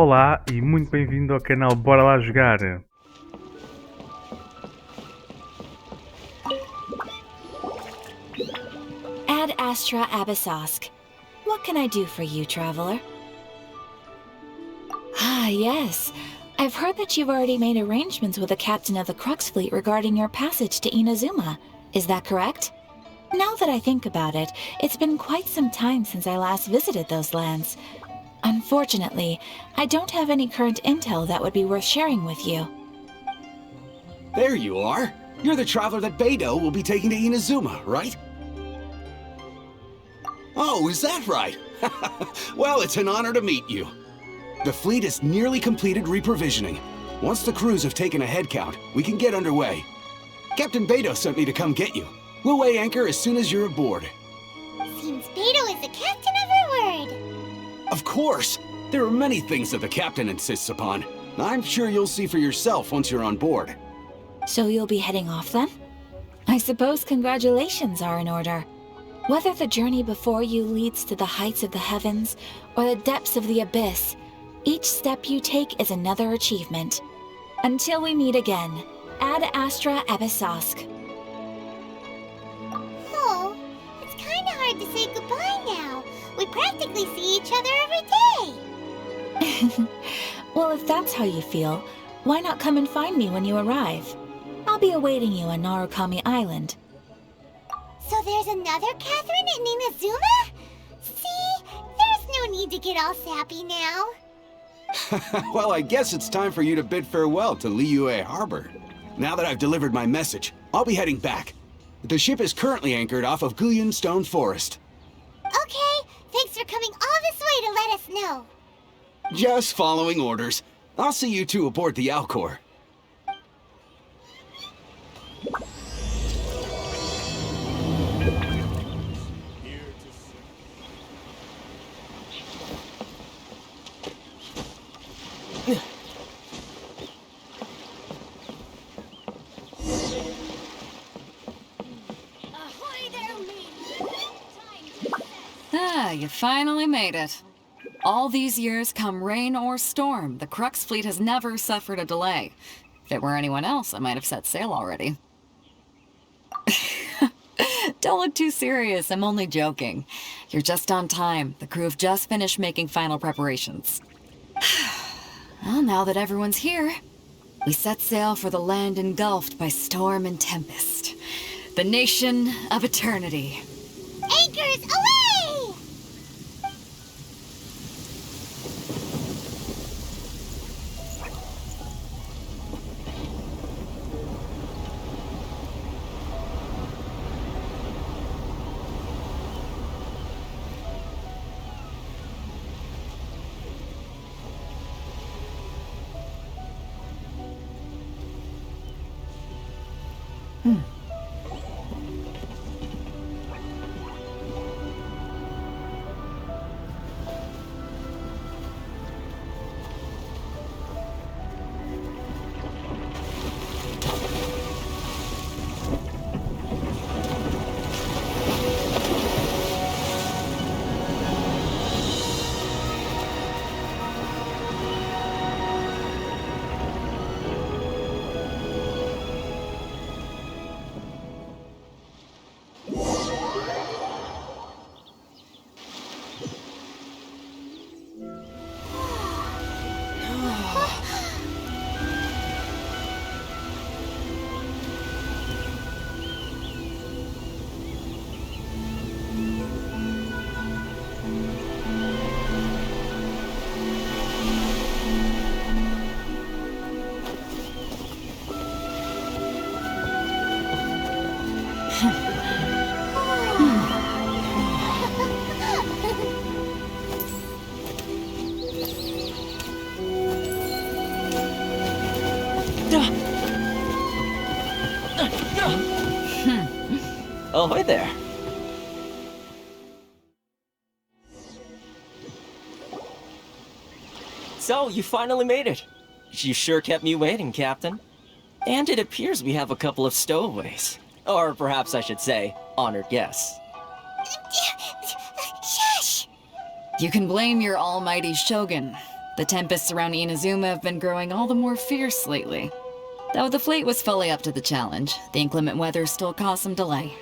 Olá e muito bem-vindo ao canal Bora Lá Jogar. Ad Astra Abyssosk. What can I do for you, traveler? Ah, yes. I've heard that you've already made arrangements with the captain of the Crux Fleet regarding your passage to Inazuma. Is that correct? Now that I think about it, it's been quite some time since I last visited those lands. Unfortunately, I don't have any current intel that would be worth sharing with you. There you are. You're the traveler that Beidou will be taking to Inazuma, right? Oh, is that right? Well, it's an honor to meet you. The fleet is nearly completed reprovisioning. Once the crews have taken a head count, we can get underway. Captain Beidou sent me to come get you. We'll weigh anchor as soon as you're aboard. Seems Beidou is the captain of her word. Of course! There are many things that the captain insists upon. I'm sure you'll see for yourself once you're on board. So you'll be heading off then? I suppose congratulations are in order. Whether the journey before you leads to the heights of the heavens or the depths of the abyss, each step you take is another achievement. Until we meet again, Ad Astra Abyssosk. Oh, it's kinda hard to say goodbye now. We practically see each other every day. Well, if that's how you feel, why not come and find me when you arrive? I'll be awaiting you on Narukami Island. So there's another Catherine in Inazuma? See, there's no need to get all sappy now. Well, I guess it's time for you to bid farewell to Liyue Harbor. Now that I've delivered my message, I'll be heading back. The ship is currently anchored off of Guyan Stone Forest. Okay, thanks for coming all this way to let us know. Just following orders. I'll see you two aboard the Alcor. Ah, you finally made it. All these years, come rain or storm, the Crux Fleet has never suffered a delay. If it were anyone else, I might have set sail already. Don't look too serious, I'm only joking. You're just on time. The crew have just finished making final preparations. Well, now that everyone's here, we set sail for the land engulfed by storm and tempest. The nation of eternity. Anchors away! Ahoy there. So, you finally made it. You sure kept me waiting, Captain. And it appears we have a couple of stowaways. Or perhaps I should say, honored guests. Shush! You can blame your almighty shogun. The tempests around Inazuma have been growing all the more fierce lately. Though the fleet was fully up to the challenge, the inclement weather still caused some delay.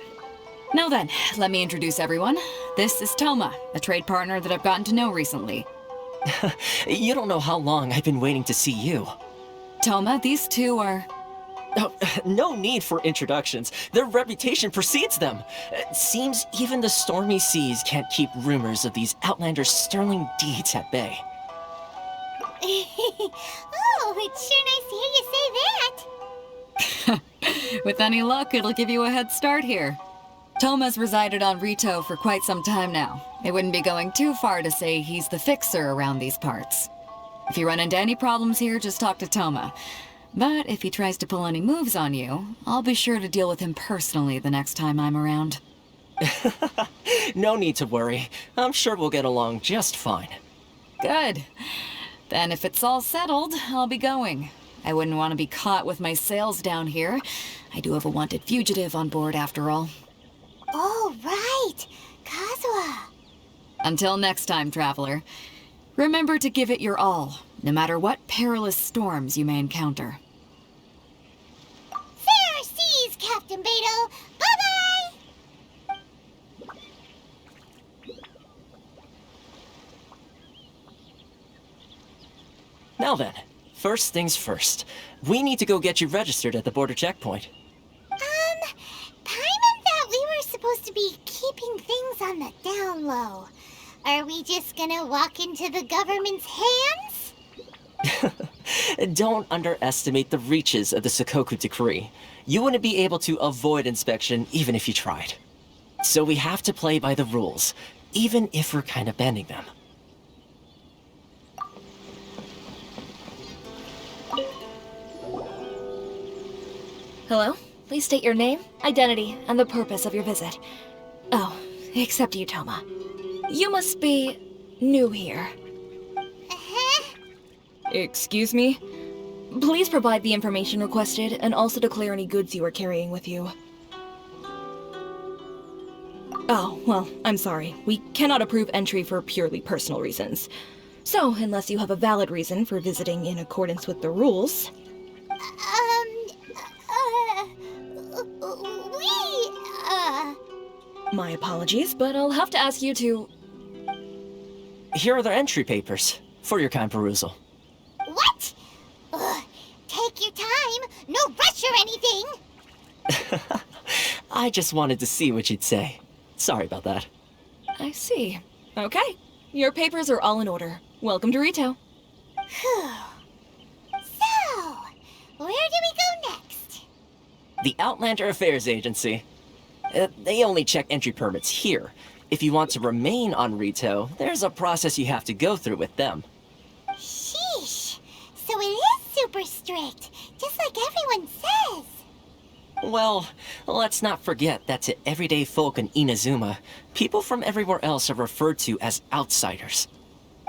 Now then, let me introduce everyone. This is Thoma, a trade partner that I've gotten to know recently. You don't know how long I've been waiting to see you. Thoma, these two are... Oh, no need for introductions. Their reputation precedes them. It seems even the stormy seas can't keep rumors of these Outlanders' sterling deeds at bay. Oh, it's sure nice to hear you say that. With any luck, it'll give you a head start here. Thoma's resided on Rito for quite some time now. It wouldn't be going too far to say he's the fixer around these parts. If you run into any problems here, just talk to Thoma. But if he tries to pull any moves on you, I'll be sure to deal with him personally the next time I'm around. No need to worry. I'm sure we'll get along just fine. Good. Then if it's all settled, I'll be going. I wouldn't want to be caught with my sails down here. I do have a wanted fugitive on board after all. Oh, right. Kazuha. Until next time, traveler. Remember to give it your all, no matter what perilous storms you may encounter. Fair seas, Captain Beto. Bye-bye! Now then, first things first. We need to go get you registered at the border checkpoint. Paimon thought we were supposed to be keeping things on the down low. Are we just gonna walk into the government's hands? Don't underestimate the reaches of the Sakoku Decree. You wouldn't be able to avoid inspection even if you tried. So we have to play by the rules, even if we're kind of bending them. Hello? Please state your name, identity, and the purpose of your visit. Oh, except you, Thoma. You must be new here. Excuse me? Please provide the information requested and also declare any goods you are carrying with you. Oh, well, I'm sorry. We cannot approve entry for purely personal reasons. So, unless you have a valid reason for visiting in accordance with the rules... My apologies, but I'll have to ask you to... Here are the entry papers, for your kind perusal. What? Take your time. No rush or anything. I just wanted to see what you'd say. Sorry about that. I see. Okay. Your papers are all in order. Welcome to Rito. Phew. So, where do we go next? The Outlander Affairs Agency. They only check entry permits here. If you want to remain on Rito, there's a process you have to go through with them. Sheesh. So it is super strict, just like everyone says. Well, let's not forget that to everyday folk in Inazuma, people from everywhere else are referred to as outsiders.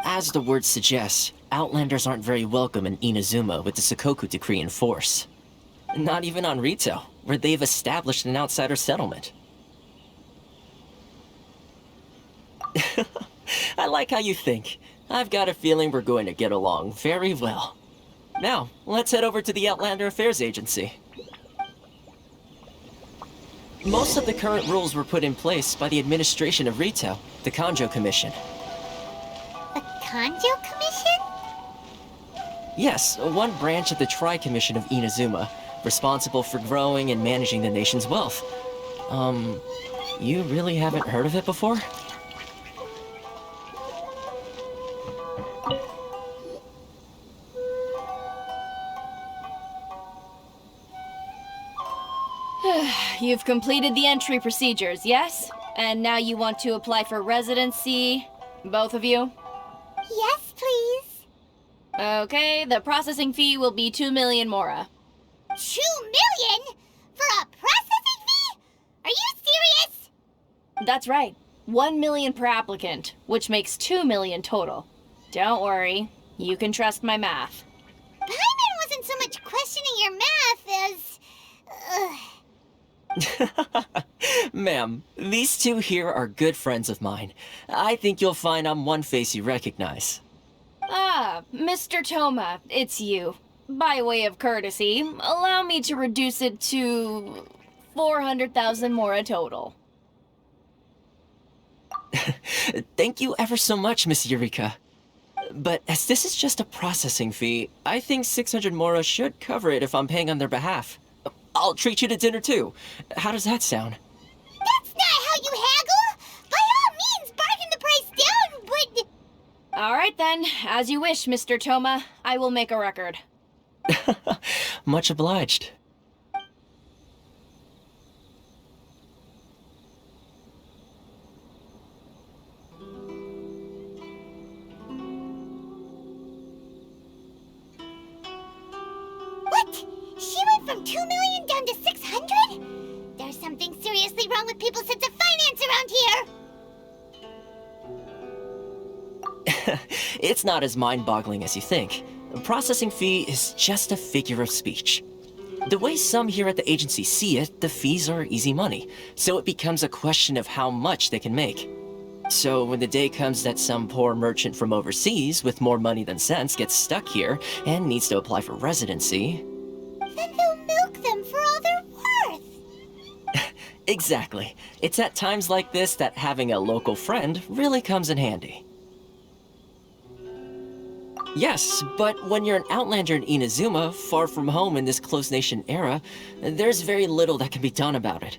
As the word suggests, Outlanders aren't very welcome in Inazuma with the Sakoku Decree in force. Not even on Rito, where they've established an outsider settlement. I like how you think. I've got a feeling we're going to get along very well. Now, let's head over to the Outlander Affairs Agency. Most of the current rules were put in place by the administration of Rito, the Kanjo Commission. The Kanjo Commission? Yes, one branch of the Tri-Commission of Inazuma, responsible for growing and managing the nation's wealth. You really haven't heard of it before? You've completed the entry procedures, yes? And now you want to apply for residency? Both of you? Yes, please. Okay, the processing fee will be 2 million mora. 2 million? For a processing fee? Are you serious? That's right. 1 million per applicant, which makes 2 million total. Don't worry, you can trust my math. Paimon wasn't so much questioning your math as... Ma'am, these two here are good friends of mine. I think you'll find I'm one face you recognize. Ah, Mr. Thoma, it's you. By way of courtesy, allow me to reduce it to 400,000 mora total. Thank you ever so much, Miss Eureka. But as this is just a processing fee, I think 600 mora should cover it if I'm paying on their behalf. I'll treat you to dinner too. How does that sound? That's not how you haggle! By all means, bargain the price down, but... Alright then, as you wish, Mr. Thoma. I will make a record. Much obliged. What? She went from 2 million down to 600? There's something seriously wrong with people's sense of finance around here! It's not as mind-boggling as you think. A processing fee is just a figure of speech. The way some here at the agency see it, the fees are easy money, so it becomes a question of how much they can make. So when the day comes that some poor merchant from overseas with more money than sense gets stuck here and needs to apply for residency... Then they'll milk them for all they're worth! Exactly. It's at times like this that having a local friend really comes in handy. Yes, but when you're an outlander in Inazuma, far from home in this closed nation era, there's very little that can be done about it.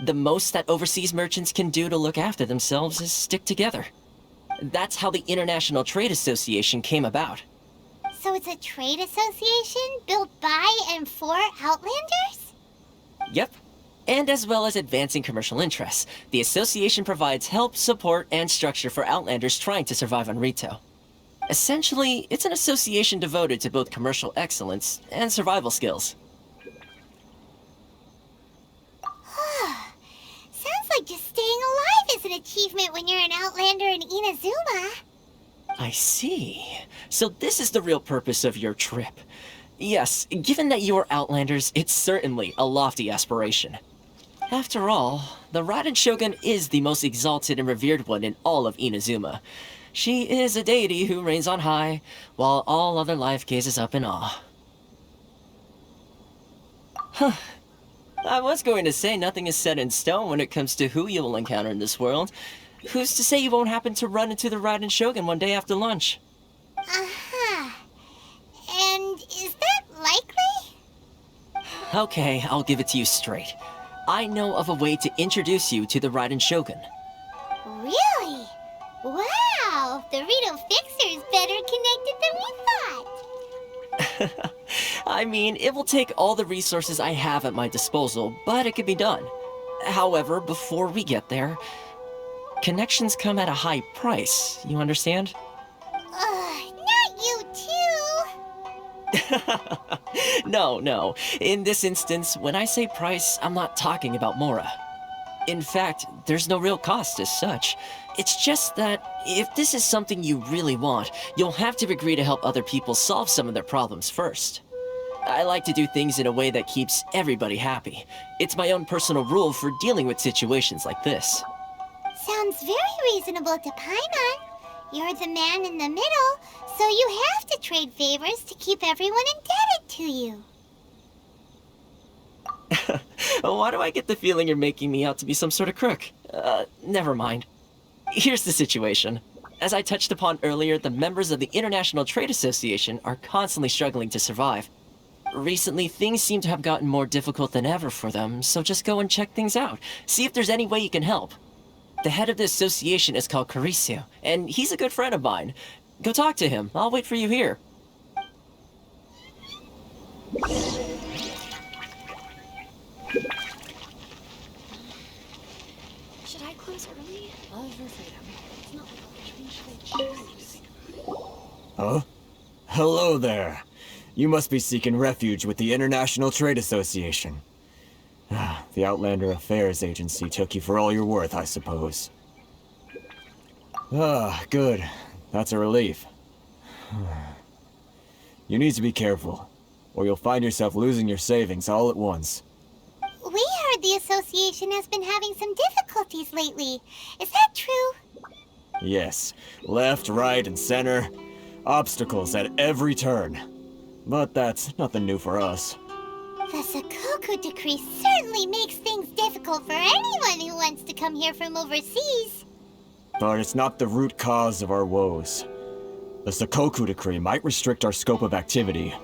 The most that overseas merchants can do to look after themselves is stick together. That's how the International Trade Association came about. So it's a trade association built by and for Outlanders? Yep. And as well as advancing commercial interests, the association provides help, support, and structure for Outlanders trying to survive on Rito. Essentially, it's an association devoted to both commercial excellence and survival skills. Sounds like just staying alive is an achievement when you're an Outlander in Inazuma. I see. So this is the real purpose of your trip. Yes, given that you are Outlanders, it's certainly a lofty aspiration. After all, the Raiden Shogun is the most exalted and revered one in all of Inazuma. She is a deity who reigns on high, while all other life gazes up in awe. Huh. I was going to say nothing is set in stone when it comes to who you will encounter in this world. Who's to say you won't happen to run into the Raiden Shogun one day after lunch? Uh-huh. And is that likely? Okay, I'll give it to you straight. I know of a way to introduce you to the Raiden Shogun. Really? Wow, the Rito Fixer's better connected than we thought. I mean, it will take all the resources I have at my disposal, but it can be done. However, before we get there, connections come at a high price, you understand? Not you too! No. In this instance, when I say price, I'm not talking about Mora. In fact, there's no real cost as such. It's just that, if this is something you really want, you'll have to agree to help other people solve some of their problems first. I like to do things in a way that keeps everybody happy. It's my own personal rule for dealing with situations like this. Sounds very reasonable to Paimon. You're the man in the middle, so you have to trade favors to keep everyone indebted to you. Why do I get the feeling you're making me out to be some sort of crook? Never mind. Here's the situation. As I touched upon earlier, the members of the International Trade Association are constantly struggling to survive. Recently, things seem to have gotten more difficult than ever for them, so just go and check things out. See if there's any way you can help. The head of the association is called Carisio, and he's a good friend of mine. Go talk to him. I'll wait for you here. Should I close early? For freedom. It's not Huh? Hello there. You must be seeking refuge with the International Trade Association. The Outlander Affairs Agency took you for all you're worth, I suppose. Good. That's a relief. You need to be careful, or you'll find yourself losing your savings all at once. We heard the association has been having some difficulties lately. Is that true? Yes. Left, right, and center. Obstacles at every turn. But that's nothing new for us. The Sakoku decree certainly makes things difficult for anyone who wants to come here from overseas. But it's not the root cause of our woes. The Sakoku decree might restrict our scope of activity,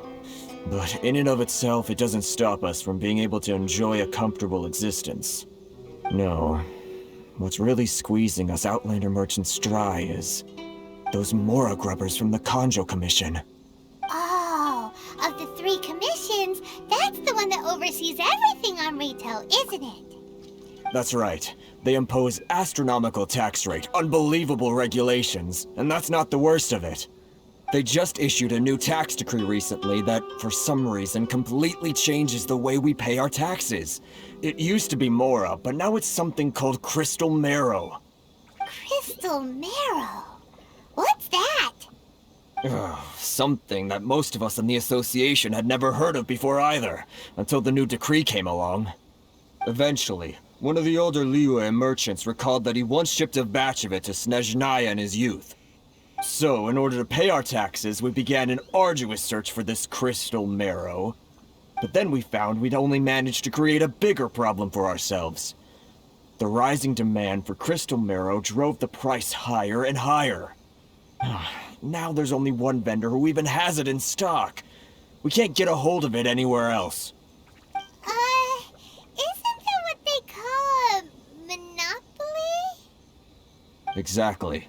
but in and of itself, it doesn't stop us from being able to enjoy a comfortable existence. No. What's really squeezing us Outlander merchants dry is those Mora grubbers from the Kanjo Commission. Oh, of the 3 commissions, that's the one that oversees everything on retail, isn't it? That's right. They impose astronomical tax rate, unbelievable regulations, and that's not the worst of it. They just issued a new tax decree recently that, for some reason, completely changes the way we pay our taxes. It used to be Mora, but now it's something called Crystal Marrow. Crystal Marrow? What's that? Something that most of us in the association had never heard of before either, until the new decree came along. Eventually, one of the older Liyue merchants recalled that he once shipped a batch of it to Snezhnaya in his youth. So, in order to pay our taxes, we began an arduous search for this Crystal Marrow. But then we found we'd only managed to create a bigger problem for ourselves. The rising demand for Crystal Marrow drove the price higher and higher. Now there's only one vendor who even has it in stock. We can't get a hold of it anywhere else. Isn't that what they call a monopoly? Exactly.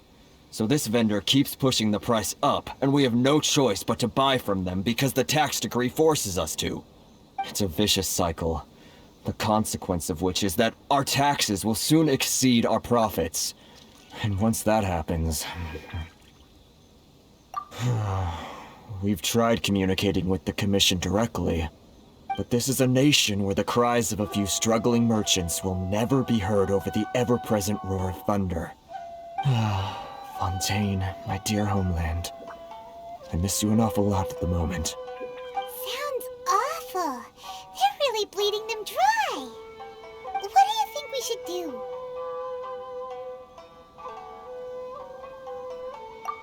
So this vendor keeps pushing the price up, and we have no choice but to buy from them because the tax decree forces us to. It's a vicious cycle, the consequence of which is that our taxes will soon exceed our profits. And once that happens... We've tried communicating with the Commission directly, but this is a nation where the cries of a few struggling merchants will never be heard over the ever-present roar of thunder. Fontaine, my dear homeland. I miss you an awful lot at the moment. Sounds awful. They're really bleeding them dry. What do you think we should do?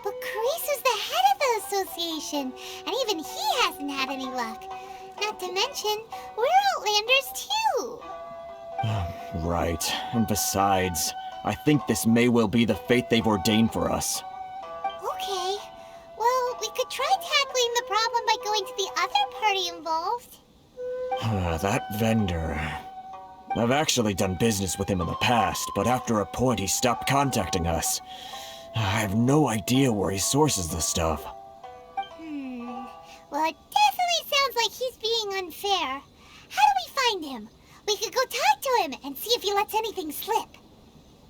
But Carisu's the head of the association, and even he hasn't had any luck. Not to mention, we're Outlanders too. Right, and besides, I think this may well be the fate they've ordained for us. Okay. Well, we could try tackling the problem by going to the other party involved. That vendor... I've actually done business with him in the past, but after a point he stopped contacting us. I have no idea where he sources this stuff. Well, it definitely sounds like he's being unfair. How do we find him? We could go talk to him and see if he lets anything slip.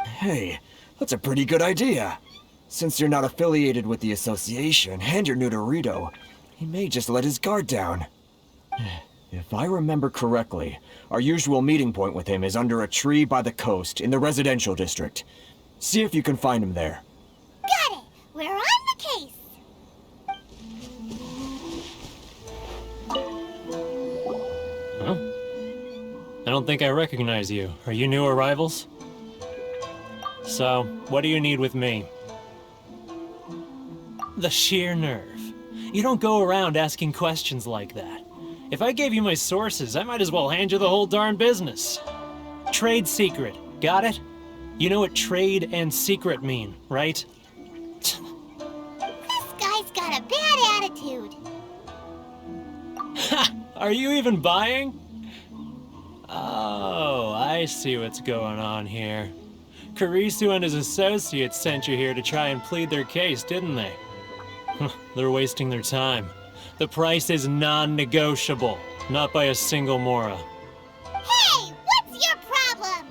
Hey, that's a pretty good idea. Since you're not affiliated with the association and you're new to Rito, he may just let his guard down. If I remember correctly, our usual meeting point with him is under a tree by the coast in the residential district. See if you can find him there. Got it! We're on the case! Huh? I don't think I recognize you. Are you new arrivals? So, what do you need with me? The sheer nerve. You don't go around asking questions like that. If I gave you my sources, I might as well hand you the whole darn business. Trade secret, got it? You know what trade and secret mean, right? This guy's got a bad attitude. Ha! Are you even buying? Oh, I see what's going on here. Karisu and his associates sent you here to try and plead their case, didn't they? They're wasting their time. The price is non-negotiable, not by a single Mora. Hey, what's your problem?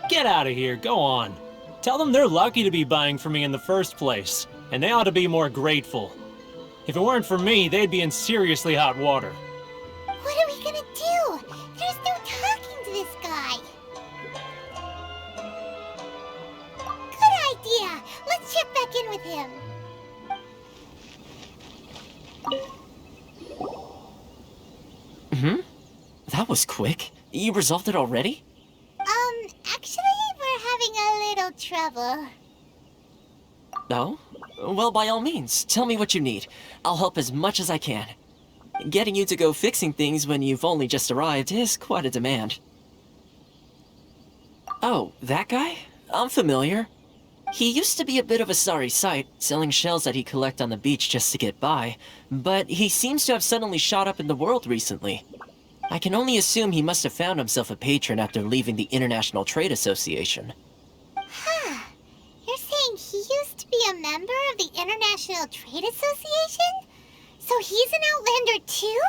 Get out of here, go on. Tell them they're lucky to be buying from me in the first place, and they ought to be more grateful. If it weren't for me, they'd be in seriously hot water. What are we gonna do? There's no talking to this guy. Good idea. Let's check back in with him. That was quick. You resolved it already? Actually, we're having a little trouble. Oh? Well, by all means, tell me what you need. I'll help as much as I can. Getting you to go fixing things when you've only just arrived is quite a demand. Oh, that guy? I'm familiar. He used to be a bit of a sorry sight, selling shells that he'd collect on the beach just to get by, but he seems to have suddenly shot up in the world recently. I can only assume he must have found himself a patron after leaving the International Trade Association. Huh. You're saying he used to be a member of the International Trade Association? So he's an Outlander too?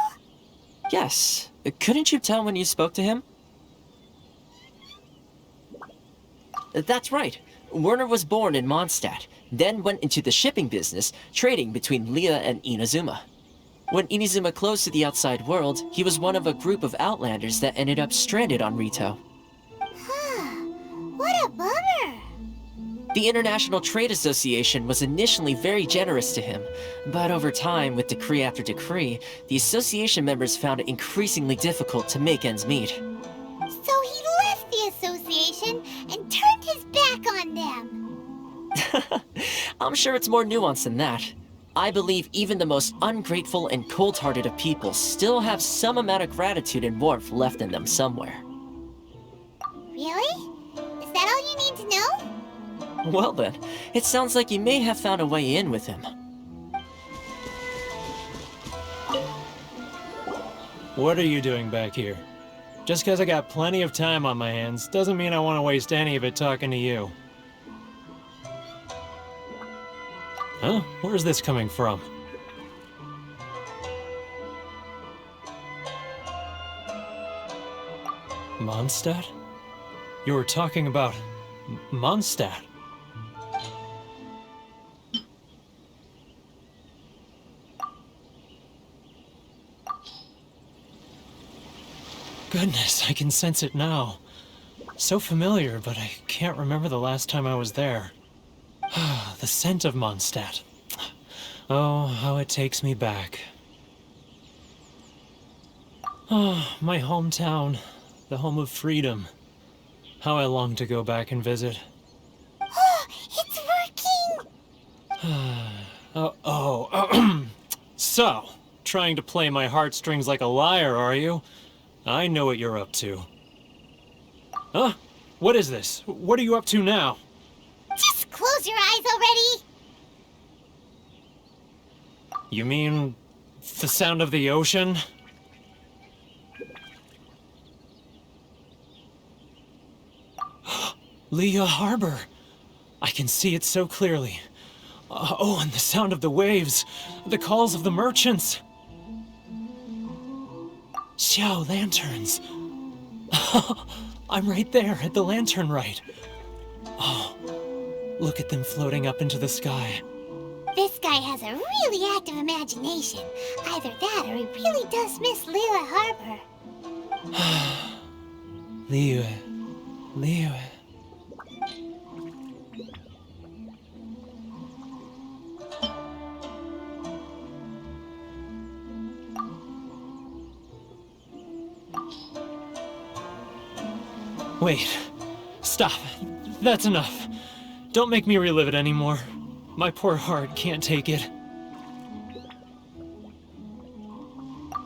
Yes. Couldn't you tell when you spoke to him? That's right. Werner was born in Mondstadt, then went into the shipping business, trading between Leah and Inazuma. When Inazuma closed to the outside world, he was one of a group of Outlanders that ended up stranded on Rito. What a bummer! The International Trade Association was initially very generous to him, but over time, with decree after decree, the association members found it increasingly difficult to make ends meet. So he left the association and turned his back on them! I'm sure it's more nuanced than that. I believe even the most ungrateful and cold-hearted of people still have some amount of gratitude and warmth left in them somewhere. Really? Is that all you need to know? Well then, it sounds like you may have found a way in with him. What are you doing back here? Just because I got plenty of time on my hands doesn't mean I want to waste any of it talking to you. Huh? Where's this coming from? Mondstadt? You were talking about Mondstadt. Goodness, I can sense it now. So familiar, but I can't remember the last time I was there. The scent of Mondstadt. Oh, how it takes me back. Oh, my hometown. The home of freedom. How I long to go back and visit. Oh, it's working! So, trying to play my heartstrings like a liar, are you? I know what you're up to. Huh? What is this? What are you up to now? Just close your eyes already! You mean the sound of the ocean? Leah Harbor! I can see it so clearly. Oh, and the sound of the waves, the calls of the merchants. Xiao lanterns. I'm right there at the lantern right. Oh, look at them floating up into the sky. This guy has a really active imagination. Either that or he really does miss Leah Harbor. Leah. Wait. Stop. That's enough. Don't make me relive it anymore. My poor heart can't take it.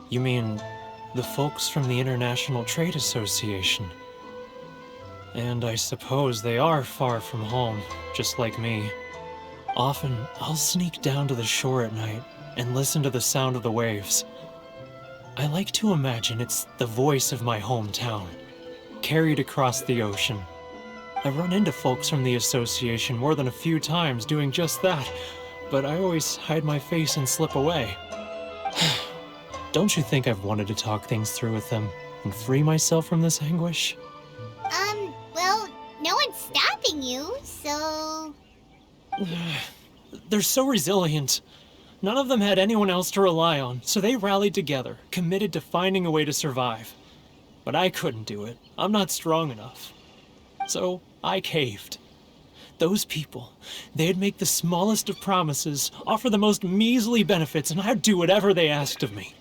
You mean the folks from the International Trade Association? And I suppose they are far from home, just like me. Often, I'll sneak down to the shore at night and listen to the sound of the waves. I like to imagine it's the voice of my hometown, carried across the ocean. I've run into folks from the association more than a few times doing just that, but I always hide my face and slip away. Don't you think I've wanted to talk things through with them and free myself from this anguish? Well, no one's stopping you, so... They're so resilient. None of them had anyone else to rely on, so they rallied together, committed to finding a way to survive. But I couldn't do it. I'm not strong enough. So I caved. Those people, they'd make the smallest of promises, offer the most measly benefits, and I'd do whatever they asked of me.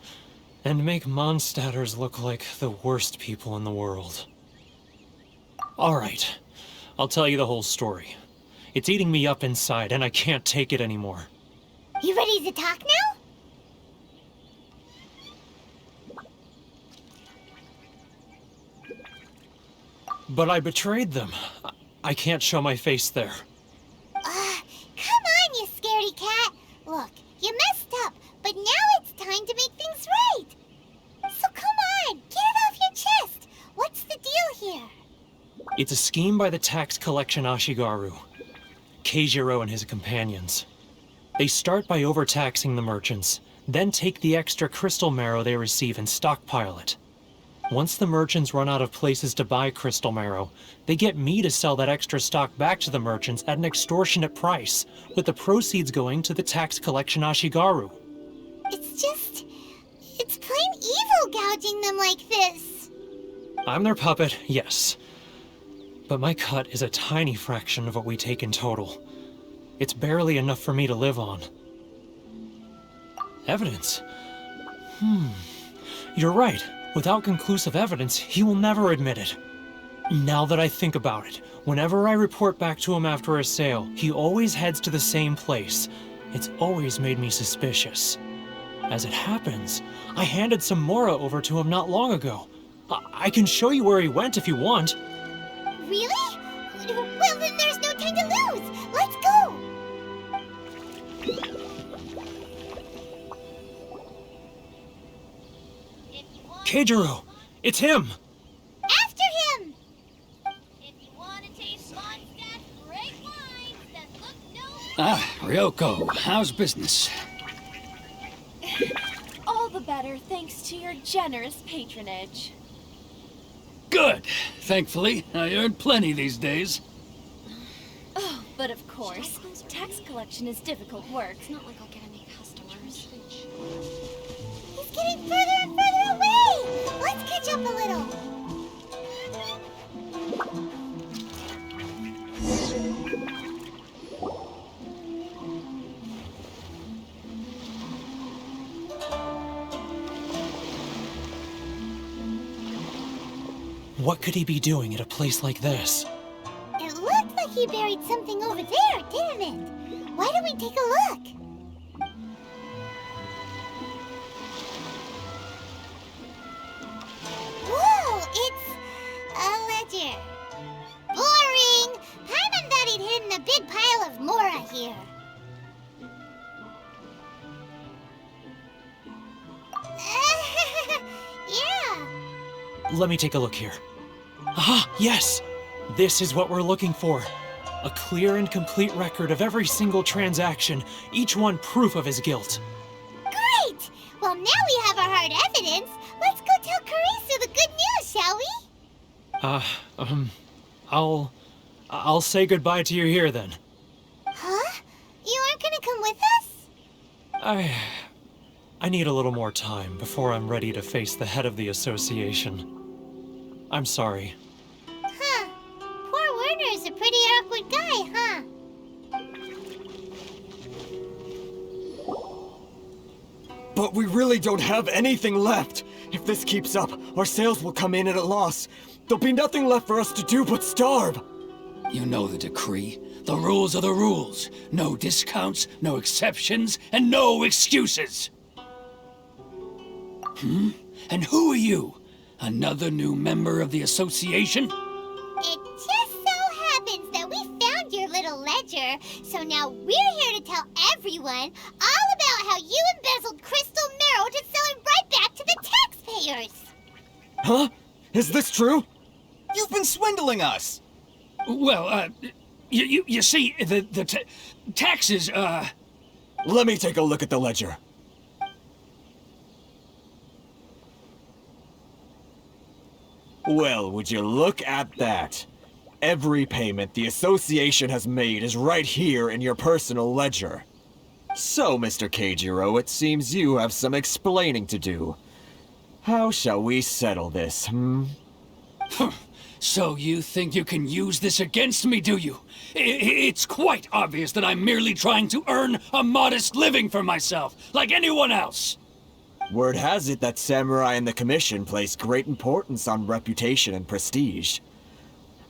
And make Mondstadters look like the worst people in the world. Alright, I'll tell you the whole story. It's eating me up inside, and I can't take it anymore. You ready to talk now? But I betrayed them. I can't show my face there. Come on, you scaredy cat. Look, you messed up, but now it's time to make things right. So come on, get it off your chest. What's the deal here? It's a scheme by the tax collection Ashigaru, Keijiro and his companions. They start by overtaxing the merchants, then take the extra crystal marrow they receive and stockpile it. Once the merchants run out of places to buy crystal marrow, they get me to sell that extra stock back to the merchants at an extortionate price, with the proceeds going to the tax collection Ashigaru. It's plain evil gouging them like this. I'm their puppet, yes. But my cut is a tiny fraction of what we take in total. It's barely enough for me to live on. Evidence? You're right. Without conclusive evidence, he will never admit it. Now that I think about it, whenever I report back to him after a sale, he always heads to the same place. It's always made me suspicious. As it happens, I handed some Mora over to him not long ago. I can show you where he went if you want. Really? Well, then there's no time to lose. Let's go! Keijiro! It's him! After him! If you want to taste Mondstadt's great wines, then look no Ah, Ryoko, how's business? all the better thanks to your generous patronage. Good. Thankfully, I earn plenty these days. Oh, but of course, tax collection is difficult work. It's not like I'll get any customers. He's getting further and further away! Let's catch up a little. What could he be doing at a place like this? It looked like he buried something over there, didn't it? Why don't we take a look? Whoa, it's a ledger. Boring! Paimon thought he'd hidden a big pile of Mora here. Yeah. Let me take a look here. Aha! Yes! This is what we're looking for. A clear and complete record of every single transaction, each one proof of his guilt. Great! Well, now we have our hard evidence. Let's go tell Karisu the good news, shall we? I'll say goodbye to you here then. Huh? You aren't gonna come with us? I need a little more time before I'm ready to face the head of the association. I'm sorry. Huh. Poor Werner's a pretty awkward guy, huh? But we really don't have anything left. If this keeps up, our sales will come in at a loss. There'll be nothing left for us to do but starve. You know the decree. The rules are the rules. No discounts, no exceptions, and no excuses. And who are you? Another new member of the association? It just so happens that we found your little ledger, so now we're here to tell everyone all about how you embezzled crystal marrow to sell it right back to the taxpayers. Huh? Is this true? You've been swindling us! Well, you see, the taxes, Let me take a look at the ledger. Well, would you look at that? Every payment the association has made is right here in your personal ledger. So, Mr. Keijiro, it seems you have some explaining to do. How shall we settle this, So you think you can use this against me, do you? It's quite obvious that I'm merely trying to earn a modest living for myself, like anyone else. Word has it that samurai and the commission place great importance on reputation and prestige.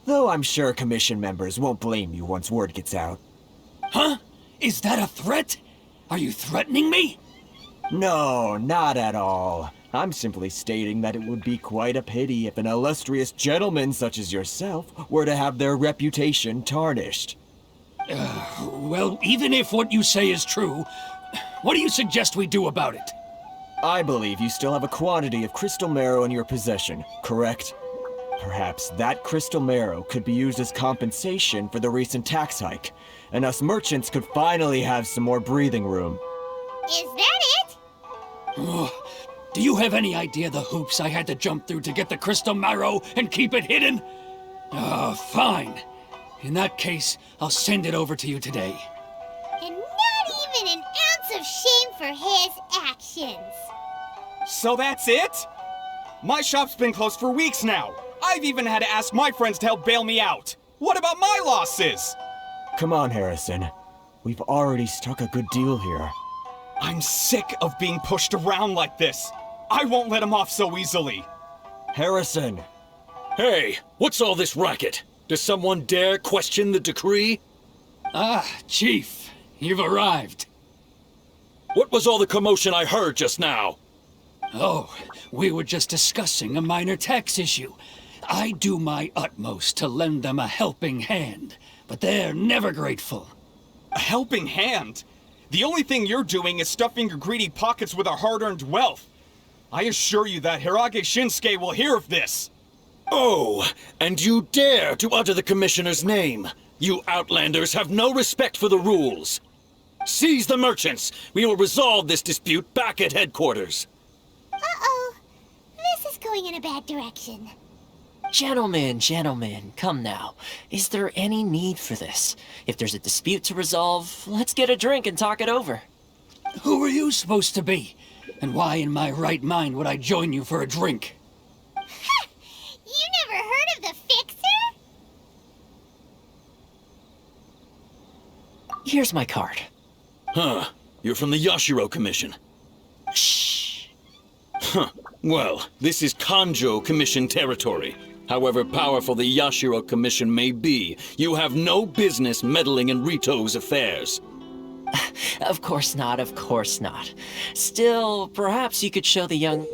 Though I'm sure commission members won't blame you once word gets out. Huh? Is that a threat? Are you threatening me? No, not at all. I'm simply stating that it would be quite a pity if an illustrious gentleman such as yourself were to have their reputation tarnished. Well, even if what you say is true, what do you suggest we do about it? I believe you still have a quantity of crystal marrow in your possession, correct? Perhaps that crystal marrow could be used as compensation for the recent tax hike, and us merchants could finally have some more breathing room. Is that it? Do you have any idea the hoops I had to jump through to get the crystal marrow and keep it hidden? Fine. In that case, I'll send it over to you today. And not even an ounce of shame for his actions. So that's it? My shop's been closed for weeks now. I've even had to ask my friends to help bail me out. What about my losses? Come on, Harrison. We've already struck a good deal here. I'm sick of being pushed around like this. I won't let him off so easily. Harrison! Hey, what's all this racket? Does someone dare question the decree? Chief, you've arrived. What was all the commotion I heard just now? Oh, we were just discussing a minor tax issue. I do my utmost to lend them a helping hand, but they're never grateful. A helping hand? The only thing you're doing is stuffing your greedy pockets with our hard-earned wealth. I assure you that Hirage Shinsuke will hear of this. Oh, and you dare to utter the Commissioner's name. You Outlanders have no respect for the rules. Seize the merchants. We will resolve this dispute back at headquarters. Uh-oh. This is going in a bad direction. Gentlemen, come now. Is there any need for this? If there's a dispute to resolve, let's get a drink and talk it over. Who are you supposed to be? And why in my right mind would I join you for a drink? You never heard of the Fixer? Here's my card. Huh. You're from the Yashiro Commission. Shh. Huh. Well, this is Kanjo Commission territory. However powerful the Yashiro Commission may be, you have no business meddling in Rito's affairs. Of course not. Still, perhaps you could show the young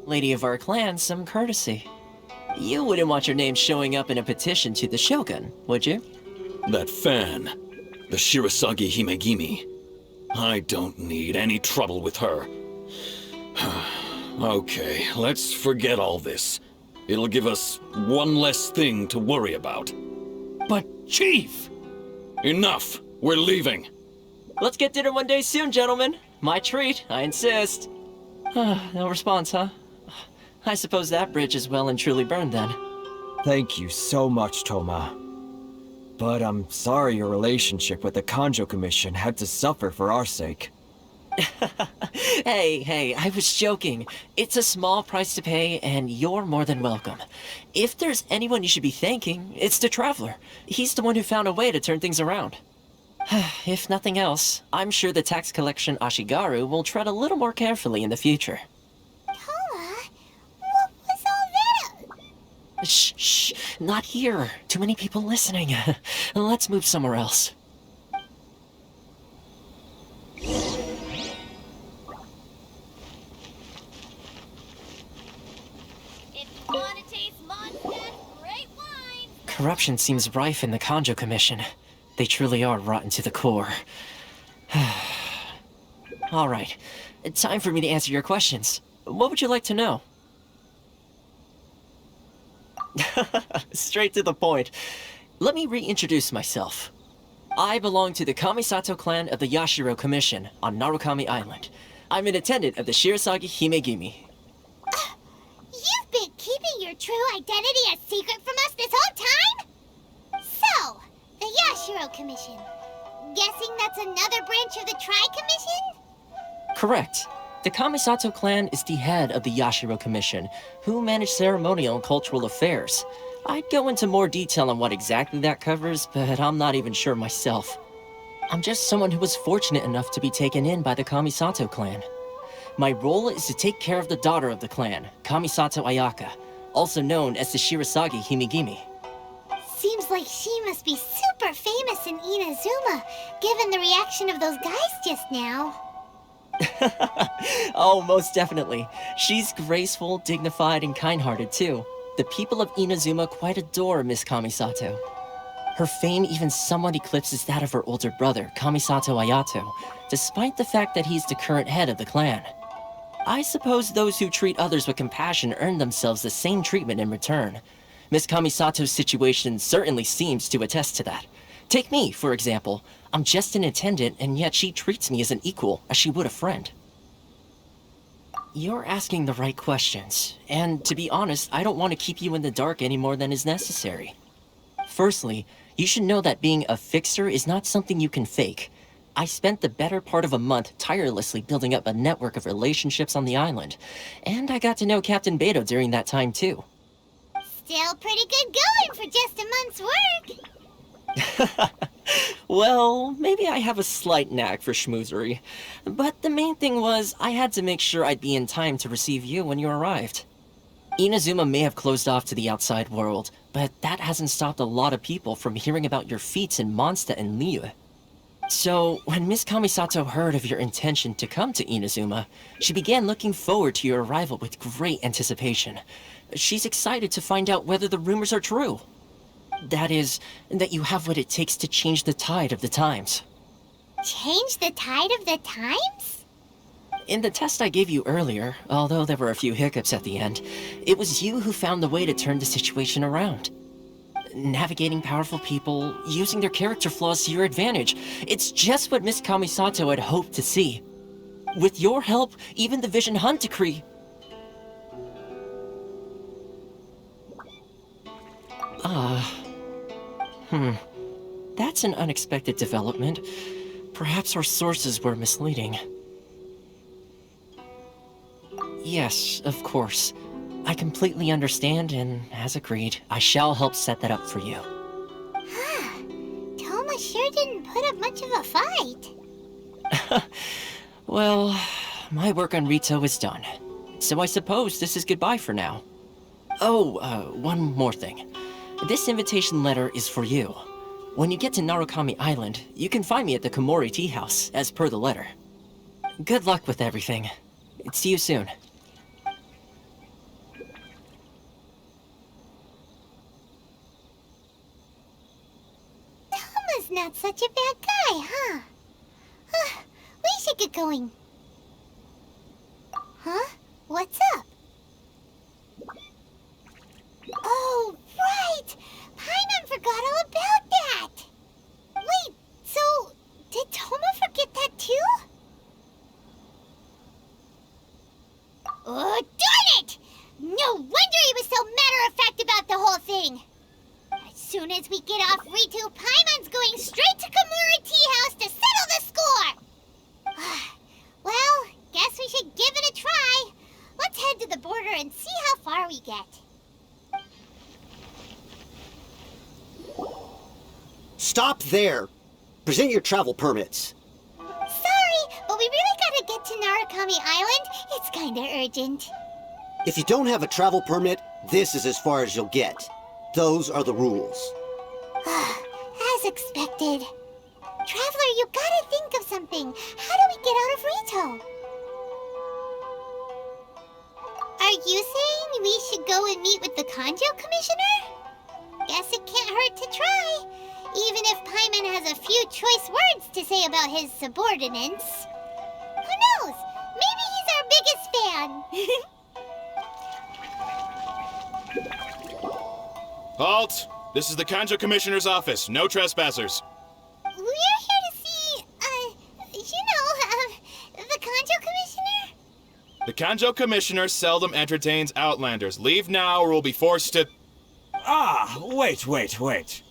lady of our clan some courtesy. You wouldn't want your name showing up in a petition to the Shogun, would you? That fan, the Shirasagi Himegimi. I don't need any trouble with her. Okay, let's forget all this. It'll give us one less thing to worry about. But, Chief! Enough! We're leaving! Let's get dinner one day soon, gentlemen. My treat, I insist. No response, huh? I suppose that bridge is well and truly burned then. Thank you so much, Thoma. But I'm sorry your relationship with the Kanjo Commission had to suffer for our sake. Hey, I was joking. It's a small price to pay, and you're more than welcome. If there's anyone you should be thanking, it's the Traveler. He's the one who found a way to turn things around. If nothing else, I'm sure the tax collection Ashigaru will tread a little more carefully in the future. Thoma, what was all that? Shh, not here. Too many people listening. Let's move somewhere else. Corruption seems rife in the Kanjo Commission. They truly are rotten to the core. All right, time for me to answer your questions. What would you like to know? Straight to the point. Let me reintroduce myself. I belong to the Kamisato clan of the Yashiro Commission on Narukami Island. I'm an attendant of the Shirasagi Himegimi. You've been keeping your true identity a secret from us this whole time? So, the Yashiro Commission. Guessing that's another branch of the Tri-Commission? Correct. The Kamisato clan is the head of the Yashiro Commission, who manage ceremonial and cultural affairs. I'd go into more detail on what exactly that covers, but I'm not even sure myself. I'm just someone who was fortunate enough to be taken in by the Kamisato clan. My role is to take care of the daughter of the clan, Kamisato Ayaka, also known as the Shirasagi Himigimi. Seems like she must be super famous in Inazuma, given the reaction of those guys just now. Oh, most definitely. She's graceful, dignified, and kind-hearted too. The people of Inazuma quite adore Miss Kamisato. Her fame even somewhat eclipses that of her older brother, Kamisato Ayato, despite the fact that he's the current head of the clan. I suppose those who treat others with compassion earn themselves the same treatment in return. Miss Kamisato's situation certainly seems to attest to that. Take me, for example. I'm just an attendant, and yet she treats me as an equal, as she would a friend. You're asking the right questions, and to be honest, I don't want to keep you in the dark any more than is necessary. Firstly, you should know that being a fixer is not something you can fake. I spent the better part of a month tirelessly building up a network of relationships on the island, and I got to know Captain Beto during that time too. Still pretty good going for just a month's work. Well, maybe I have a slight knack for schmoozery, but the main thing was I had to make sure I'd be in time to receive you when you arrived. Inazuma may have closed off to the outside world, but that hasn't stopped a lot of people from hearing about your feats in Mondstadt and Liyue. So, when Miss Kamisato heard of your intention to come to Inazuma, she began looking forward to your arrival with great anticipation. She's excited to find out whether the rumors are true. That is, that you have what it takes to change the tide of the times. Change the tide of the times? In the test I gave you earlier, although there were a few hiccups at the end, it was you who found the way to turn the situation around. Navigating powerful people, using their character flaws to your advantage. It's just what Miss Kamisato had hoped to see. With your help, even the Vision Hunt decree... That's an unexpected development. Perhaps our sources were misleading. Yes, of course. I completely understand, and as agreed, I shall help set that up for you. Thoma sure didn't put up much of a fight. Well, my work on Rito is done. So I suppose this is goodbye for now. Oh, one more thing. This invitation letter is for you. When you get to Narukami Island, you can find me at the Komori Tea House, as per the letter. Good luck with everything. See you soon. Thoma's not such a bad guy, huh? We should get going. Huh? What's up? Oh, right! Paimon forgot all about that! Wait, so did Thoma forget that too? Oh, darn it! No wonder he was so matter-of-fact about the whole thing! As soon as we get off Ritu, Paimon's going straight to Komori Tea House to settle the score! Well, guess we should give it a try. Let's head to the border and see how far we get. Stop there! Present your travel permits. Sorry, but we really gotta get to Narukami Island. It's kinda urgent. If you don't have a travel permit, this is as far as you'll get. Those are the rules. As expected. Traveler, you gotta think of something. How do we get out of Rito? Are you saying we should go and meet with the Kanjo Commissioner? Guess it can't hurt to try. Even if Paimon has a few choice words to say about his subordinates. Who knows? Maybe he's our biggest fan. Halt! This is the Kanjo Commissioner's office. No trespassers. We're here to see, the Kanjo Commissioner? The Kanjo Commissioner seldom entertains Outlanders. Leave now or we'll be forced to... Wait.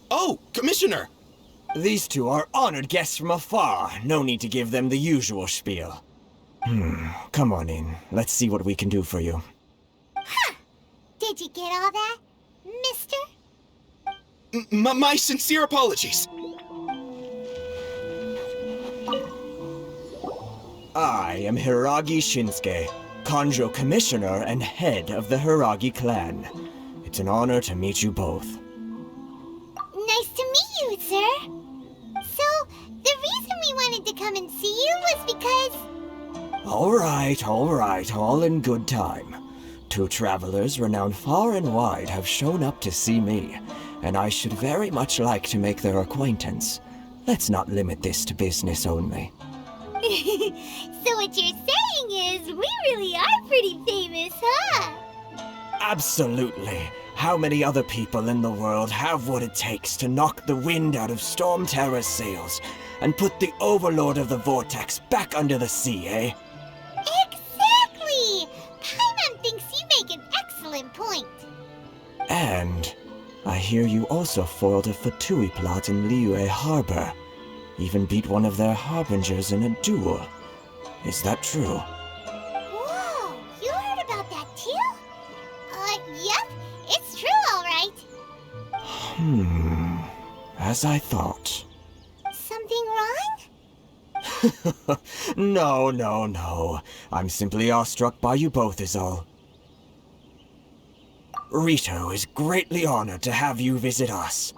Oh, Commissioner! These two are honored guests from afar. No need to give them the usual spiel. Come on in. Let's see what we can do for you. Huh! Did you get all that, mister? My sincere apologies. I am Hiragi Shinsuke, Kanjo Commissioner and head of the Hiragi clan. It's an honor to meet you both. Nice to meet you, sir. So, the reason we wanted to come and see you was because... All right, all in good time. Two travelers renowned far and wide have shown up to see me, and I should very much like to make their acquaintance. Let's not limit this to business only. So what you're saying is, we really are pretty famous, huh? Absolutely. How many other people in the world have what it takes to knock the wind out of Storm Terror's sails and put the Overlord of the Vortex back under the sea, eh? Exactly! Paimon thinks you make an excellent point. And I hear you also foiled a Fatui plot in Liyue Harbor. Even beat one of their harbingers in a duel. Is that true? Whoa, you heard about that too? Yep, it's true, all right. As I thought. Something wrong? No. I'm simply awestruck by you both is all. Rito is greatly honored to have you visit us.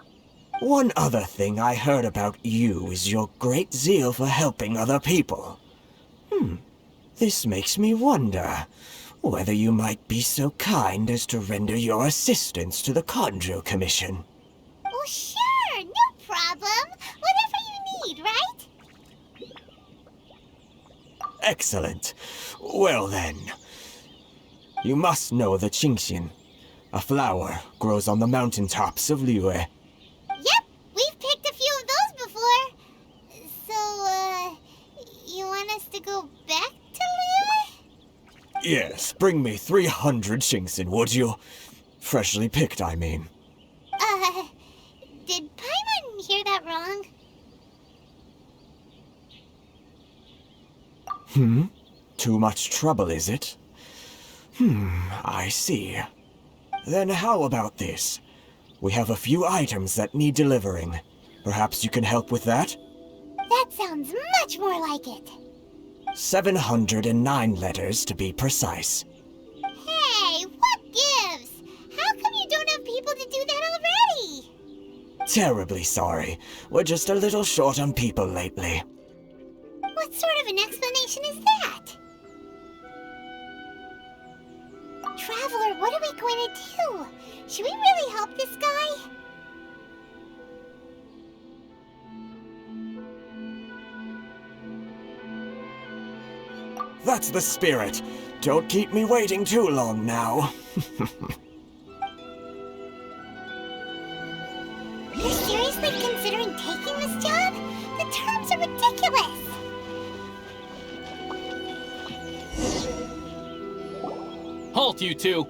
One other thing I heard about you is your great zeal for helping other people. This makes me wonder whether you might be so kind as to render your assistance to the Kanjo Commission. Oh, sure, no problem. Whatever you need, right? Excellent. Well then, you must know the genshin. A flower grows on the mountaintops of Liyue. Yep, we've picked a few of those before. So, you want us to go back to Liyue? Yes, bring me 300 genshin, would you? Freshly picked, I mean. Did Paimon hear that wrong? Too much trouble, is it? I see. Then how about this? We have a few items that need delivering. Perhaps you can help with that? That sounds much more like it. 709 letters to be precise. Hey, what gives? How come you don't have people to do that already? Terribly sorry. We're just a little short on people lately. What sort of an explanation is that? Traveler, what are we going to do? Should we really help this guy? That's the spirit. Don't keep me waiting too long now. You're seriously considering taking this job? The terms are ridiculous. Halt, you two!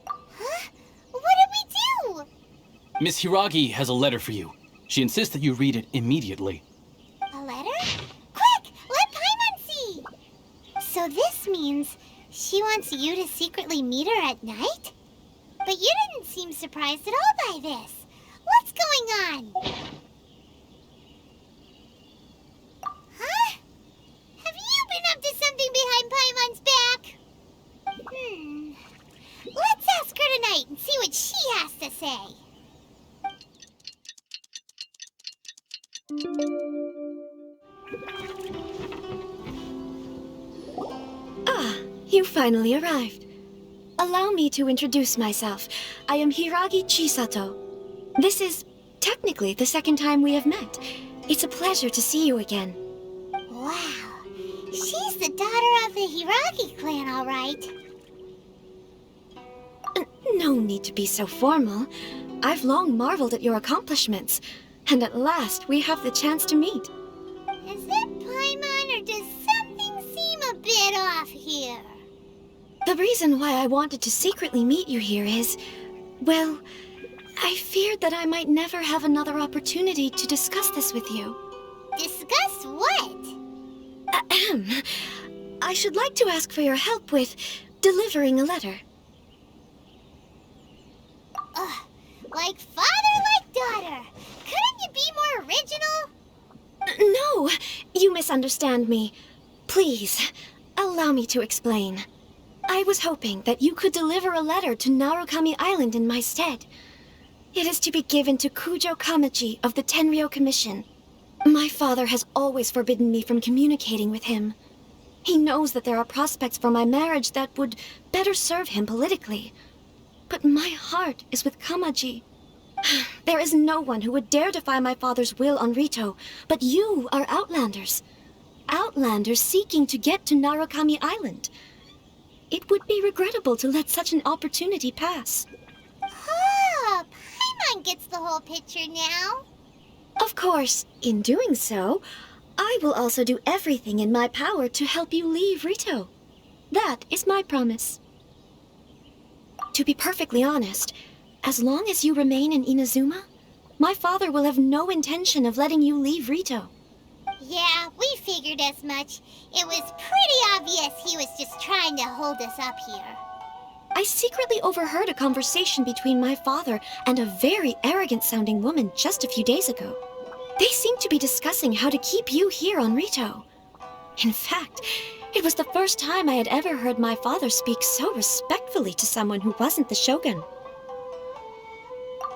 Huh? What did we do? Miss Hiragi has a letter for you. She insists that you read it immediately. A letter? Quick! Let Paimon see! So this means she wants you to secretly meet her at night? But you didn't seem surprised at all by this. What's going on? Huh? Have you been up to something behind Paimon's back? Let's ask her tonight and see what she has to say. You finally arrived. Allow me to introduce myself. I am Hiragi Chisato. This is technically the second time we have met. It's a pleasure to see you again. Wow, she's the daughter of the Hiragi clan, all right. No need to be so formal. I've long marveled at your accomplishments, and at last we have the chance to meet. Is it Paimon, or does something seem a bit off here? The reason why I wanted to secretly meet you here is, well, I feared that I might never have another opportunity to discuss this with you. Discuss what? Ahem. I should like to ask for your help with delivering a letter. Like father, like daughter. Couldn't you be more original? No, you misunderstand me. Please, allow me to explain. I was hoping that you could deliver a letter to Narukami Island in my stead. It is to be given to Kujo Kamaji of the Tenryou Commission. My father has always forbidden me from communicating with him. He knows that there are prospects for my marriage that would better serve him politically. But my heart is with Kamaji. There is no one who would dare defy my father's will on Rito, but you are Outlanders. Outlanders seeking to get to Narukami Island. It would be regrettable to let such an opportunity pass. Oh, Paimon gets the whole picture now. Of course, in doing so, I will also do everything in my power to help you leave Rito. That is my promise. To be perfectly honest, as long as you remain in Inazuma, my father will have no intention of letting you leave Rito. Yeah, we figured as much. It was pretty obvious he was just trying to hold us up here. I secretly overheard a conversation between my father and a very arrogant-sounding woman just a few days ago. They seemed to be discussing how to keep you here on Rito. In fact, it was the first time I had ever heard my father speak so respectfully to someone who wasn't the shogun.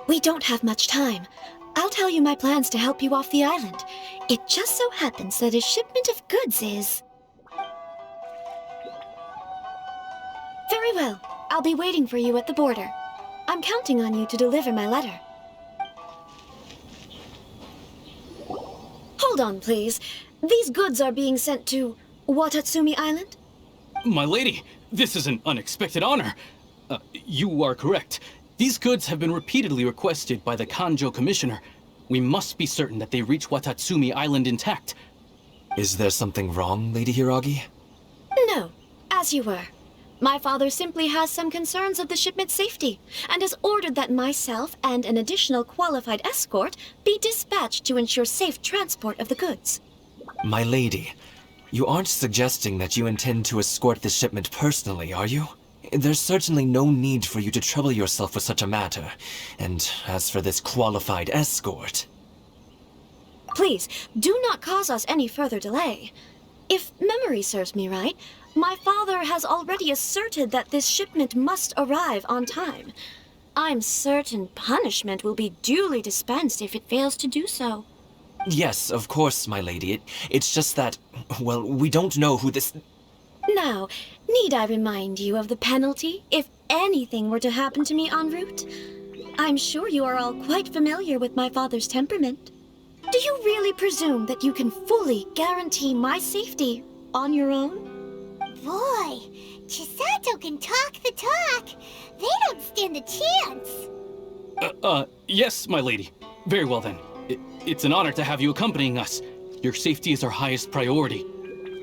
We don't have much time. I'll tell you my plans to help you off the island. It just so happens that a shipment of goods is... Very well. I'll be waiting for you at the border. I'm counting on you to deliver my letter. Hold on, please. These goods are being sent to Watatsumi Island? My lady, this is an unexpected honor. You are correct. These goods have been repeatedly requested by the Kanjo Commissioner. We must be certain that they reach Watatsumi Island intact. Is there something wrong, Lady Hiragi? No, as you were. My father simply has some concerns of the shipment's safety, and has ordered that myself and an additional qualified escort be dispatched to ensure safe transport of the goods. My lady, you aren't suggesting that you intend to escort the shipment personally, are you? There's certainly no need for you to trouble yourself with such a matter. And as for this qualified escort... Please, do not cause us any further delay. If memory serves me right, my father has already asserted that this shipment must arrive on time. I'm certain punishment will be duly dispensed if it fails to do so. Yes, of course, my lady. It's just that, well, we don't know who this... Now, need I remind you of the penalty if anything were to happen to me en route? I'm sure you are all quite familiar with my father's temperament. Do you really presume that you can fully guarantee my safety on your own? Boy, Chisato can talk the talk. They don't stand a chance. Yes, my lady. Very well then. It's an honor to have you accompanying us. Your safety is our highest priority.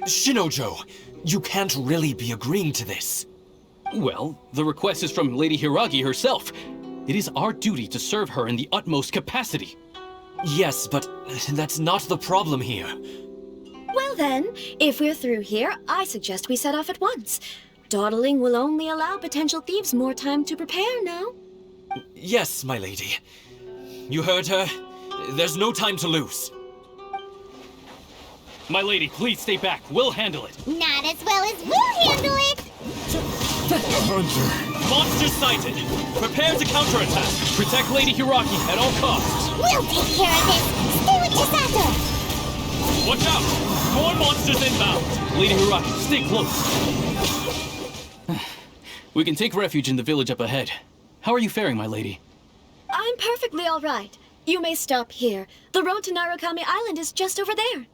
Shinojo, you can't really be agreeing to this. Well, the request is from Lady Hiragi herself. It is our duty to serve her in the utmost capacity. Yes, but that's not the problem here. Well then, if we're through here, I suggest we set off at once. Dawdling will only allow potential thieves more time to prepare now. Yes, my lady. You heard her. There's no time to lose. My lady, please stay back. We'll handle it. Not as well as we'll handle it. Monster sighted. Prepare to counterattack. Protect Lady Hiragi at all costs. We'll take care of this. Stay with Chisato. Watch out! More monsters inbound! Lady Hiragi, stay close. We can take refuge in the village up ahead. How are you faring, my lady? I'm perfectly all right. You may stop here. The road to Narukami Island is just over there.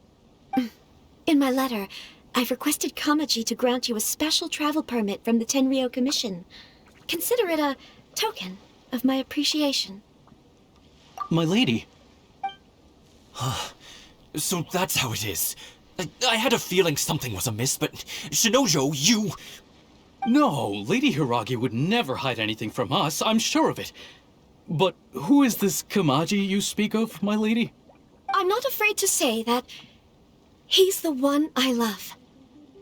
In my letter, I've requested Kamaji to grant you a special travel permit from the Tenryou Commission. Consider it a token of my appreciation. My lady. So that's how it is. I had a feeling something was amiss, but Shinojo, you... No, Lady Hiragi would never hide anything from us, I'm sure of it. But who is this Kamaji you speak of, my lady? I'm not afraid to say that he's the one I love.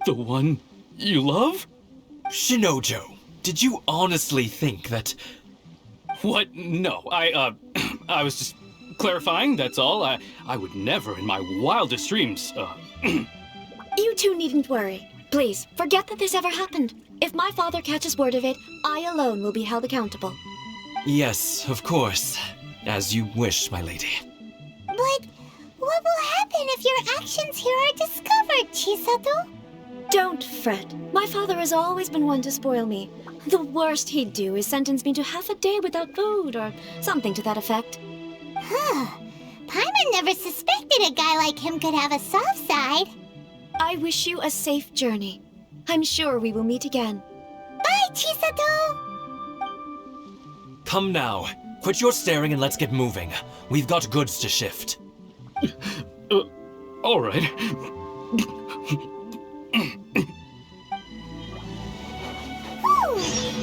The one you love? Shinojo, did you honestly think that... What? No, I was just clarifying, that's all. I would never in my wildest dreams, You two needn't worry. Please, forget that this ever happened. If my father catches word of it, I alone will be held accountable. Yes, of course. As you wish, my lady. But what will happen if your actions here are discovered, Chisato? Don't fret. My father has always been one to spoil me. The worst he'd do is sentence me to half a day without food, or something to that effect. Huh. Paimon never suspected a guy like him could have a soft side. I wish you a safe journey. I'm sure we will meet again. Bye, Chisato! Come now. Quit your staring and let's get moving. We've got goods to shift. All right. Whew,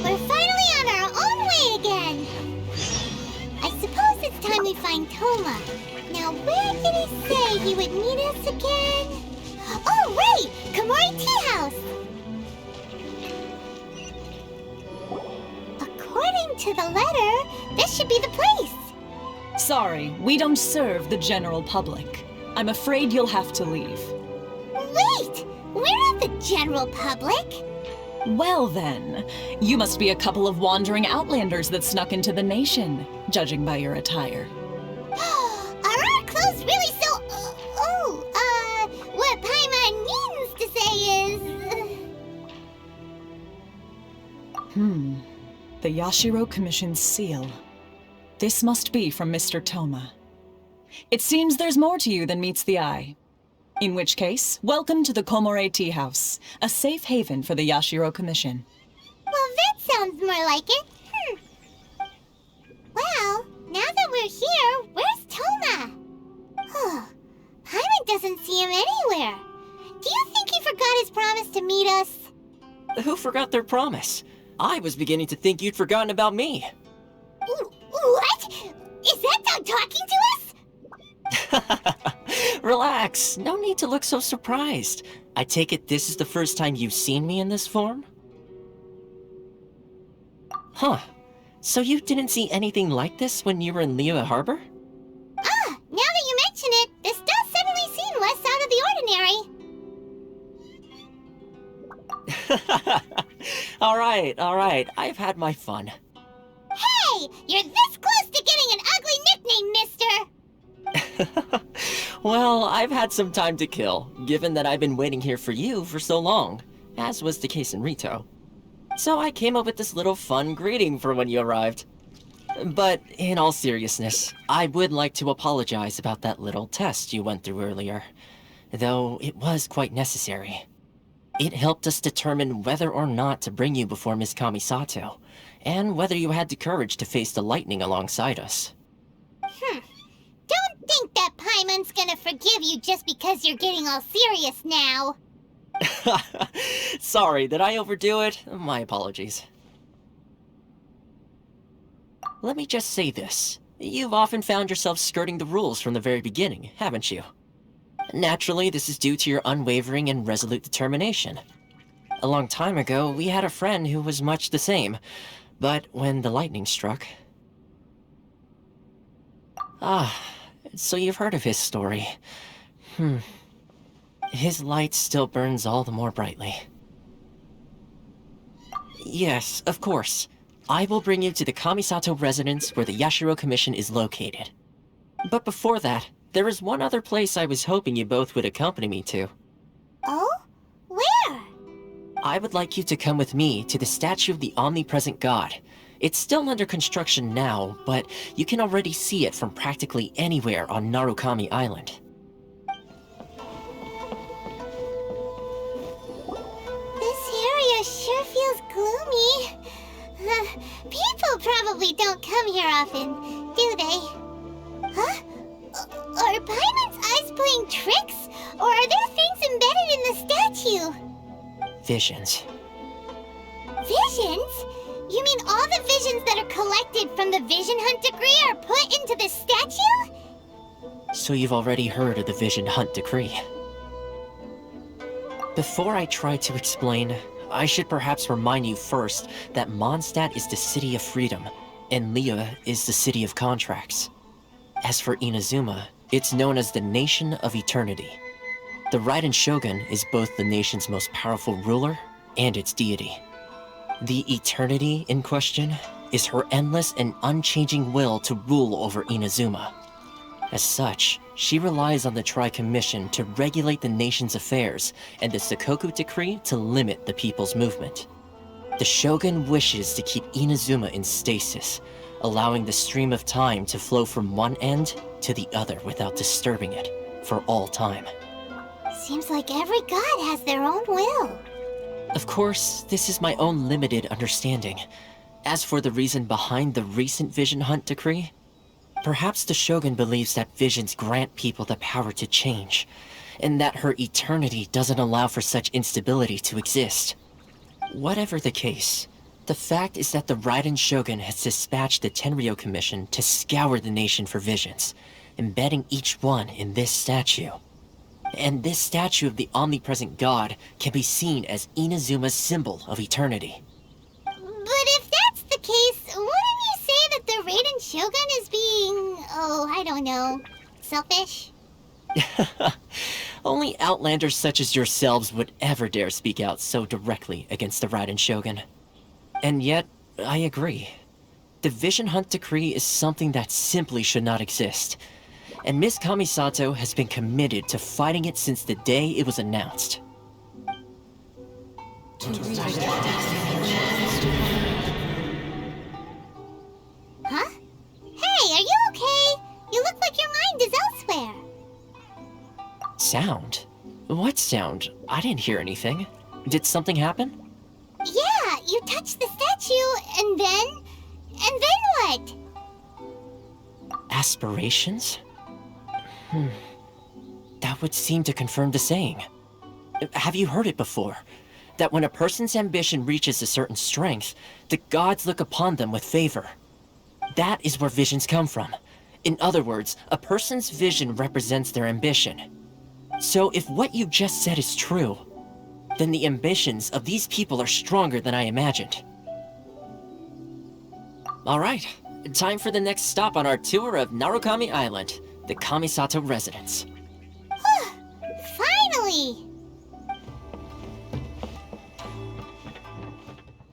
we're finally on our own way again. I suppose it's time we find Thoma. Now, where did he say he would meet us again? Oh, right! Komori Tea House! According to the letter, this should be the place. Sorry, we don't serve the general public. I'm afraid you'll have to leave. Wait! We're not the general public! Well then, you must be a couple of wandering outlanders that snuck into the nation, judging by your attire. Are our clothes really so... what Paimon means to say is... The Yashiro Commission's seal. This must be from Mr. Thoma. It seems there's more to you than meets the eye. In which case, welcome to the Komore Tea House, a safe haven for the Yashiro Commission. Well, that sounds more like it. Well, now that we're here, where's Thoma? Paimon doesn't see him anywhere. Do you think he forgot his promise to meet us? Who forgot their promise? I was beginning to think you'd forgotten about me. What? Is that dog talking to us? Relax, no need to look so surprised. I take it this is the first time you've seen me in this form? Huh. So you didn't see anything like this when you were in Liyue Harbor? Now that you mention it, this does suddenly seem less out of the ordinary. Alright, I've had my fun. Hey! You're this close to getting an ugly nickname, mister! Well, I've had some time to kill, given that I've been waiting here for you for so long, as was the case in Rito. So I came up with this little fun greeting for when you arrived. But in all seriousness, I would like to apologize about that little test you went through earlier, though it was quite necessary. It helped us determine whether or not to bring you before Miss Kamisato, and whether you had the courage to face the lightning alongside us. Don't think that Paimon's gonna forgive you just because you're getting all serious now. Sorry, did I overdo it? My apologies. Let me just say this. You've often found yourself skirting the rules from the very beginning, haven't you? Naturally, this is due to your unwavering and resolute determination. A long time ago, we had a friend who was much the same, but when the lightning struck... so you've heard of his story. His light still burns all the more brightly. Yes, of course. I will bring you to the Kamisato Residence where the Yashiro Commission is located. But before that, there is one other place I was hoping you both would accompany me to. Oh? Where? I would like you to come with me to the statue of the Omnipresent God. It's still under construction now, but you can already see it from practically anywhere on Narukami Island. This area sure feels gloomy. People probably don't come here often, do they? Huh? Are Paimon's eyes playing tricks? Or are there things embedded in the statue? Visions. Visions? You mean all the visions that are collected from the Vision Hunt Decree are put into the statue? So you've already heard of the Vision Hunt Decree. Before I try to explain, I should perhaps remind you first that Mondstadt is the city of freedom, and Liyue is the city of contracts. As for Inazuma, it's known as the Nation of Eternity. The Raiden Shogun is both the nation's most powerful ruler and its deity. The eternity in question is her endless and unchanging will to rule over Inazuma. As such, she relies on the Tri-Commission to regulate the nation's affairs and the Sakoku Decree to limit the people's movement. The Shogun wishes to keep Inazuma in stasis, allowing the stream of time to flow from one end to the other without disturbing it for all time. Seems like every god has their own will. Of course, this is my own limited understanding. As for the reason behind the recent Vision Hunt decree, perhaps the Shogun believes that visions grant people the power to change, and that her eternity doesn't allow for such instability to exist. Whatever the case, the fact is that the Raiden Shogun has dispatched the Tenryo Commission to scour the nation for visions, embedding each one in this statue. And this statue of the Omnipresent God can be seen as Inazuma's symbol of eternity. But if that's the case, wouldn't you say that the Raiden Shogun is being, I don't know, selfish? Only outlanders such as yourselves would ever dare speak out so directly against the Raiden Shogun. And yet, I agree. The Vision Hunt decree is something that simply should not exist. And Miss Kamisato has been committed to fighting it since the day it was announced. Huh? Hey, are you okay? You look like your mind is elsewhere. Sound? What sound? I didn't hear anything. Did something happen? Yeah, you touched the statue, and then what? Aspirations? That would seem to confirm the saying. Have you heard it before? That when a person's ambition reaches a certain strength, the gods look upon them with favor. That is where visions come from. In other words, a person's vision represents their ambition. So if what you just said is true, then the ambitions of these people are stronger than I imagined. Alright, time for the next stop on our tour of Narukami Island, the Kamisato Residence. Finally!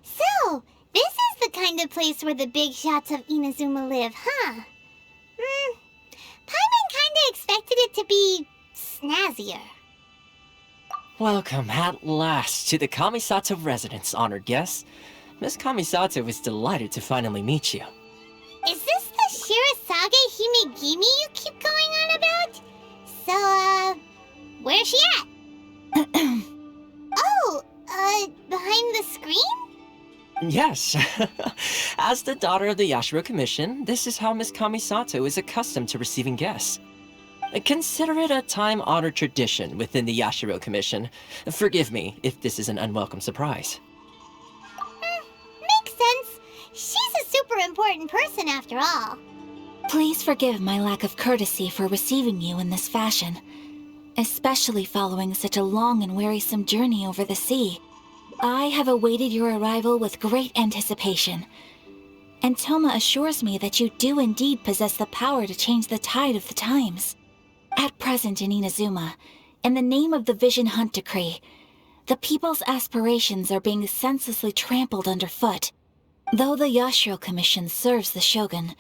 So, this is the kind of place where the big shots of Inazuma live, huh? Paimon kinda expected it to be snazzier. Welcome at last to the Kamisato Residence, honored guests. Miss Kamisato is delighted to finally meet you. Is this the Shirazage Himegimi you keep going on about? So, where's she at? Behind the screen? Yes. As the daughter of the Yashiro Commission, this is how Miss Kamisato is accustomed to receiving guests. Consider it a time-honored tradition within the Yashiro Commission. Forgive me if this is an unwelcome surprise. Makes sense. She's a super important person after all. Please forgive my lack of courtesy for receiving you in this fashion, especially following such a long and wearisome journey over the sea. I have awaited your arrival with great anticipation, and Thoma assures me that you do indeed possess the power to change the tide of the times. At present in Inazuma, in the name of the Vision Hunt decree, the people's aspirations are being senselessly trampled underfoot. Though the Yashiro Commission serves the Shogun,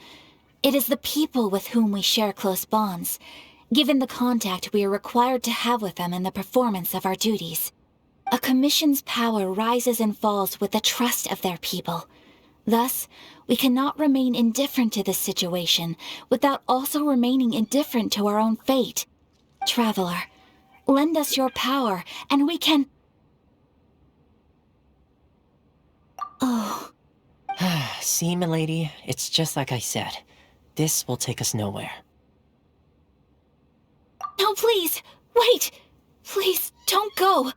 it is the people with whom we share close bonds, given the contact we are required to have with them in the performance of our duties. A commission's power rises and falls with the trust of their people. Thus, we cannot remain indifferent to this situation without also remaining indifferent to our own fate. Traveler, lend us your power, and we can... Oh. See, milady, it's just like I said. This will take us nowhere. No, please! Wait! Please, don't go!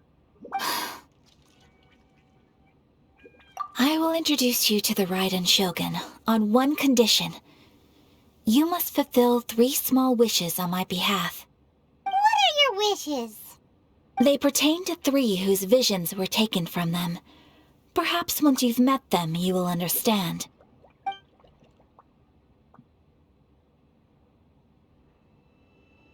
I will introduce you to the Raiden Shogun on one condition. You must fulfill 3 small wishes on my behalf. What are your wishes? They pertain to 3 whose visions were taken from them. Perhaps once you've met them, you will understand.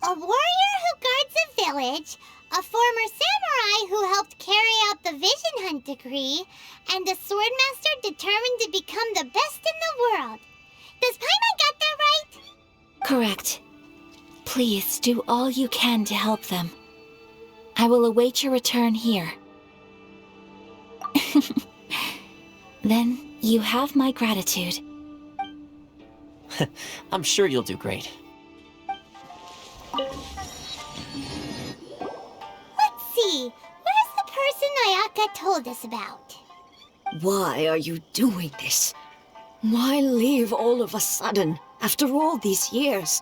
A warrior who guards a village, a former samurai who helped carry out the Vision Hunt decree, and a swordmaster determined to become the best in the world. Does Paimon got that right? Correct. Please do all you can to help them. I will await your return here. Then you have my gratitude. I'm sure you'll do great. Let's see. Where's the person Ayaka told us about? Why are you doing this? Why leave all of a sudden, after all these years?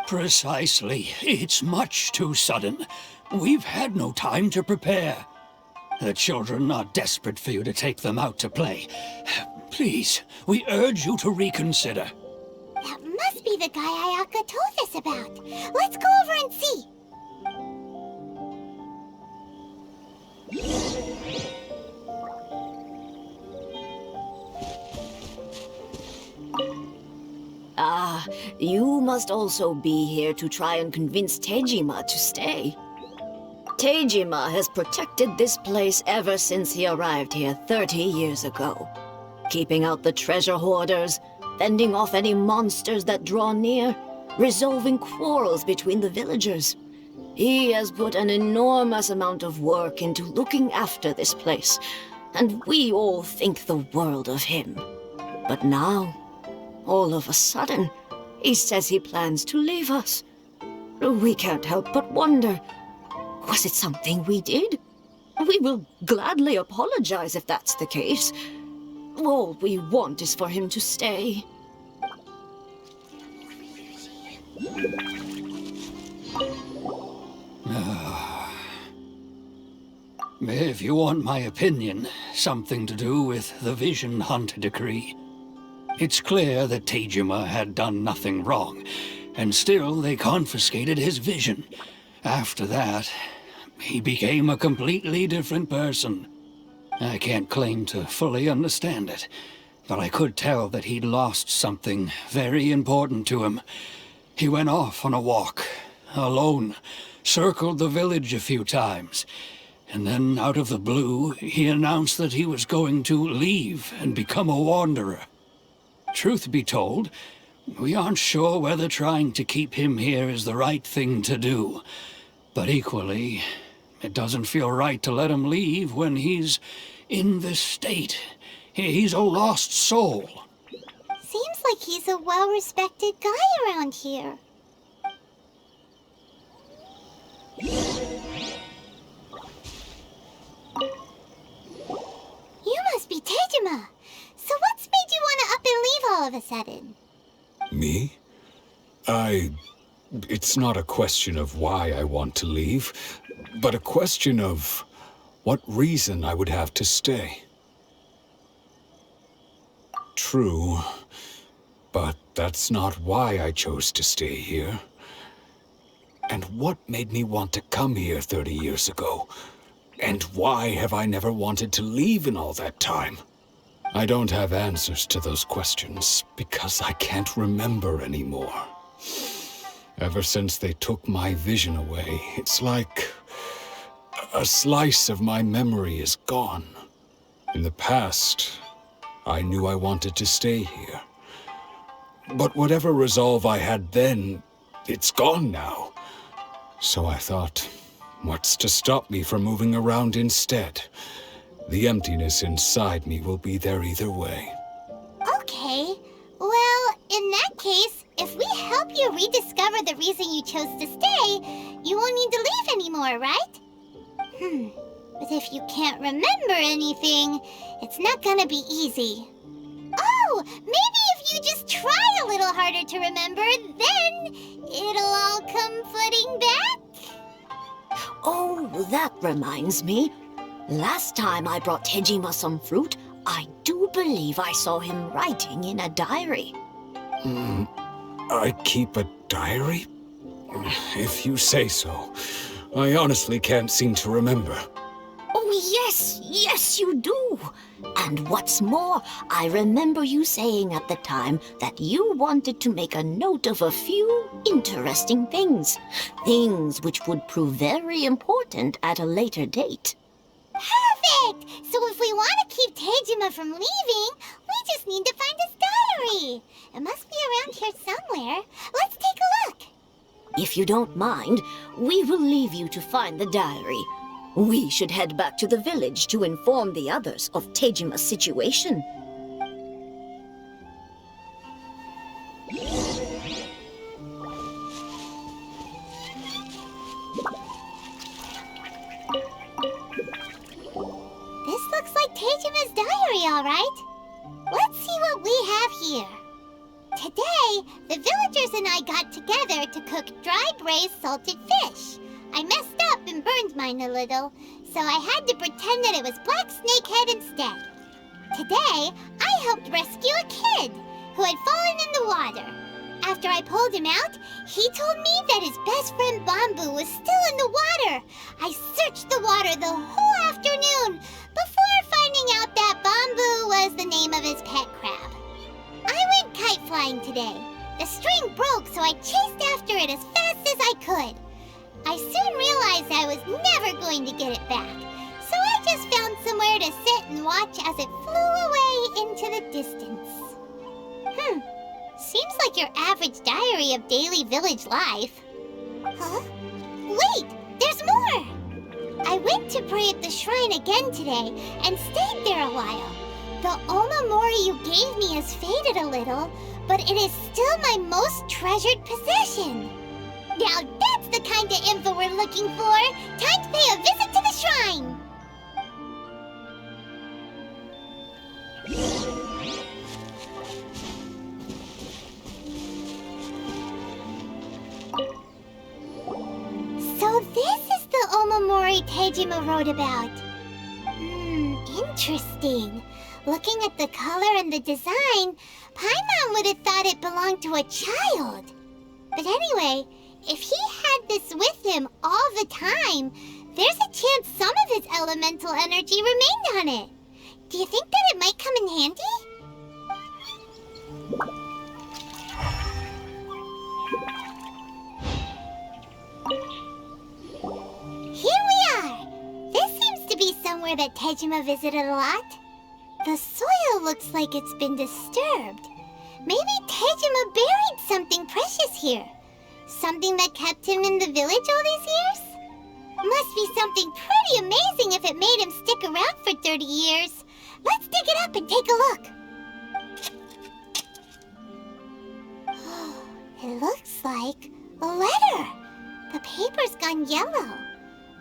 Precisely. It's much too sudden. We've had no time to prepare. The children are desperate for you to take them out to play. Please, we urge you to reconsider. That must be the guy Ayaka told us about. Let's go over and see. Ah, you must also be here to try and convince Tejima to stay. Tejima has protected this place ever since he arrived here 30 years ago. Keeping out the treasure hoarders, fending off any monsters that draw near, resolving quarrels between the villagers. He has put an enormous amount of work into looking after this place, and we all think the world of him. But now, all of a sudden, he says he plans to leave us. We can't help but wonder, was it something we did? We will gladly apologize if that's the case. All we want is for him to stay. If you want my opinion, something to do with the Vision Hunt decree. It's clear that Tejima had done nothing wrong, and still they confiscated his vision. After that, he became a completely different person. I can't claim to fully understand it, but I could tell that he'd lost something very important to him. He went off on a walk, alone, circled the village a few times, and then out of the blue, he announced that he was going to leave and become a wanderer. Truth be told, we aren't sure whether trying to keep him here is the right thing to do, but equally, it doesn't feel right to let him leave when he's in this state. He's a lost soul. Seems like he's a well-respected guy around here. You must be Tejima. So what's made you want to up and leave all of a sudden? Me? It's not a question of why I want to leave, but a question of what reason I would have to stay. True, but that's not why I chose to stay here. And what made me want to come here 30 years ago? And why have I never wanted to leave in all that time? I don't have answers to those questions because I can't remember anymore. Ever since they took my vision away, it's like a slice of my memory is gone. In the past, I knew I wanted to stay here. But whatever resolve I had then, it's gone now. So I thought, what's to stop me from moving around instead? The emptiness inside me will be there either way. Okay. Well, in that case, if we help you rediscover the reason you chose to stay, you won't need to leave anymore, right? But if you can't remember anything, it's not gonna be easy. Oh, maybe if you just try a little harder to remember, then it'll all come flooding back? Oh, that reminds me. Last time I brought Tejima some fruit, I do believe I saw him writing in a diary. I keep a diary? If you say so. I honestly can't seem to remember. Oh, yes, you do. And what's more, I remember you saying at the time that you wanted to make a note of a few interesting things. Things which would prove very important at a later date. Perfect! So if we want to keep Tejima from leaving, we just need to find his diary. It must be around here somewhere. Let's take a look. If you don't mind, we will leave you to find the diary. We should head back to the village to inform the others of Tejima's situation. This looks like Tejima's diary, all right. Let's see what we have here. Today, the villagers and I got together to cook dry braised salted fish. I messed up and burned mine a little, so I had to pretend that it was black snakehead instead. Today, I helped rescue a kid who had fallen in the water. After I pulled him out, he told me that his best friend Bamboo was still in the water. I searched the water the whole afternoon before finding out that Bamboo was the name of his pet crab. I went kite flying today. The string broke, so I chased after it as fast as I could. I soon realized I was never going to get it back, so I just found somewhere to sit and watch as it flew away into the distance. Seems like your average diary of daily village life. Huh? Wait, there's more! I went to pray at the shrine again today and stayed there a while. The omamori you gave me has faded a little, but it is still my most treasured possession. Now that's the kind of info we're looking for! Time to pay a visit to the shrine! So this is the omamori Tejima wrote about. Interesting. Looking at the color and the design, Paimon would have thought it belonged to a child. But anyway, if he had this with him all the time, there's a chance some of his elemental energy remained on it. Do you think that it might come in handy? Here we are! This seems to be somewhere that Tejima visited a lot. The soil looks like it's been disturbed. Maybe Tejima buried something precious here. Something that kept him in the village all these years? Must be something pretty amazing if it made him stick around for 30 years. Let's dig it up and take a look. It looks like a letter. The paper's gone yellow.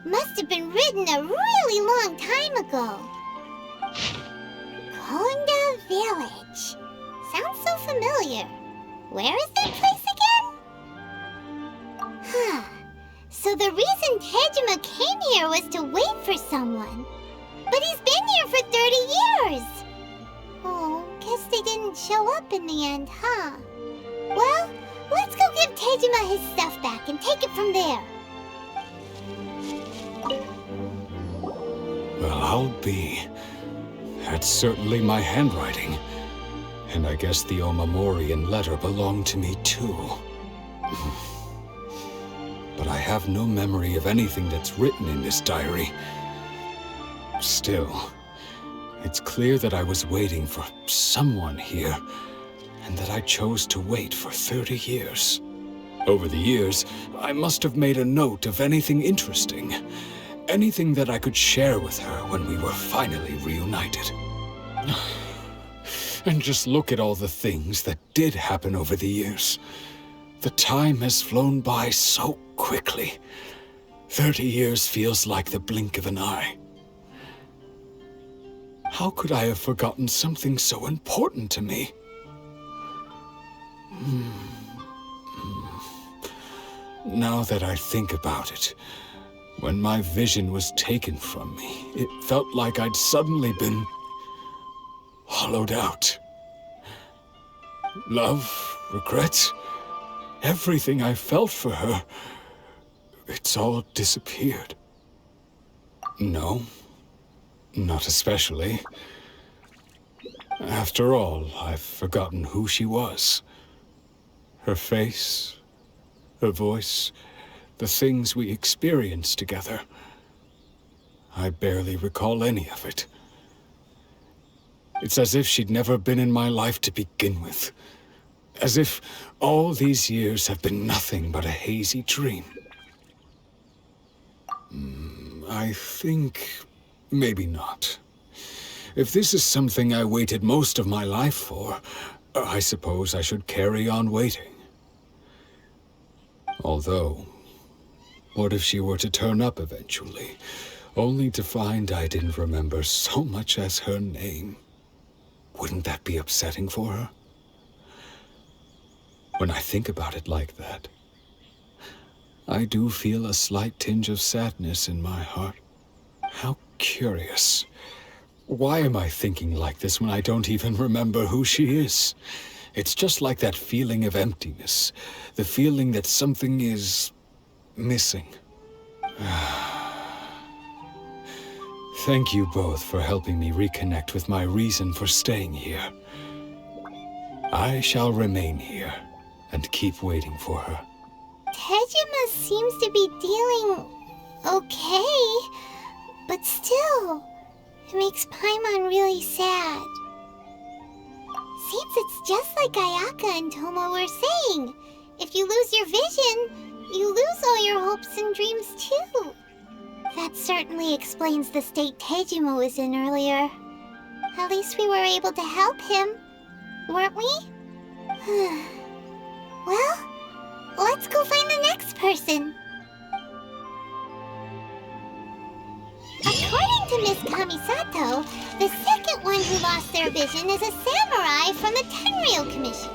Must have been written a really long time ago. Konda Village. Sounds so familiar. Where is that place again? So the reason Tejima came here was to wait for someone. But he's been here for 30 years. Oh, guess they didn't show up in the end, huh? Well, let's go give Tejima his stuff back and take it from there. Well, I'll be. That's certainly my handwriting. And I guess the omamori and letter belong to me too. But I have no memory of anything that's written in this diary. Still, it's clear that I was waiting for someone here, and that I chose to wait for 30 years. Over the years, I must have made a note of anything interesting. Anything that I could share with her when we were finally reunited. And just look at all the things that did happen over the years. The time has flown by so quickly. 30 years feels like the blink of an eye. How could I have forgotten something so important to me? Now that I think about it, when my vision was taken from me, it felt like I'd suddenly been hollowed out. Love, regret, everything I felt for her, it's all disappeared. No, not especially. After all, I've forgotten who she was. Her face, her voice, the things we experienced together. I barely recall any of it. It's as if she'd never been in my life to begin with. As if all these years have been nothing but a hazy dream. I think maybe not. If this is something I waited most of my life for, I suppose I should carry on waiting. Although, what if she were to turn up eventually, only to find I didn't remember so much as her name? Wouldn't that be upsetting for her? When I think about it like that, I do feel a slight tinge of sadness in my heart. How curious. Why am I thinking like this when I don't even remember who she is? It's just like that feeling of emptiness, the feeling that something is missing. Thank you both for helping me reconnect with my reason for staying here. I shall remain here and keep waiting for her. Tejima seems to be dealing okay, but still, it makes Paimon really sad. Seems it's just like Ayaka and Thoma were saying. If you lose your vision, you lose all your hopes and dreams too. That certainly explains the state Tejima was in earlier. At least we were able to help him, weren't we? Well, let's go find the next person. According to Miss Kamisato, the second one who lost their vision is a samurai from the Tenryou Commission.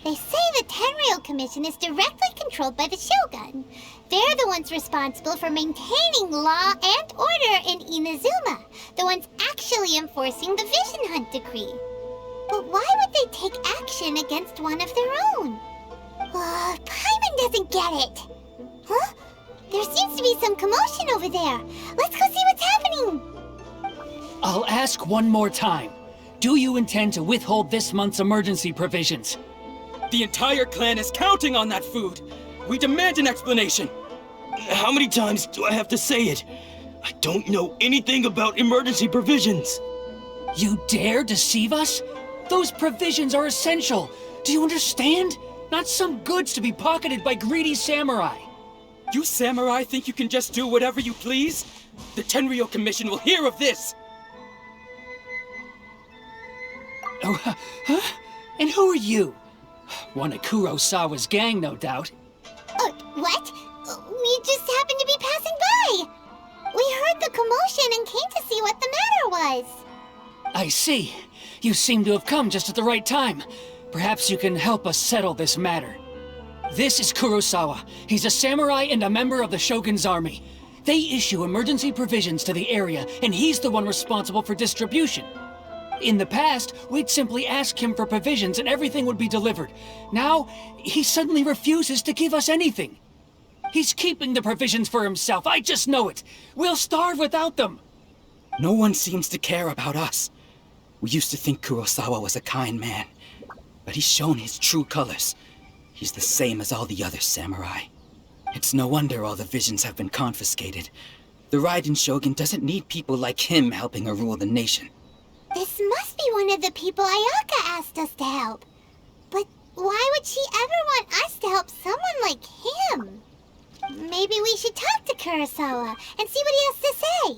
They say the Tenryou Commission is directly controlled by the Shogun. They're the ones responsible for maintaining law and order in Inazuma, the ones actually enforcing the Vision Hunt decree. But why would they take action against one of their own? Paimon doesn't get it. Huh? There seems to be some commotion over there. Let's go see what's happening. I'll ask one more time. Do you intend to withhold this month's emergency provisions? The entire clan is counting on that food. We demand an explanation. How many times do I have to say it? I don't know anything about emergency provisions. You dare deceive us? Those provisions are essential. Do you understand? Not some goods to be pocketed by greedy samurai. You samurai think you can just do whatever you please? The Tenryou Commission will hear of this! Oh, huh? And who are you? One of Kurosawa's gang, no doubt. What? We just happened to be passing by! We heard the commotion and came to see what the matter was. I see. You seem to have come just at the right time. Perhaps you can help us settle this matter. This is Kurosawa. He's a samurai and a member of the Shogun's army. They issue emergency provisions to the area, and he's the one responsible for distribution. In the past, we'd simply ask him for provisions and everything would be delivered. Now, he suddenly refuses to give us anything. He's keeping the provisions for himself, I just know it. We'll starve without them. No one seems to care about us. We used to think Kurosawa was a kind man, but he's shown his true colors. He's the same as all the other samurai. It's no wonder all the visions have been confiscated. The Raiden Shogun doesn't need people like him helping her rule the nation. This must be one of the people Ayaka asked us to help. But why would she ever want us to help someone like him? Maybe we should talk to Kurosawa and see what he has to say.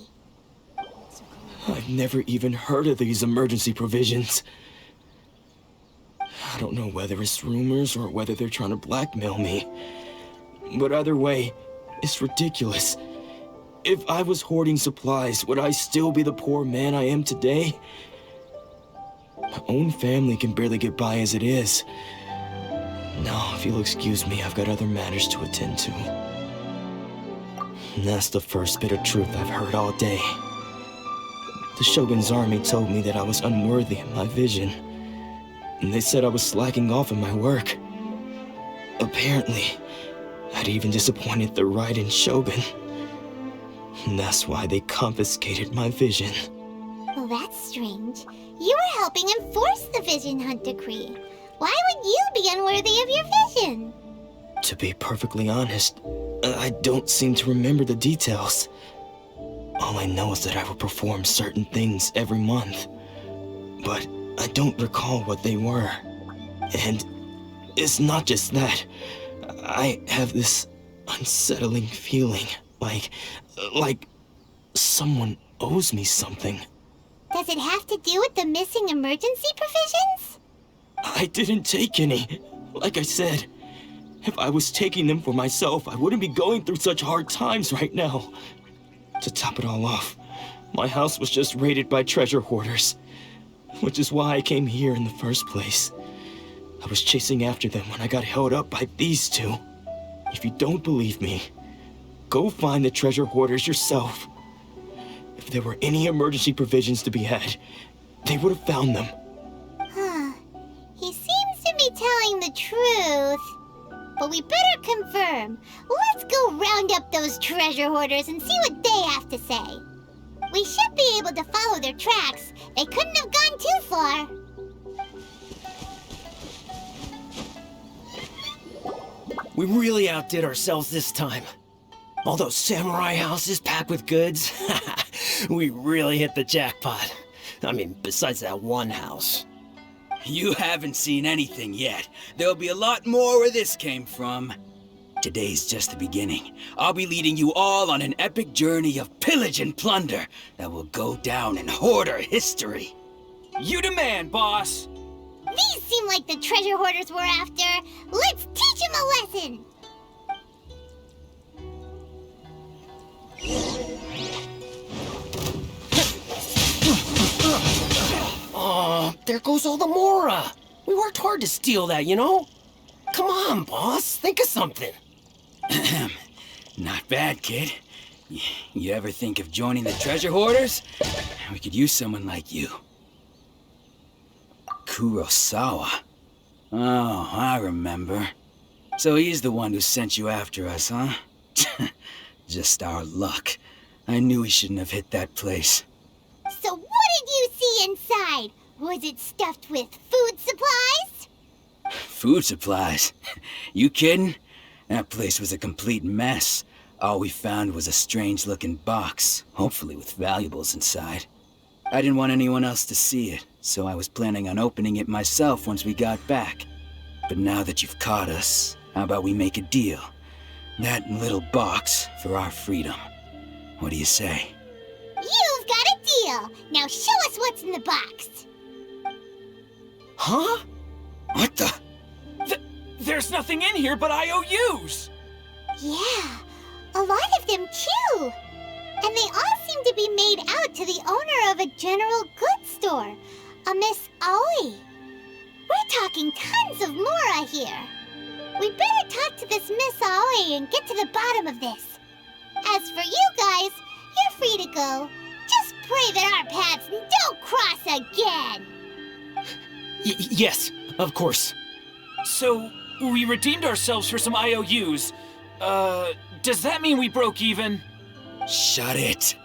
I've never even heard of these emergency provisions. I don't know whether it's rumors or whether they're trying to blackmail me. But either way, it's ridiculous. If I was hoarding supplies, would I still be the poor man I am today? My own family can barely get by as it is. Now, if you'll excuse me, I've got other matters to attend to. And that's the first bit of truth I've heard all day. The Shogun's army told me that I was unworthy of my vision. And they said I was slacking off in my work. Apparently, I'd even disappointed the Raiden Shogun. And that's why they confiscated my vision. Well, that's strange. You were helping enforce the Vision Hunt Decree. Why would you be unworthy of your vision? To be perfectly honest, I don't seem to remember the details. All I know is that I will perform certain things every month. But I don't recall what they were. And it's not just that. I have this unsettling feeling, like someone owes me something. Does it have to do with the missing emergency provisions? I didn't take any. Like I said, if I was taking them for myself, I wouldn't be going through such hard times right now. To top it all off, my house was just raided by treasure hoarders, which is why I came here in the first place. I was chasing after them when I got held up by these two. If you don't believe me, go find the treasure hoarders yourself. If there were any emergency provisions to be had, they would have found them. Huh. He seems to be telling the truth. But we better confirm. Let's go round up those treasure hoarders and see what they have to say. We should be able to follow their tracks. They couldn't have gone too far. We really outdid ourselves this time. All those samurai houses packed with goods. We really hit the jackpot. I mean, besides that one house. You haven't seen anything yet. There'll be a lot more where this came from. Today's just the beginning. I'll be leading you all on an epic journey of pillage and plunder that will go down in hoarder history. You demand, boss! These seem like the treasure hoarders we're after. Let's teach them a lesson! Oh, there goes all the Mora. We worked hard to steal that, you know? Come on, boss. Think of something. Not bad, kid. You ever think of joining the treasure hoarders? We could use someone like you. Kurosawa. Oh, I remember. So he's the one who sent you after us, huh? Just our luck. I knew he shouldn't have hit that place. So what did you see inside? Was it stuffed with food supplies? Food supplies? You kidding? That place was a complete mess. All we found was a strange-looking box, hopefully with valuables inside. I didn't want anyone else to see it, so I was planning on opening it myself once we got back. But now that you've caught us, how about we make a deal? That little box for our freedom. What do you say? You've got a deal! Now show us what's in the box! Huh? What the? There's nothing in here but IOUs! Yeah, a lot of them too! And they all seem to be made out to the owner of a general goods store, a Miss Aoi. We're talking tons of Mora here. We better talk to this Miss Aoi and get to the bottom of this. As for you guys, you're free to go. Just pray that our paths don't cross again. Yes, of course. So, we redeemed ourselves for some IOUs. Does that mean we broke even? Shut it.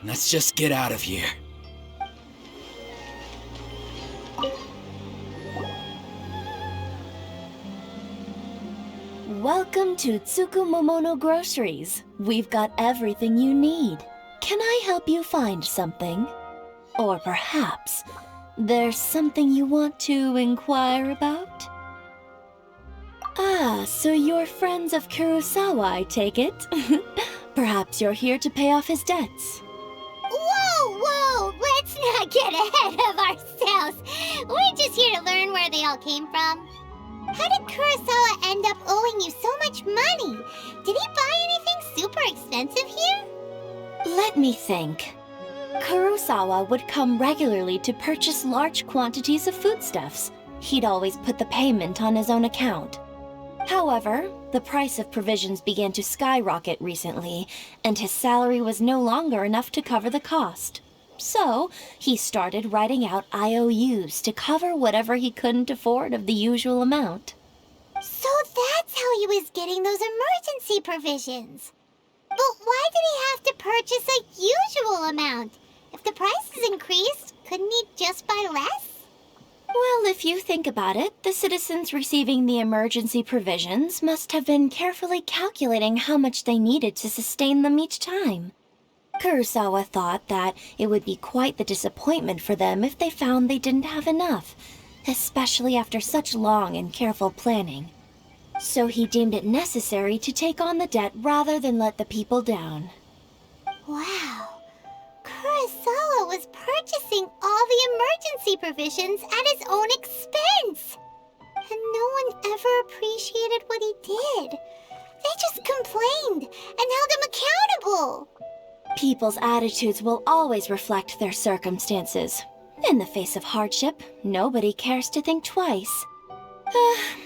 Let's just get out of here. Welcome to Tsukumomono Groceries. We've got everything you need. Can I help you find something? Or perhaps there's something you want to inquire about? Ah, so you're friends of Kurosawa, I take it. Perhaps you're here to pay off his debts. Whoa, whoa! Let's not get ahead of ourselves. We're just here to learn where they all came from. How did Kurosawa end up owing you so much money? Did he buy anything super expensive here? Let me think. Kurosawa would come regularly to purchase large quantities of foodstuffs. He'd always put the payment on his own account. However, the price of provisions began to skyrocket recently, and his salary was no longer enough to cover the cost. So, he started writing out IOUs to cover whatever he couldn't afford of the usual amount. So that's how he was getting those emergency provisions. But why did he have to purchase a usual amount? If the price is increased, couldn't he just buy less? Well, if you think about it, the citizens receiving the emergency provisions must have been carefully calculating how much they needed to sustain them each time. Kurosawa thought that it would be quite the disappointment for them if they found they didn't have enough, especially after such long and careful planning. So he deemed it necessary to take on the debt rather than let the people down. Wow. Kurosawa was purchasing all the emergency provisions at his own expense. And no one ever appreciated what he did. They just complained and held him accountable. People's attitudes will always reflect their circumstances. In the face of hardship, nobody cares to think twice.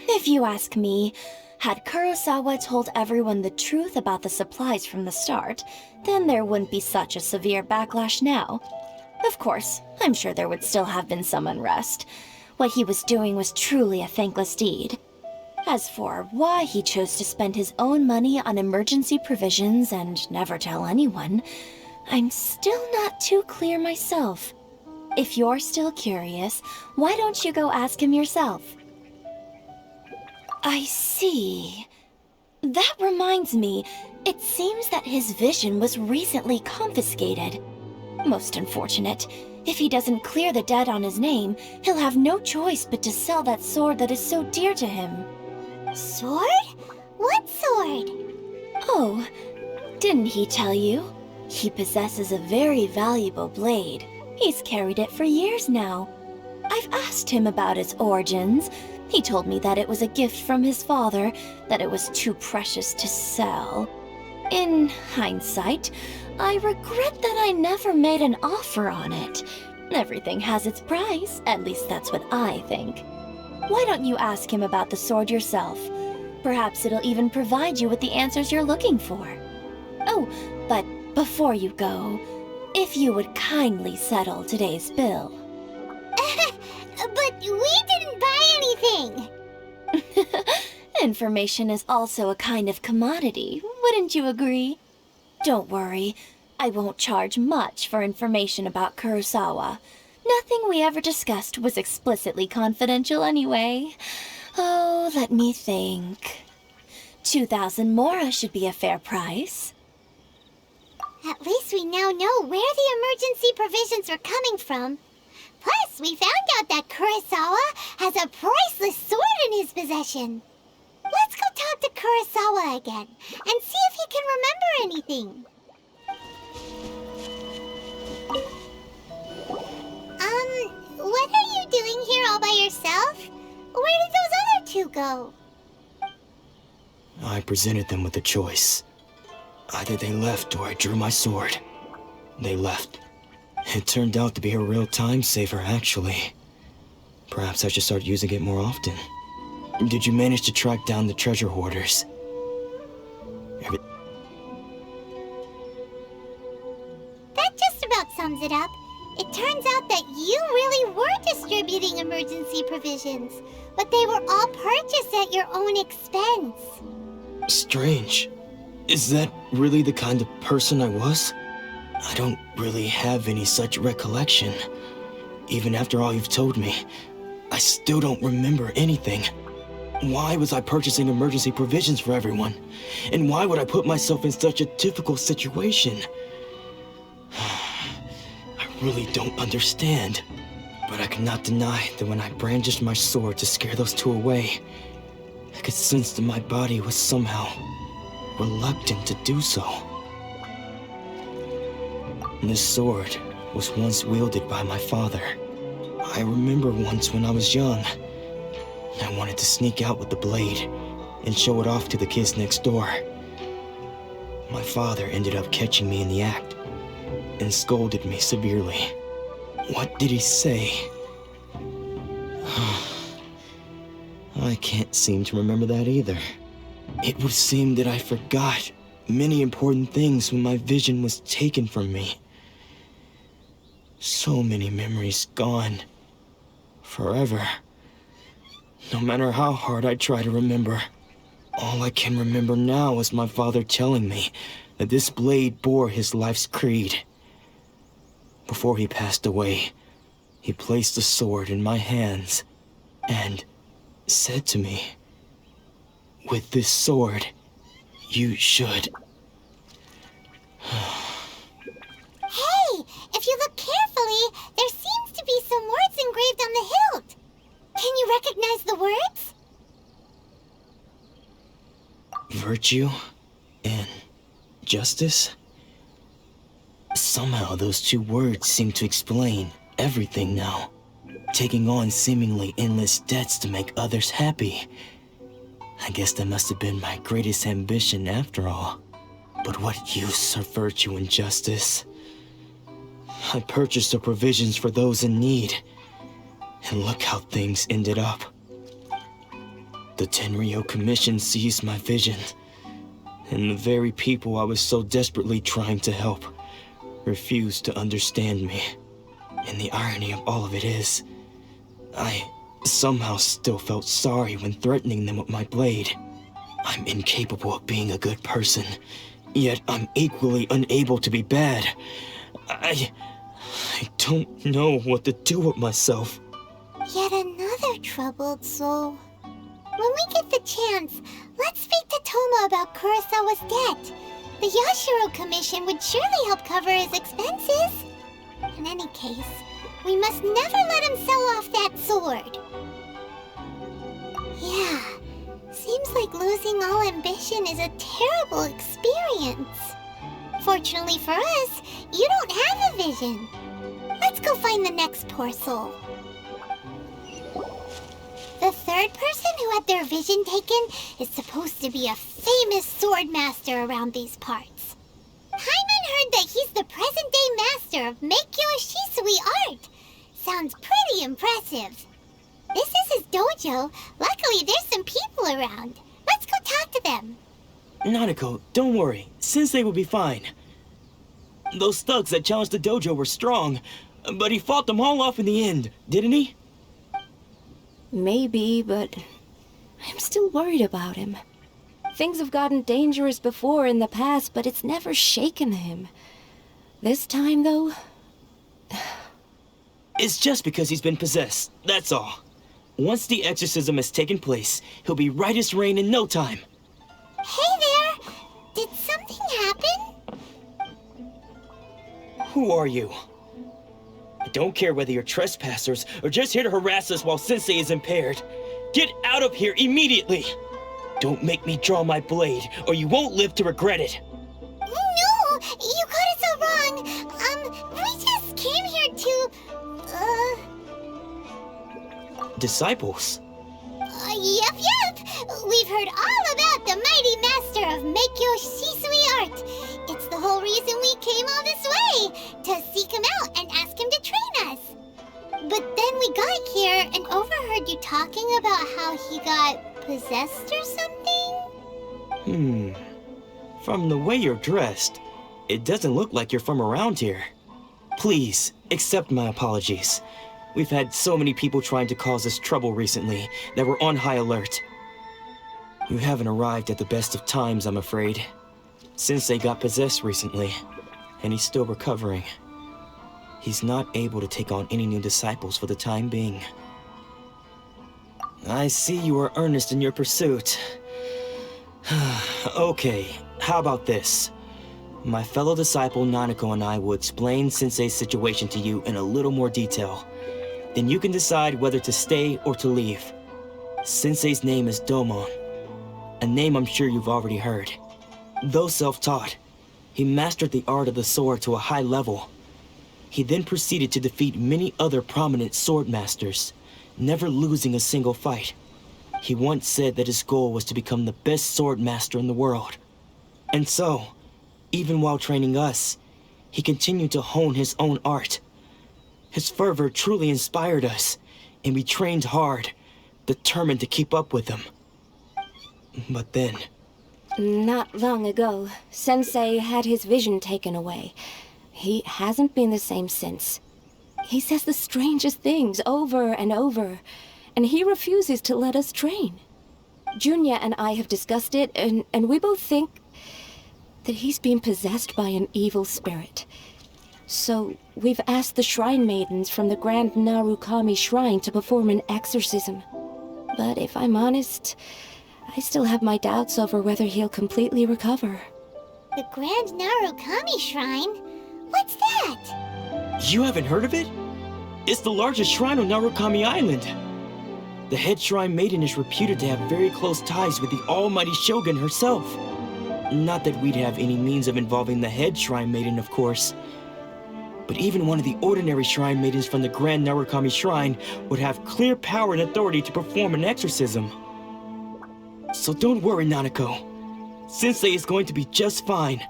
If you ask me, had Kurosawa told everyone the truth about the supplies from the start, then there wouldn't be such a severe backlash now. Of course, I'm sure there would still have been some unrest. What he was doing was truly a thankless deed. As for why he chose to spend his own money on emergency provisions and never tell anyone, I'm still not too clear myself. If you're still curious, why don't you go ask him yourself? I see. That reminds me, it seems that his vision was recently confiscated. Most unfortunate. If he doesn't clear the debt on his name, he'll have no choice but to sell that sword that is so dear to him. Sword? What sword? Oh, didn't he tell you? He possesses a very valuable blade. He's carried it for years now. I've asked him about its origins. He told me that it was a gift from his father, that it was too precious to sell. In hindsight, I regret that I never made an offer on it. Everything has its price, at least that's what I think. Why don't you ask him about the sword yourself? Perhaps it'll even provide you with the answers you're looking for. Oh, but before you go, if you would kindly settle today's bill. But we didn't buy anything! Information is also a kind of commodity, wouldn't you agree? Don't worry, I won't charge much for information about Kurosawa. Nothing we ever discussed was explicitly confidential anyway. Oh, let me think. 2,000 mora should be a fair price. At least we now know where the emergency provisions are coming from. Plus, we found out that Kurosawa has a priceless sword in his possession. Let's go talk to Kurosawa again and see if he can remember anything. What are you doing here all by yourself? Where did those other two go? I presented them with a choice. Either they left or I drew my sword. They left. It turned out to be a real time saver, actually. Perhaps I should start using it more often. Did you manage to track down the treasure hoarders? That just about sums it up. It turns out that you really were distributing emergency provisions, but they were all purchased at your own expense. Strange. Is that really the kind of person I was? I don't really have any such recollection. Even after all you've told me, I still don't remember anything. Why was I purchasing emergency provisions for everyone? And why would I put myself in such a difficult situation? I really don't understand. But I cannot deny that when I brandished my sword to scare those two away, I could sense that my body was somehow reluctant to do so. This sword was once wielded by my father. I remember once when I was young, I wanted to sneak out with the blade and show it off to the kids next door. My father ended up catching me in the act and scolded me severely. What did he say? I can't seem to remember that either. It would seem that I forgot many important things when my vision was taken from me. So many memories gone. Forever. No matter how hard I try to remember, All I can remember now is my father telling me that this blade bore his life's creed. Before he passed away, he placed the sword in my hands and said to me, "With this sword, you should..." Hey, if you look carefully, there seems to be some words engraved on the hilt. Can you recognize the words? Virtue and justice? Somehow those two words seem to explain everything now. Taking on seemingly endless debts to make others happy. I guess that must have been my greatest ambition after all. But what use are virtue and justice? I purchased the provisions for those in need, and look how things ended up. The Tenryou Commission seized my vision, and the very people I was so desperately trying to help refused to understand me. And the irony of all of it is, I somehow still felt sorry when threatening them with my blade. I'm incapable of being a good person, yet I'm equally unable to be bad. I don't know what to do with myself. Yet another troubled soul. When we get the chance, let's speak to Thoma about Kurosawa's debt. The Yashiro Commission would surely help cover his expenses. In any case, we must never let him sell off that sword. Yeah, seems like losing all ambition is a terrible experience. Fortunately for us, you don't have a vision. Let's go find the next poor soul. The third person who had their vision taken is supposed to be a famous sword master around these parts. Paimon heard that he's the present-day master of Meikyo Shisui art. Sounds pretty impressive. This is his dojo. Luckily, there's some people around. Let's go talk to them. Nanako, don't worry. Sensei will be fine. Those thugs that challenged the dojo were strong, but he fought them all off in the end, didn't he? Maybe, but I'm still worried about him. Things have gotten dangerous before in the past, but it's never shaken him. This time, though... It's just because he's been possessed, that's all. Once the exorcism has taken place, he'll be right as rain in no time. Hey there! Did something happen? Who are you? I don't care whether you're trespassers or just here to harass us while Sensei is impaired. Get out of here immediately! Don't make me draw my blade, or you won't live to regret it. No! You got it so wrong! We just came here to... Disciples? Yep! We've heard all about the mighty master of Meikyo Shisui art. It's the whole reason we came all this way, to seek him out and ask him to train us. But then we got here and overheard you talking about how he got possessed or something? From the way you're dressed, it doesn't look like you're from around here. Please, accept my apologies. We've had so many people trying to cause us trouble recently that we're on high alert. You haven't arrived at the best of times, I'm afraid. Sensei got possessed recently, and he's still recovering. He's not able to take on any new disciples for the time being. I see you are earnest in your pursuit. Okay, how about this? My fellow disciple Nanako and I will explain Sensei's situation to you in a little more detail. Then you can decide whether to stay or to leave. Sensei's name is Domon, a name I'm sure you've already heard. Though self-taught, he mastered the art of the sword to a high level. He then proceeded to defeat many other prominent sword masters, never losing a single fight. He once said that his goal was to become the best sword master in the world. And so, even while training us, he continued to hone his own art. His fervor truly inspired us, and we trained hard, determined to keep up with him. But then... Not long ago, Sensei had his vision taken away. He hasn't been the same since. He says the strangest things over and over, and he refuses to let us train. Junya and I have discussed it, and we both think that he's being possessed by an evil spirit. So, we've asked the shrine maidens from the Grand Narukami Shrine to perform an exorcism. But if I'm honest, I still have my doubts over whether he'll completely recover. The Grand Narukami Shrine? What's that? You haven't heard of it? It's the largest shrine on Narukami Island. The head shrine maiden is reputed to have very close ties with the almighty shogun herself. Not that we'd have any means of involving the head shrine maiden, of course. But even one of the ordinary shrine maidens from the Grand Narukami Shrine would have clear power and authority to perform an exorcism. So don't worry, Nanako. Sensei is going to be just fine.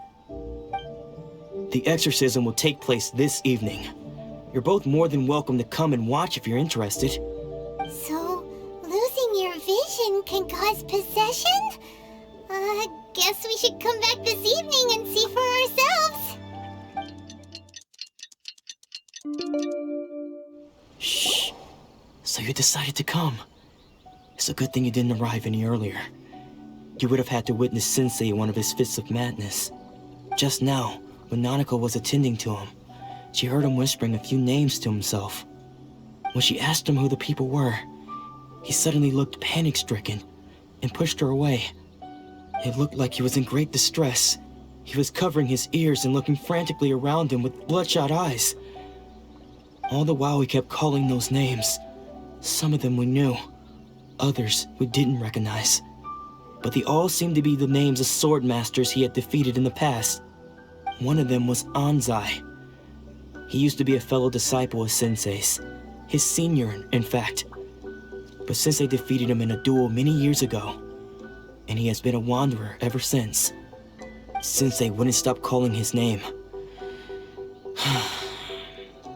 The exorcism will take place this evening. You're both more than welcome to come and watch if you're interested. So, losing your vision can cause possession? Guess we should come back this evening and see for ourselves. Shh. So you decided to come. It's a good thing you didn't arrive any earlier. You would have had to witness Sensei in one of his fits of madness. Just now, when Nanako was attending to him, she heard him whispering a few names to himself. When she asked him who the people were, he suddenly looked panic-stricken and pushed her away. It looked like he was in great distress. He was covering his ears and looking frantically around him with bloodshot eyes. All the while he kept calling those names. Some of them we knew, others we didn't recognize. But they all seemed to be the names of sword masters he had defeated in the past. One of them was Anzai. He used to be a fellow disciple of Sensei's, his senior, in fact. But Sensei defeated him in a duel many years ago, and he has been a wanderer ever since. Sensei wouldn't stop calling his name.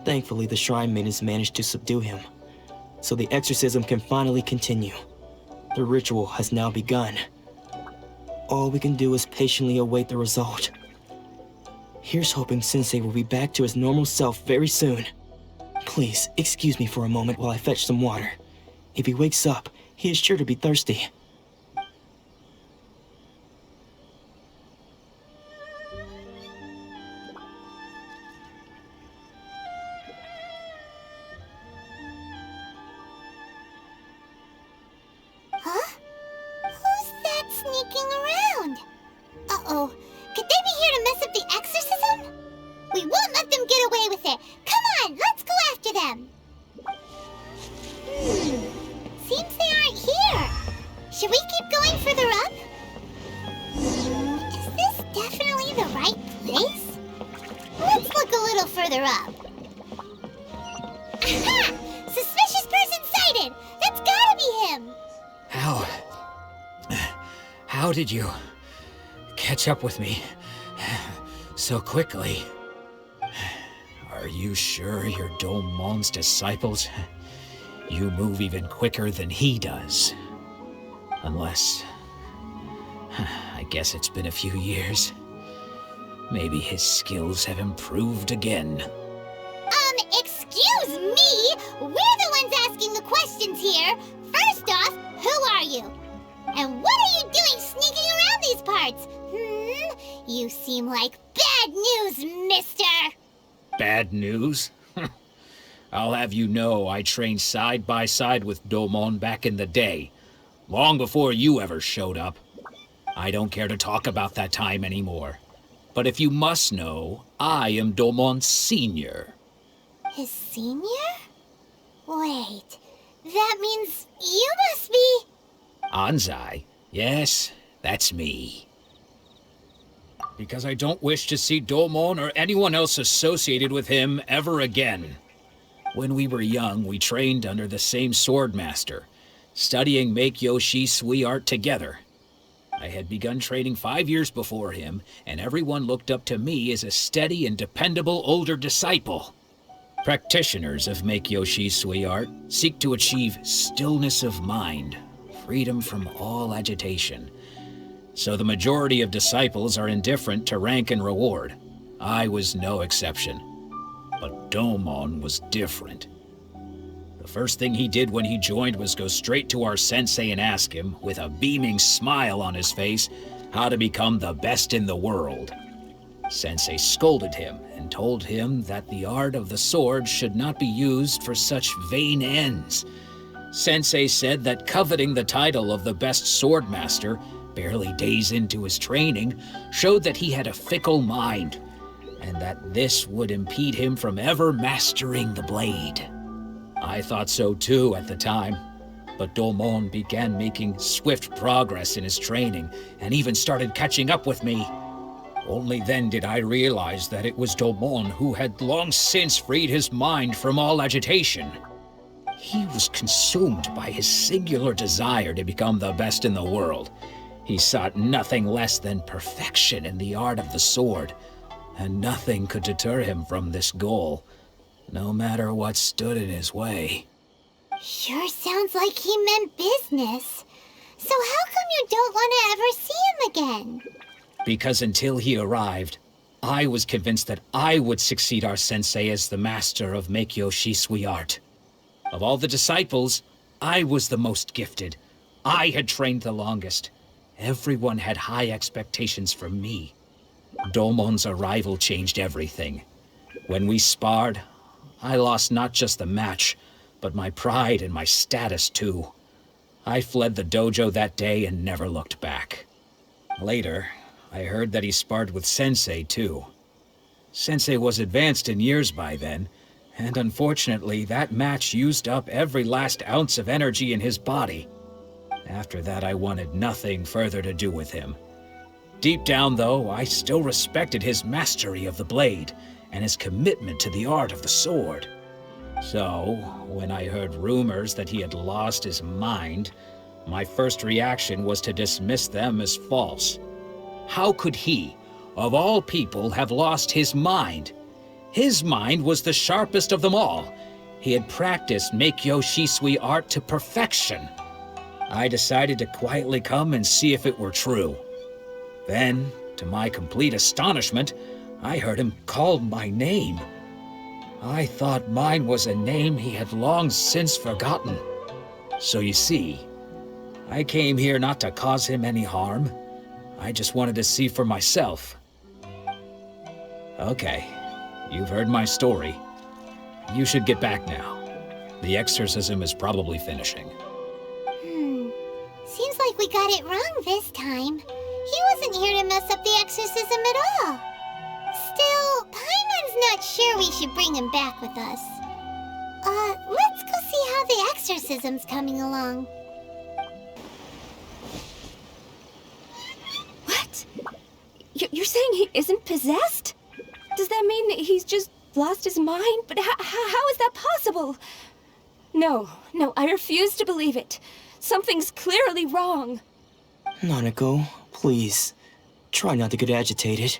Thankfully, the shrine maidens managed to subdue him, so the exorcism can finally continue. The ritual has now begun. All we can do is patiently await the result. Here's hoping Sensei will be back to his normal self very soon. Please, excuse me for a moment while I fetch some water. If he wakes up, he is sure to be thirsty. Huh? Who's that sneaking around? Uh-oh. Could they be here to mess up the exorcism? We won't let them get away with it. Come on, let's go after them. Seems they aren't here. Should we keep going further up? Is this definitely the right place? Let's look a little further up. Aha! Suspicious person sighted! That's gotta be him! How did you catch up with me so quickly? Are you sure you're Domon's disciples? You move even quicker than he does. Unless... I guess it's been a few years. Maybe his skills have improved again. Excuse me? We're the ones asking the questions here. First off, who are you? And what are you doing sneaking around these parts? You seem like bad news, mister! Bad news? I'll have you know I trained side by side with Domon back in the day, long before you ever showed up. I don't care to talk about that time anymore. But if you must know, I am Domon's senior. His senior? Wait, that means you must be... Anzai? Yes, that's me. Because I don't wish to see Domon or anyone else associated with him ever again. When we were young, we trained under the same sword master, studying Make-Yoshi Sui art together. I had begun training 5 years before him, and everyone looked up to me as a steady and dependable older disciple. Practitioners of Make-Yoshi Sui art seek to achieve stillness of mind, freedom from all agitation. So the majority of disciples are indifferent to rank and reward. I was no exception. But Domon was different. The first thing he did when he joined was go straight to our sensei and ask him, with a beaming smile on his face, how to become the best in the world. Sensei scolded him and told him that the art of the sword should not be used for such vain ends. Sensei said that coveting the title of the best swordmaster, barely days into his training, showed that he had a fickle mind, and that this would impede him from ever mastering the blade. I thought so too at the time, but Domon began making swift progress in his training and even started catching up with me. Only then did I realize that it was Domon who had long since freed his mind from all agitation. He was consumed by his singular desire to become the best in the world. He sought nothing less than perfection in the art of the sword, and nothing could deter him from this goal, no matter what stood in his way. Sure sounds like he meant business. So how come you don't want to ever see him again? Because until he arrived, I was convinced that I would succeed our sensei as the master of Meikyo Shisui art. Of all the disciples, I was the most gifted. I had trained the longest. Everyone had high expectations from me. Domon's arrival changed everything. When we sparred, I lost not just the match, but my pride and my status too. I fled the dojo that day and never looked back. Later, I heard that he sparred with Sensei too. Sensei was advanced in years by then, and unfortunately that match used up every last ounce of energy in his body. After that, I wanted nothing further to do with him. Deep down, though, I still respected his mastery of the blade and his commitment to the art of the sword. So, when I heard rumors that he had lost his mind, my first reaction was to dismiss them as false. How could he, of all people, have lost his mind? His mind was the sharpest of them all. He had practiced Meikyo Shisui art to perfection. I decided to quietly come and see if it were true. Then, to my complete astonishment, I heard him call my name. I thought mine was a name he had long since forgotten. So you see, I came here not to cause him any harm. I just wanted to see for myself. Okay, you've heard my story. You should get back now. The exorcism is probably finishing. Seems like we got it wrong this time. He wasn't here to mess up the exorcism at all. Still, Paimon's not sure we should bring him back with us. Let's go see how the exorcism's coming along. What? You're saying he isn't possessed? Does that mean that he's just lost his mind? But how is that possible? No, I refuse to believe it. Something's clearly wrong. Nanako, please, try not to get agitated.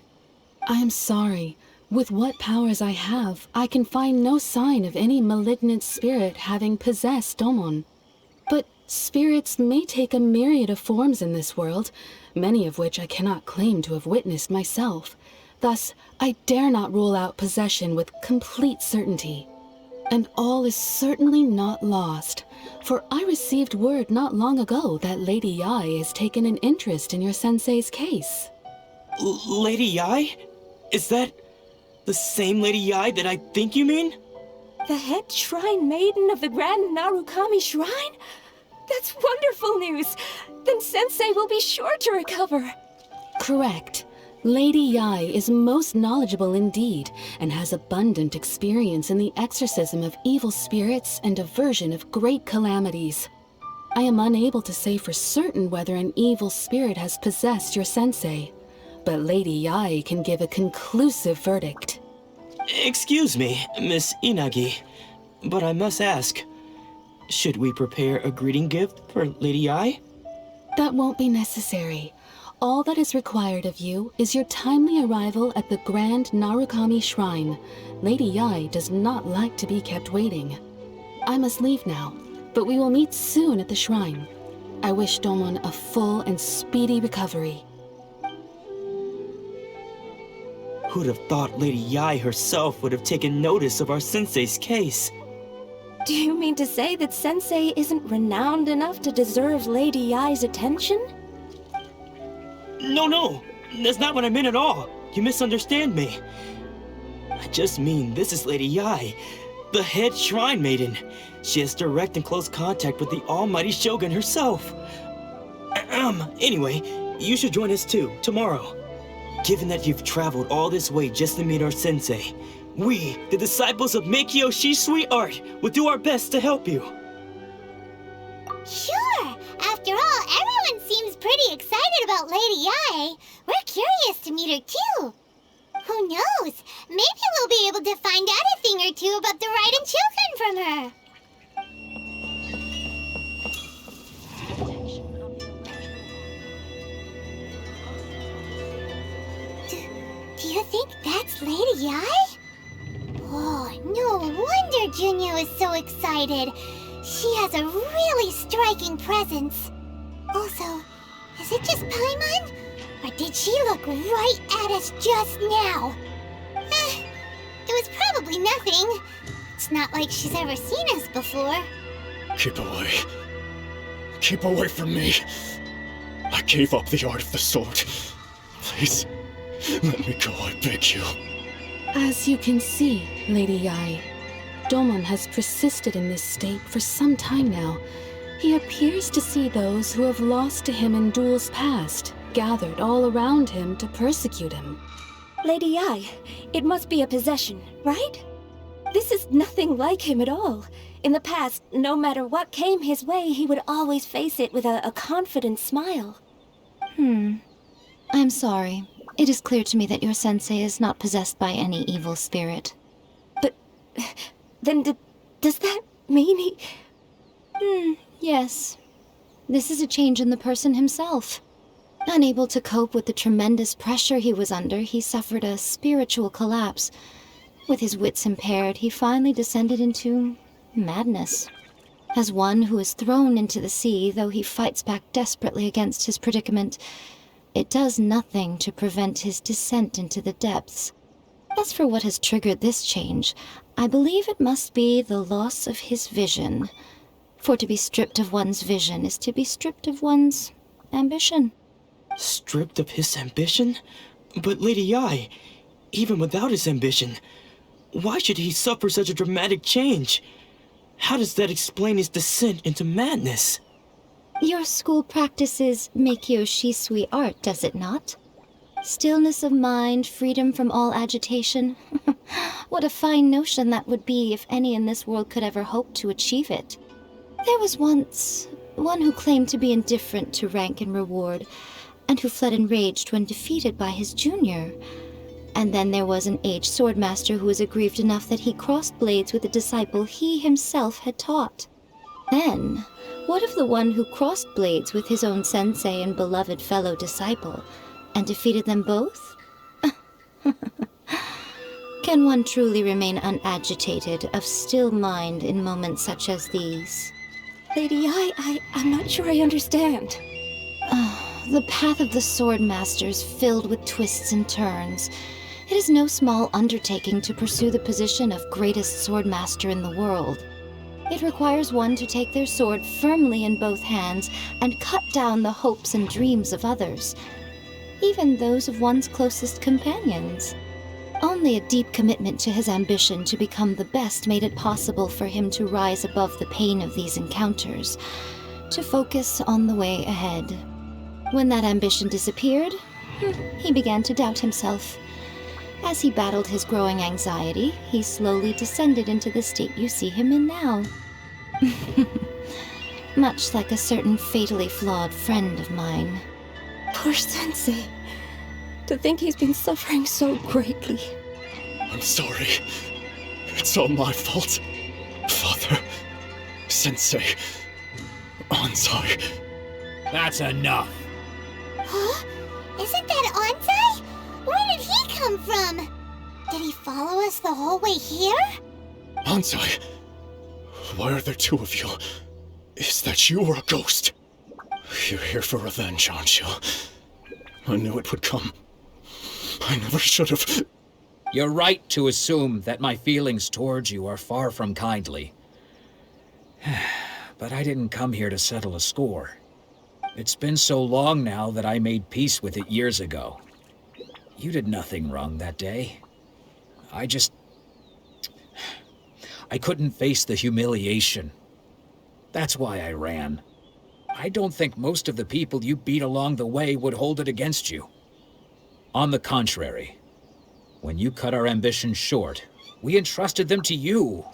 I am sorry. With what powers I have, I can find no sign of any malignant spirit having possessed Domon. But spirits may take a myriad of forms in this world, many of which I cannot claim to have witnessed myself. Thus, I dare not rule out possession with complete certainty. And all is certainly not lost, for I received word not long ago that Lady Yae has taken an interest in your sensei's case. Lady Yae? Is that the same Lady Yae that I think you mean? The head shrine maiden of the Grand Narukami Shrine? That's wonderful news! Then Sensei will be sure to recover. Correct. Lady Yae is most knowledgeable indeed, and has abundant experience in the exorcism of evil spirits and aversion of great calamities. I am unable to say for certain whether an evil spirit has possessed your sensei, but Lady Yae can give a conclusive verdict. Excuse me, Miss Inagi, but I must ask, should we prepare a greeting gift for Lady Yae? That won't be necessary. All that is required of you is your timely arrival at the Grand Narukami Shrine. Lady Yae does not like to be kept waiting. I must leave now, but we will meet soon at the shrine. I wish Domon a full and speedy recovery. Who'd have thought Lady Yae herself would have taken notice of our sensei's case? Do you mean to say that Sensei isn't renowned enough to deserve Lady Yae's attention? No, that's not what I meant at all. You misunderstand me. I just mean this is Lady Yae, the head shrine maiden. She has direct and close contact with the almighty Shogun herself. Anyway, you should join us too, tomorrow. Given that you've traveled all this way just to meet our sensei, we, the disciples of Meikyo Shisui Art, will do our best to help you. Sure! After all, everyone seems pretty excited about Lady Yae. We're curious to meet her too. Who knows? Maybe we'll be able to find out a thing or two about the Raiden children from her. Do you think that's Lady Yae? Oh, no wonder Junya is so excited. She has a really striking presence. Also, is it just Paimon? Or did she look right at us just now? It was probably nothing. It's not like she's ever seen us before. Keep away. Keep away from me. I gave up the art of the sword. Please, let me go, I beg you. As you can see, Lady Yae, Domon has persisted in this state for some time now. He appears to see those who have lost to him in duels past, gathered all around him to persecute him. Lady Yae, it must be a possession, right? This is nothing like him at all. In the past, no matter what came his way, he would always face it with a confident smile. I'm sorry. It is clear to me that your sensei is not possessed by any evil spirit. But then does that mean he... Yes. This is a change in the person himself. Unable to cope with the tremendous pressure he was under, he suffered a spiritual collapse. With his wits impaired, he finally descended into madness. As one who is thrown into the sea, though he fights back desperately against his predicament, it does nothing to prevent his descent into the depths. As for what has triggered this change, I believe it must be the loss of his vision. For to be stripped of one's vision is to be stripped of one's ambition. Stripped of his ambition? But Lady Yae, even without his ambition, why should he suffer such a dramatic change? How does that explain his descent into madness? Your school practices Meikyo Shisui Art, does it not? Stillness of mind, freedom from all agitation. What a fine notion that would be if any in this world could ever hope to achieve it. There was once one who claimed to be indifferent to rank and reward, and who fled enraged when defeated by his junior. And then there was an aged swordmaster who was aggrieved enough that he crossed blades with a disciple he himself had taught. Then, what of the one who crossed blades with his own sensei and beloved fellow disciple, and defeated them both? Can one truly remain unagitated, of still mind in moments such as these? Lady Yae, I'm not sure I understand. The path of the Swordmaster is filled with twists and turns. It is no small undertaking to pursue the position of greatest Swordmaster in the world. It requires one to take their sword firmly in both hands and cut down the hopes and dreams of others, even those of one's closest companions. Only a deep commitment to his ambition to become the best made it possible for him to rise above the pain of these encounters, to focus on the way ahead. When that ambition disappeared, he began to doubt himself. As he battled his growing anxiety, he slowly descended into the state you see him in now. Much like a certain fatally flawed friend of mine. Poor Sensei. To think he's been suffering so greatly. I'm sorry. It's all my fault. Father, Sensei, Ansai. That's enough. Huh? Isn't that Ansai? Where did he come from? Did he follow us the whole way here? Ansai, why are there two of you? Is that you or a ghost? You're here for revenge, aren't you? I knew it would come. I never should have. You're right to assume that my feelings towards you are far from kindly. But I didn't come here to settle a score. It's been so long now that I made peace with it years ago. You did nothing wrong that day. I couldn't face the humiliation. That's why I ran. I don't think most of the people you beat along the way would hold it against you. On the contrary, when you cut our ambitions short, we entrusted them to you,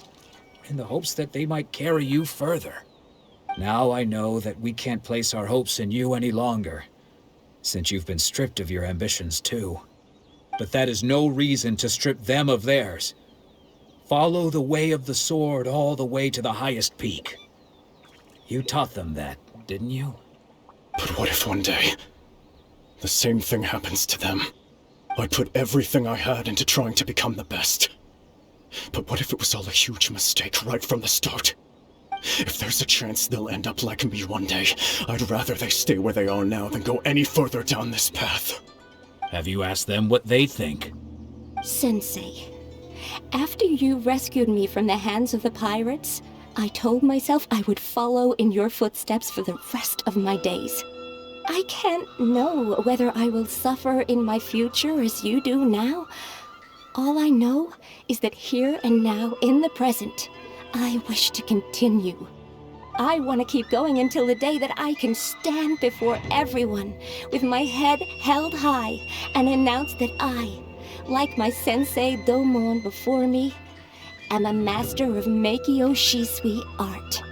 in the hopes that they might carry you further. Now I know that we can't place our hopes in you any longer, since you've been stripped of your ambitions too. But that is no reason to strip them of theirs. Follow the way of the sword all the way to the highest peak. You taught them that, didn't you? But what if one day, the same thing happens to them? I put everything I had into trying to become the best. But what if it was all a huge mistake right from the start? If there's a chance they'll end up like me one day, I'd rather they stay where they are now than go any further down this path. Have you asked them what they think? Sensei, after you rescued me from the hands of the pirates, I told myself I would follow in your footsteps for the rest of my days. I can't know whether I will suffer in my future as you do now. All I know is that here and now, in the present, I wish to continue. I want to keep going until the day that I can stand before everyone with my head held high and announce that I, like my sensei Domon before me, am a master of Meikyo Shisui art.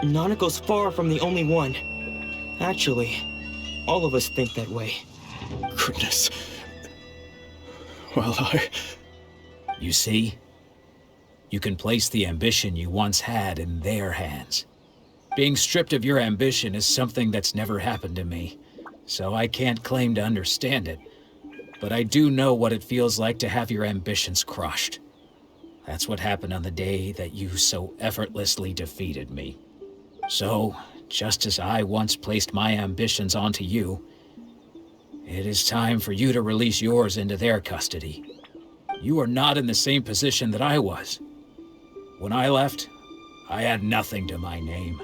Nanako's far from the only one. Actually, all of us think that way. Goodness. Well, You see? You can place the ambition you once had in their hands. Being stripped of your ambition is something that's never happened to me, so I can't claim to understand it. But I do know what it feels like to have your ambitions crushed. That's what happened on the day that you so effortlessly defeated me. So, just as I once placed my ambitions onto you, it is time for you to release yours into their custody. You are not in the same position that I was. When I left, I had nothing to my name.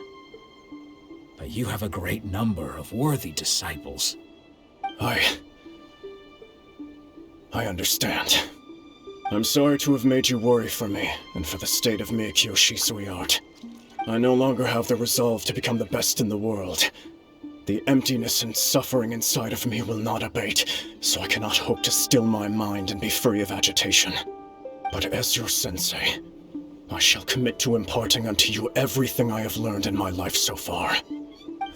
But you have a great number of worthy disciples. I understand. I'm sorry to have made you worry for me, and for the state of Meikyo Shisui art. I no longer have the resolve to become the best in the world. The emptiness and suffering inside of me will not abate, so I cannot hope to still my mind and be free of agitation. But as your sensei, I shall commit to imparting unto you everything I have learned in my life so far.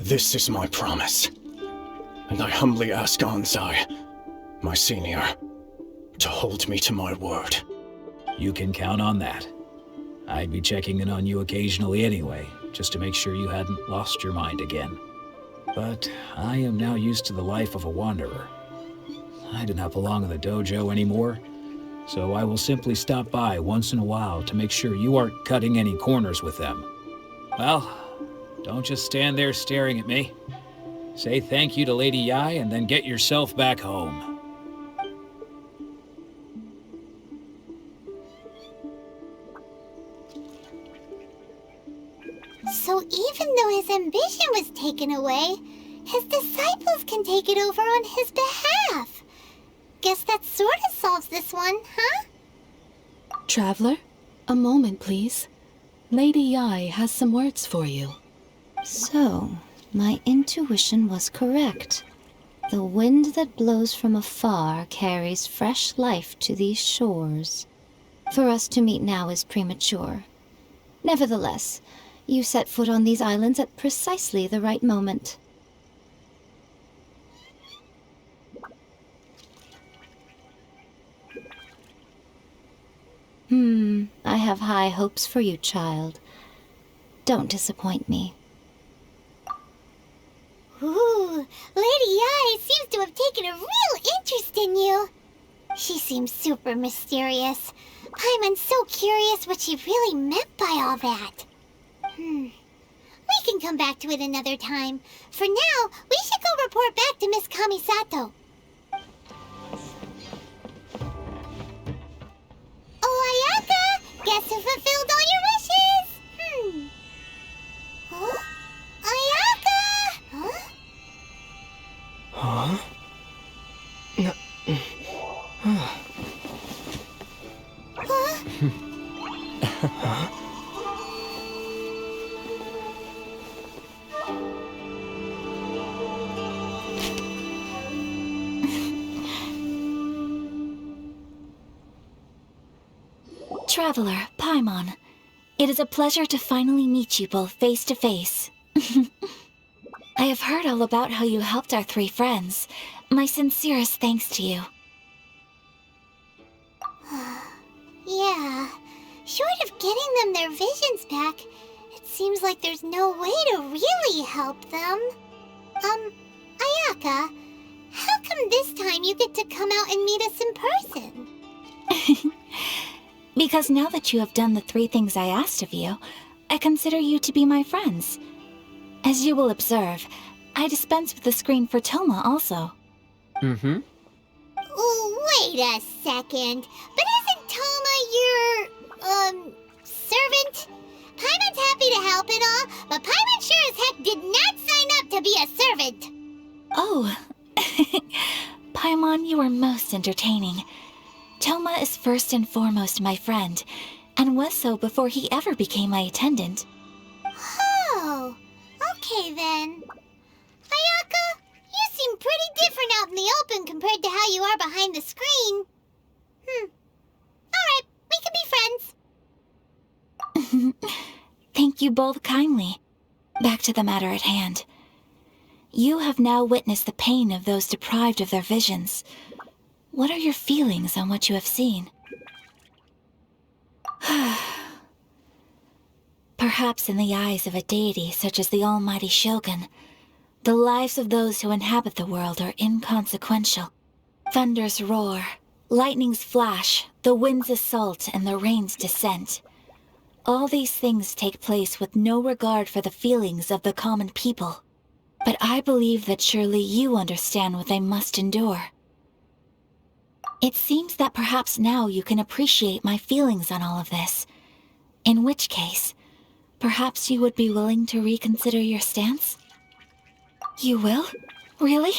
This is my promise. And I humbly ask Anzai, my senior, to hold me to my word. You can count on that. I'd be checking in on you occasionally anyway, just to make sure you hadn't lost your mind again. But I am now used to the life of a wanderer. I do not belong in the dojo anymore, so I will simply stop by once in a while to make sure you aren't cutting any corners with them. Well, don't just stand there staring at me. Say thank you to Lady Yae and then get yourself back home. So even though his ambition was taken away, his disciples can take it over on his behalf. Guess that sort of solves this one, huh? Traveler, a moment, please. Lady Yae has some words for you. So, my intuition was correct. The wind that blows from afar carries fresh life to these shores. For us to meet now is premature. Nevertheless, you set foot on these islands at precisely the right moment. I have high hopes for you, child. Don't disappoint me. Ooh, Lady Yae seems to have taken a real interest in you. She seems super mysterious. Paimon's so curious what she really meant by all that. We can come back to it another time. For now, we should go report back to Miss Kamisato. Oh, Ayaka! Guess who fulfilled all your wishes? Huh? No. Huh? Traveler, Paimon, it is a pleasure to finally meet you both face to face. I have heard all about how you helped our 3 friends. My sincerest thanks to you. Yeah, short of getting them their visions back, it seems like there's no way to really help them. Ayaka, how come this time you get to come out and meet us in person? Because now that you have done the 3 things I asked of you, I consider you to be my friends. As you will observe, I dispense with the screen for Thoma also. Mm-hmm. Wait a second. But isn't Thoma your, servant? Paimon's happy to help and all, but Paimon sure as heck did not sign up to be a servant. Oh. Paimon, you are most entertaining. Thoma is first and foremost my friend, and was so before he ever became my attendant. Oh, okay then. Ayaka, you seem pretty different out in the open compared to how you are behind the screen. Alright, we can be friends. Thank you both kindly. Back to the matter at hand. You have now witnessed the pain of those deprived of their visions. What are your feelings on what you have seen? Perhaps in the eyes of a deity such as the almighty Shogun, the lives of those who inhabit the world are inconsequential. Thunders roar, lightnings flash, the winds assault, and the rains descent. All these things take place with no regard for the feelings of the common people. But I believe that surely you understand what they must endure. It seems that perhaps now you can appreciate my feelings on all of this. In which case, perhaps you would be willing to reconsider your stance? You will? Really?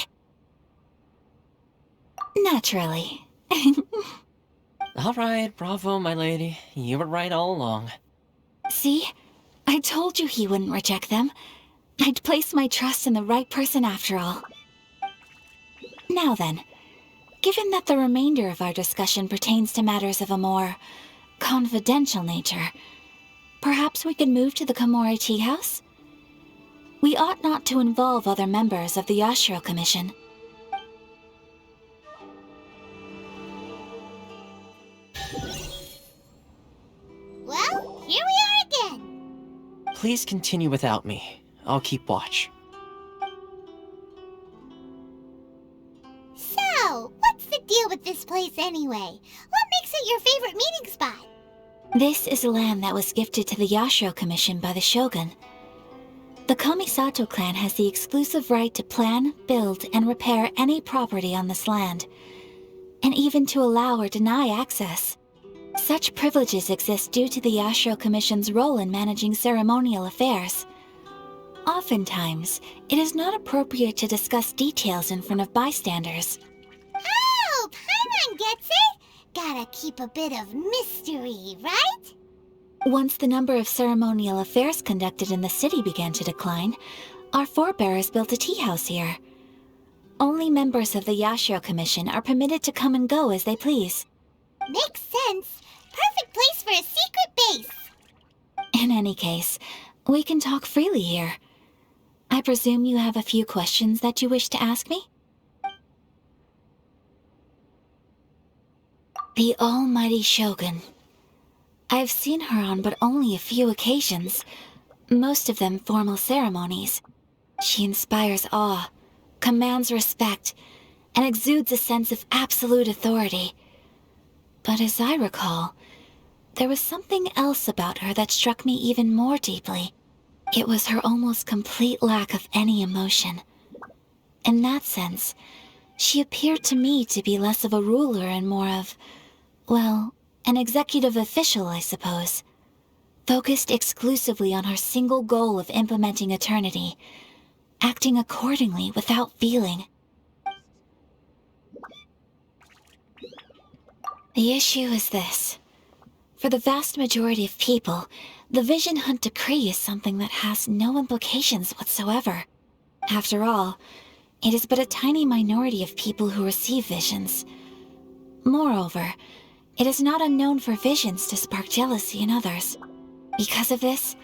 Naturally. All right, bravo, my lady. You were right all along. See? I told you he wouldn't reject them. I'd placed my trust in the right person after all. Now then, given that the remainder of our discussion pertains to matters of a more confidential nature, perhaps we could move to the Komori Tea House? We ought not to involve other members of the Yashiro Commission. Well, here we are again. Please continue without me. I'll keep watch. So, what's the deal with this place anyway? What makes it your favorite meeting spot? This is land that was gifted to the Yashiro Commission by the Shogun. The Kamisato clan has the exclusive right to plan, build, and repair any property on this land, and even to allow or deny access. Such privileges exist due to the Yashiro Commission's role in managing ceremonial affairs. Oftentimes, it is not appropriate to discuss details in front of bystanders. Oh, Paimon gets it! Gotta keep a bit of mystery, right? Once the number of ceremonial affairs conducted in the city began to decline, our forebears built a tea house here. Only members of the Yashiro Commission are permitted to come and go as they please. Makes sense. Perfect place for a secret base. In any case, we can talk freely here. I presume you have a few questions that you wish to ask me? The almighty Shogun. I've seen her on but only a few occasions, most of them formal ceremonies. She inspires awe, commands respect, and exudes a sense of absolute authority. But as I recall, there was something else about her that struck me even more deeply. It was her almost complete lack of any emotion. In that sense, she appeared to me to be less of a ruler and more of, well, an executive official, I suppose. Focused exclusively on her single goal of implementing eternity, acting accordingly without feeling. The issue is this. For the vast majority of people, the Vision Hunt Decree is something that has no implications whatsoever. After all, it is but a tiny minority of people who receive visions. Moreover, it is not unknown for visions to spark jealousy in others. Because of this,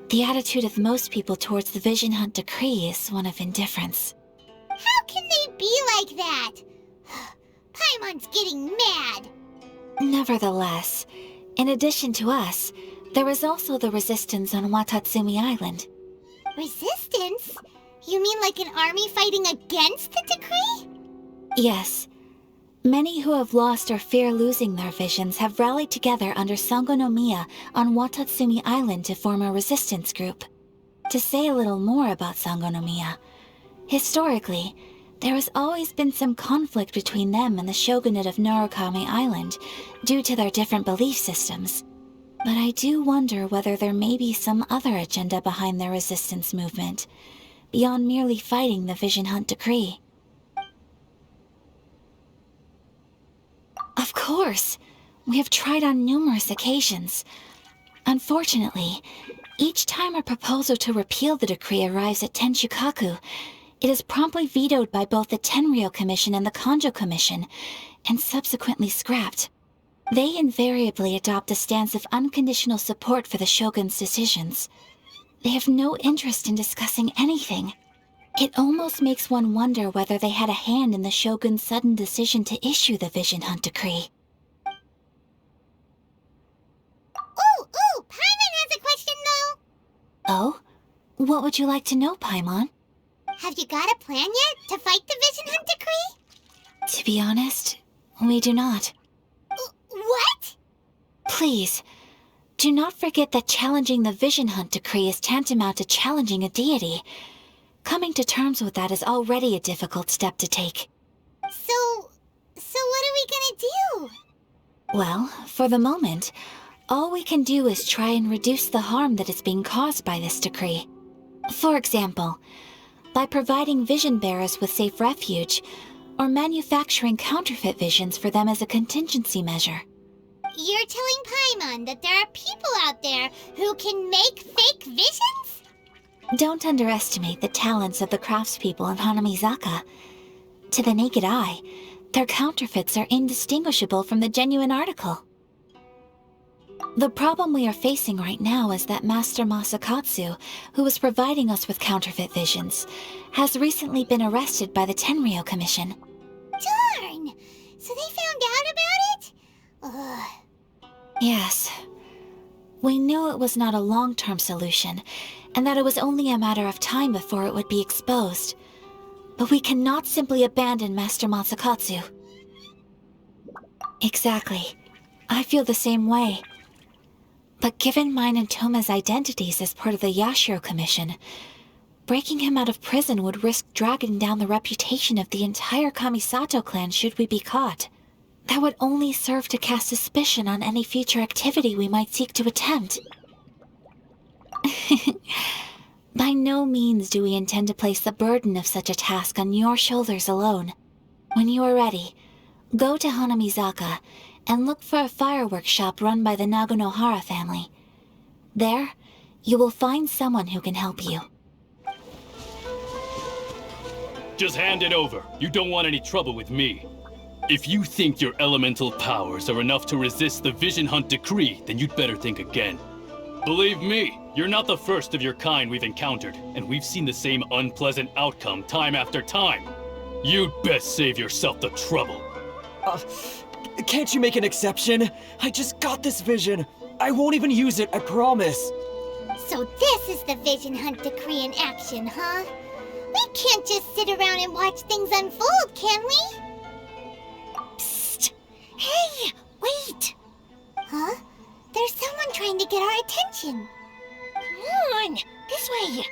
the attitude of most people towards the Vision Hunt Decree is one of indifference. How can they be like that? Paimon's getting mad. Nevertheless, in addition to us, there is also the resistance on Watatsumi Island. Resistance? You mean like an army fighting against the decree? Yes. Many who have lost or fear losing their visions have rallied together under Sangonomiya on Watatsumi Island to form a resistance group. To say a little more about Sangonomiya, historically, there has always been some conflict between them and the shogunate of Narukami Island due to their different belief systems. But I do wonder whether there may be some other agenda behind their resistance movement, beyond merely fighting the Vision Hunt Decree. Of course! We have tried on numerous occasions. Unfortunately, each time a proposal to repeal the decree arrives at Tenshukaku, it is promptly vetoed by both the Tenryou Commission and the Kanjo Commission, and subsequently scrapped. They invariably adopt a stance of unconditional support for the shogun's decisions. They have no interest in discussing anything. It almost makes one wonder whether they had a hand in the shogun's sudden decision to issue the Vision Hunt Decree. Ooh, Paimon has a question though. Oh? What would you like to know, Paimon? Have you got a plan yet to fight the Vision Hunt Decree? To be honest, we do not. What? Please, do not forget that challenging the Vision Hunt Decree is tantamount to challenging a deity. Coming to terms with that is already a difficult step to take. So what are we gonna do? Well, for the moment, all we can do is try and reduce the harm that is being caused by this decree. For example, by providing vision bearers with safe refuge, or manufacturing counterfeit visions for them as a contingency measure. You're telling Paimon that there are people out there who can make fake visions? Don't underestimate the talents of the craftspeople in Hanamizaka. To the naked eye, their counterfeits are indistinguishable from the genuine article. The problem we are facing right now is that Master Masakatsu, who was providing us with counterfeit visions, has recently been arrested by the Tenryou Commission. Darn! So they found out about it? Ugh. Yes. We knew it was not a long-term solution, and that it was only a matter of time before it would be exposed. But we cannot simply abandon Master Masakatsu. Exactly. I feel the same way. But given mine and Thoma's identities as part of the Yashiro Commission, breaking him out of prison would risk dragging down the reputation of the entire Kamisato clan should we be caught. That would only serve to cast suspicion on any future activity we might seek to attempt. By no means do we intend to place the burden of such a task on your shoulders alone. When you are ready, go to Hanamizaka and look for a fireworks shop run by the Naganohara family. There, you will find someone who can help you. Just hand it over. You don't want any trouble with me. If you think your elemental powers are enough to resist the Vision Hunt Decree, then you'd better think again. Believe me, you're not the first of your kind we've encountered, and we've seen the same unpleasant outcome time after time. You'd best save yourself the trouble. Can't you make an exception? I just got this vision. I won't even use it, I promise. So this is the Vision Hunt Decree in action, huh? We can't just sit around and watch things unfold, can we? Psst! Hey, wait! Huh? There's someone trying to get our attention. Come on, this way.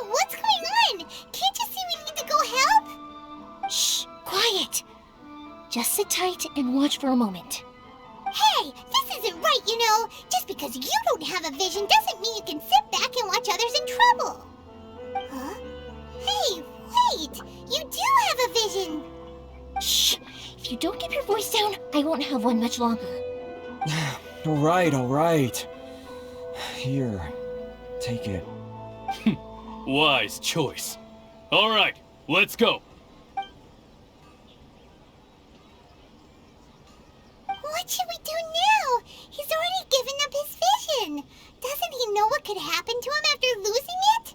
What's going on? Can't you see we need to go help? Shh, quiet. Just sit tight and watch for a moment. Hey, this isn't right, you know. Just because you don't have a vision doesn't mean you can sit back and watch others in trouble. Huh? Hey, wait! You do have a vision! you don't keep your voice down, I won't have one much longer. All right. Here, take it. Wise choice. All right, let's go. What should we do now? He's already given up his vision. Doesn't he know what could happen to him after losing it?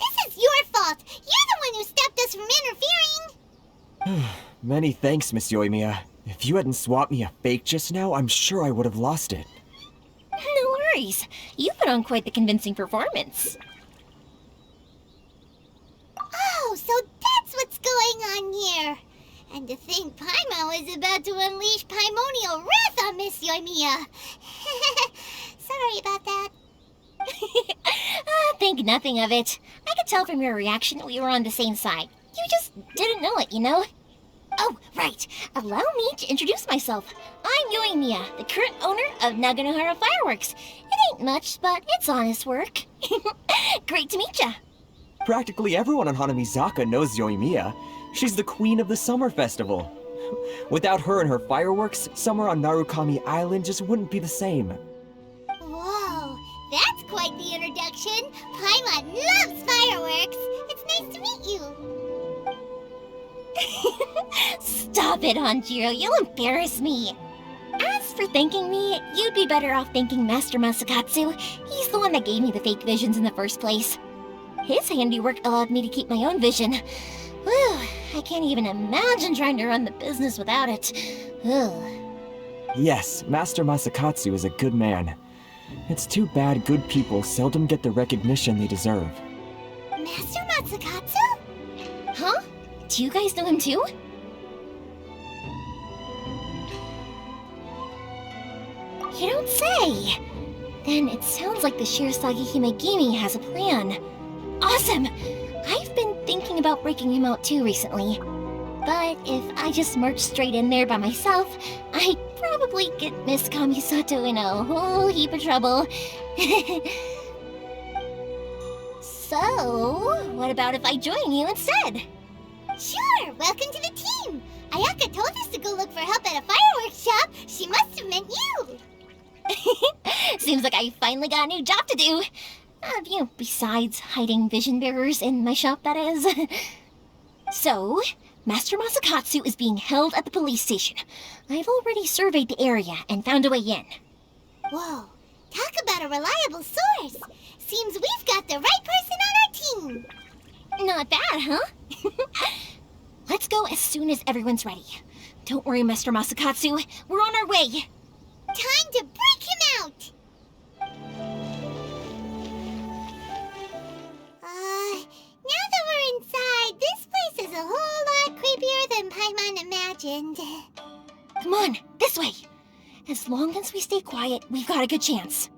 This is your fault. You're the one who stopped us from interfering. Many thanks, Miss Yoimiya. If you hadn't swapped me a fake just now, I'm sure I would have lost it. No worries. You put on quite the convincing performance. Oh, so that's what's going on here. And to think Paimon is about to unleash Paimonial wrath on Miss Yoimiya. Sorry about that. Think nothing of it. I could tell from your reaction that we were on the same side. You just didn't know it, you know? Oh, right. Allow me to introduce myself. I'm Yoimiya, the current owner of Naganohara Fireworks. It ain't much, but it's honest work. Great to meet ya. Practically everyone on Hanamizaka knows Yoimiya. She's the queen of the summer festival. Without her and her fireworks, summer on Narukami Island just wouldn't be the same. Whoa, that's quite the introduction. Paimon loves fireworks. It's nice to meet you. Stop it, Hanjiro. You'll embarrass me. As for thanking me, you'd be better off thanking Master Masakatsu. He's the one that gave me the fake visions in the first place. His handiwork allowed me to keep my own vision. Whew, I can't even imagine trying to run the business without it. Ugh. Yes, Master Masakatsu is a good man. It's too bad good people seldom get the recognition they deserve. Master Masakatsu? Huh? Do you guys know him too? You don't say! Then it sounds like the Shirasagi Himegimi has a plan. Awesome! I've been thinking about breaking him out too recently. But if I just march straight in there by myself, I'd probably get Miss Kamisato in a whole heap of trouble. So, what about if I join you instead? Sure, welcome to the team. Ayaka told us to go look for help at a fireworks shop. She must have meant you. Seems like I finally got a new job to do. Besides hiding vision bearers in my shop, that is. So, Master Masakatsu is being held at the police station. I've already surveyed the area and found a way in. Whoa, talk about a reliable source. Seems we've got the right person on our team. Not bad, huh? Let's go as soon as everyone's ready. Don't worry, Master Masakatsu. We're on our way. Time to break him out! Now that we're inside, this place is a whole lot creepier than Paimon imagined. Come on, this way. As long as we stay quiet, we've got a good chance.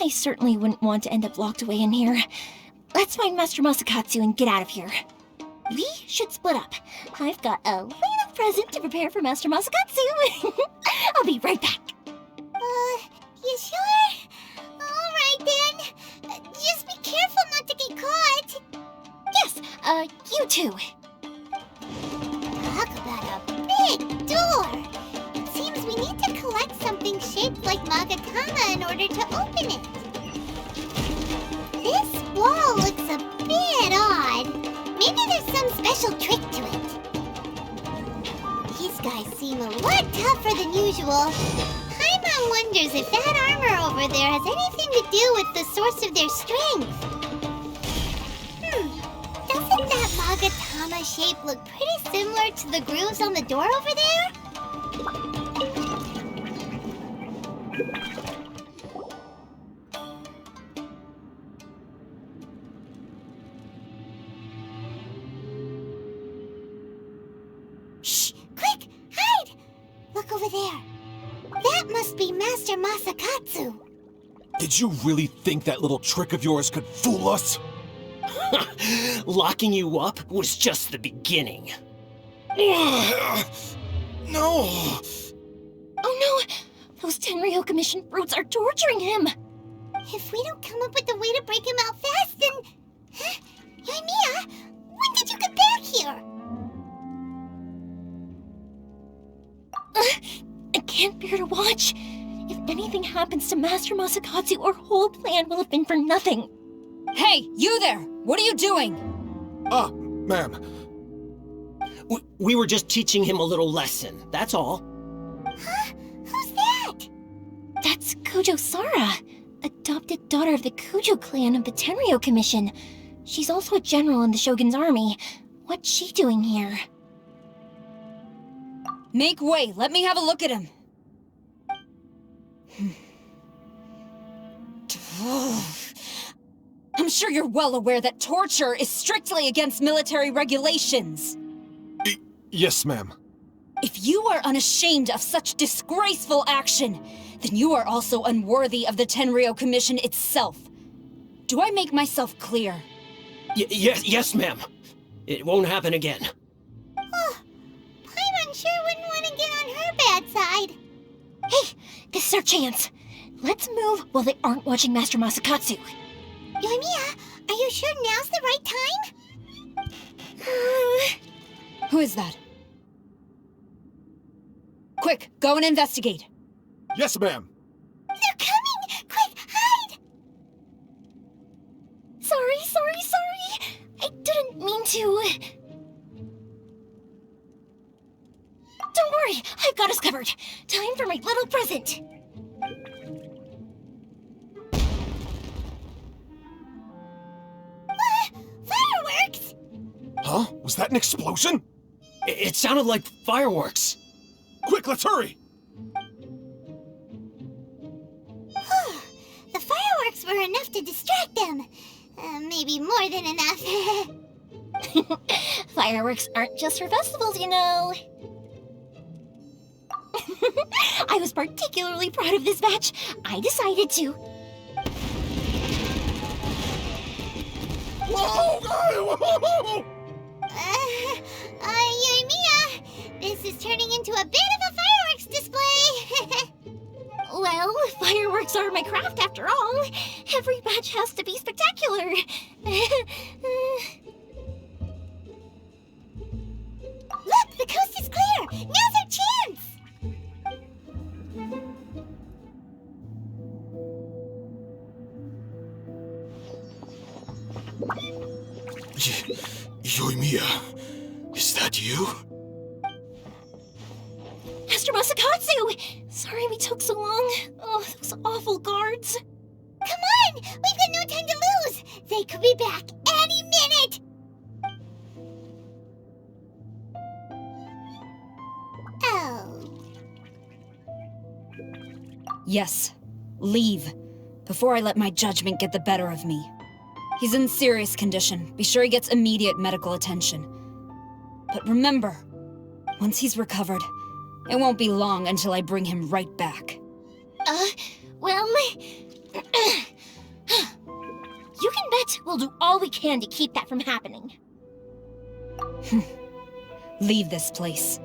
I certainly wouldn't want to end up locked away in here. Let's find Master Masakatsu and get out of here. We should split up. I've got a little present to prepare for Master Masakatsu. I'll be right back. You sure? Alright then. Just be careful not to get caught. Yes, you too. Talk about a big door. It seems we need to collect something shaped like Magatama in order to open it. This wall looks a bit odd. Maybe there's some special trick to it. These guys seem a lot tougher than usual. Paimon wonders if that armor over there has anything to do with the source of their strength. Doesn't that Magatama shape look pretty similar to the grooves on the door over there? Shh! Quick! Hide! Look over there. That must be Master Masakatsu. Did you really think that little trick of yours could fool us? Locking you up was just the beginning. No! Oh no! Those Tenryou Commission brutes are torturing him! If we don't come up with a way to break him out fast, then... Huh? Yoimiya, when did you get back here? can't bear to watch. If anything happens to Master Masakatsu, our whole plan will have been for nothing. Hey, you there! What are you doing? Ma'am. We were just teaching him a little lesson, that's all. Huh? Who's that? That's Kujo Sara, adopted daughter of the Kujo clan of the Tenryo Commission. She's also a general in the Shogun's army. What's she doing here? Make way, let me have a look at him. I'm sure you're well aware that torture is strictly against military regulations. Yes, ma'am. If you are unashamed of such disgraceful action, then you are also unworthy of the Tenryo Commission itself. Do I make myself clear? Yes, ma'am. It won't happen again. Oh, Paimon sure wouldn't want to get on her bad side. Hey, this is our chance. Let's move while they aren't watching Master Masakatsu. Yoimiya, are you sure now's the right time? Who is that? Quick, go and investigate. Yes, ma'am. They're coming! Quick, hide! Sorry. I didn't mean to. Don't worry, I've got us covered. Time for my little present. Fireworks! Huh? Was that an explosion? It sounded like fireworks. Quick, let's hurry! The fireworks were enough to distract them. Maybe more than enough. Fireworks aren't just for festivals, you know. I was particularly proud of this batch. I decided to. Whoa! Yoimiya, this is turning into a bit of a fireworks display. Well, fireworks are my craft after all. Every batch has to be spectacular. Look, the coast is clear. Now's our chance. Yoimiya, is that you? Master Masakatsu! Sorry we took so long. Oh, those awful guards. Come on! We've got no time to lose! They could be back any minute! Oh. Yes, leave. Before I let my judgment get the better of me. He's in serious condition. Be sure he gets immediate medical attention. But remember, once he's recovered, it won't be long until I bring him right back. Well... You can bet we'll do all we can to keep that from happening. Leave this place.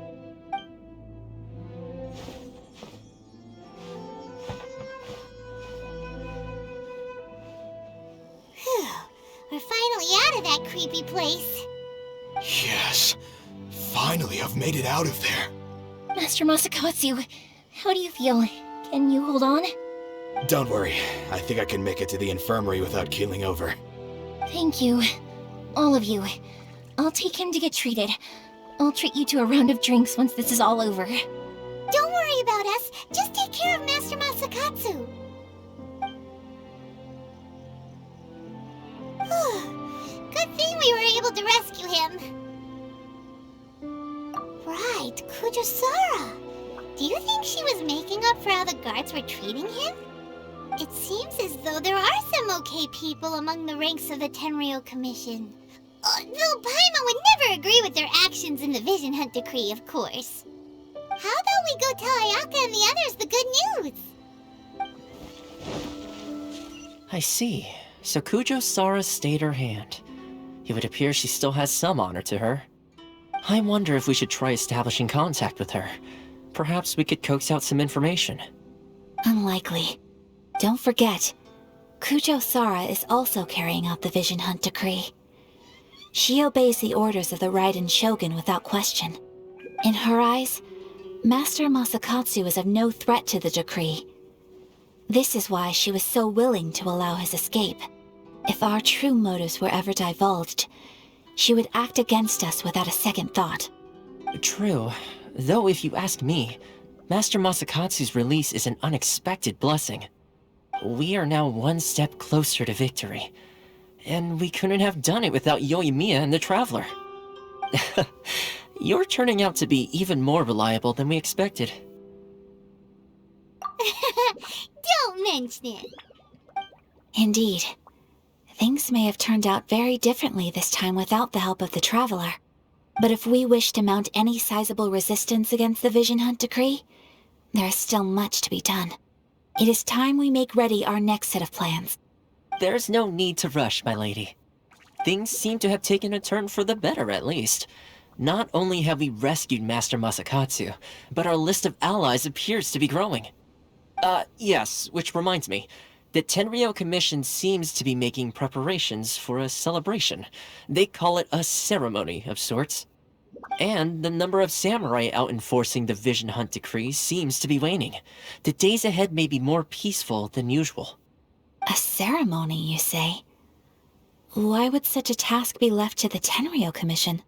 We're finally out of that creepy place. Yes. Finally, I've made it out of there. Master Masakatsu, how do you feel? Can you hold on? Don't worry. I think I can make it to the infirmary without keeling over. Thank you. All of you. I'll take him to get treated. I'll treat you to a round of drinks once this is all over. Don't worry about us. Just take care of Master Masakatsu. Good thing we were able to rescue him. Right, Kujo-Sara. Do you think she was making up for how the guards were treating him? It seems as though there are some okay people among the ranks of the Tenryo Commission. Though Paimon would never agree with their actions in the Vision Hunt Decree, of course. How about we go tell Ayaka and the others the good news? I see. So Kujo-Sara stayed her hand. It would appear she still has some honor to her. I wonder if we should try establishing contact with her. Perhaps we could coax out some information. Unlikely. Don't forget, Kujo-Sara is also carrying out the Vision Hunt Decree. She obeys the orders of the Raiden Shogun without question. In her eyes, Master Masakatsu is of no threat to the decree. This is why she was so willing to allow his escape. If our true motives were ever divulged, she would act against us without a second thought. True. Though if you ask me, Master Masakatsu's release is an unexpected blessing. We are now one step closer to victory. And we couldn't have done it without Yoimiya and the Traveler. You're turning out to be even more reliable than we expected. Don't mention it. Indeed. Things may have turned out very differently this time without the help of the Traveler. But if we wish to mount any sizable resistance against the Vision Hunt decree, there is still much to be done. It is time we make ready our next set of plans. There's no need to rush, my lady. Things seem to have taken a turn for the better, at least. Not only have we rescued Master Masakatsu, but our list of allies appears to be growing. Yes, which reminds me. The Tenryou Commission seems to be making preparations for a celebration. They call it a ceremony of sorts. And the number of samurai out enforcing the Vision Hunt decree seems to be waning. The days ahead may be more peaceful than usual. A ceremony, you say? Why would such a task be left to the Tenryou Commission?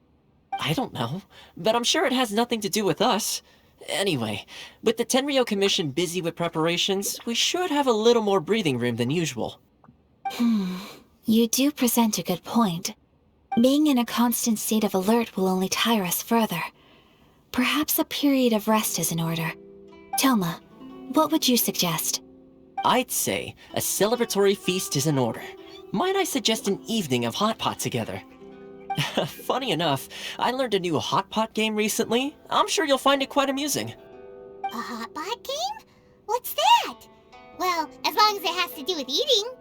I don't know, but I'm sure it has nothing to do with us. Anyway, with the Tenryou Commission busy with preparations, we should have a little more breathing room than usual. You do present a good point. Being in a constant state of alert will only tire us further. Perhaps a period of rest is in order. Thoma, what would you suggest? I'd say a celebratory feast is in order. Might I suggest an evening of hot pot together? Funny enough, I learned a new hot pot game recently. I'm sure you'll find it quite amusing. A hot pot game? What's that? Well, as long as it has to do with eating.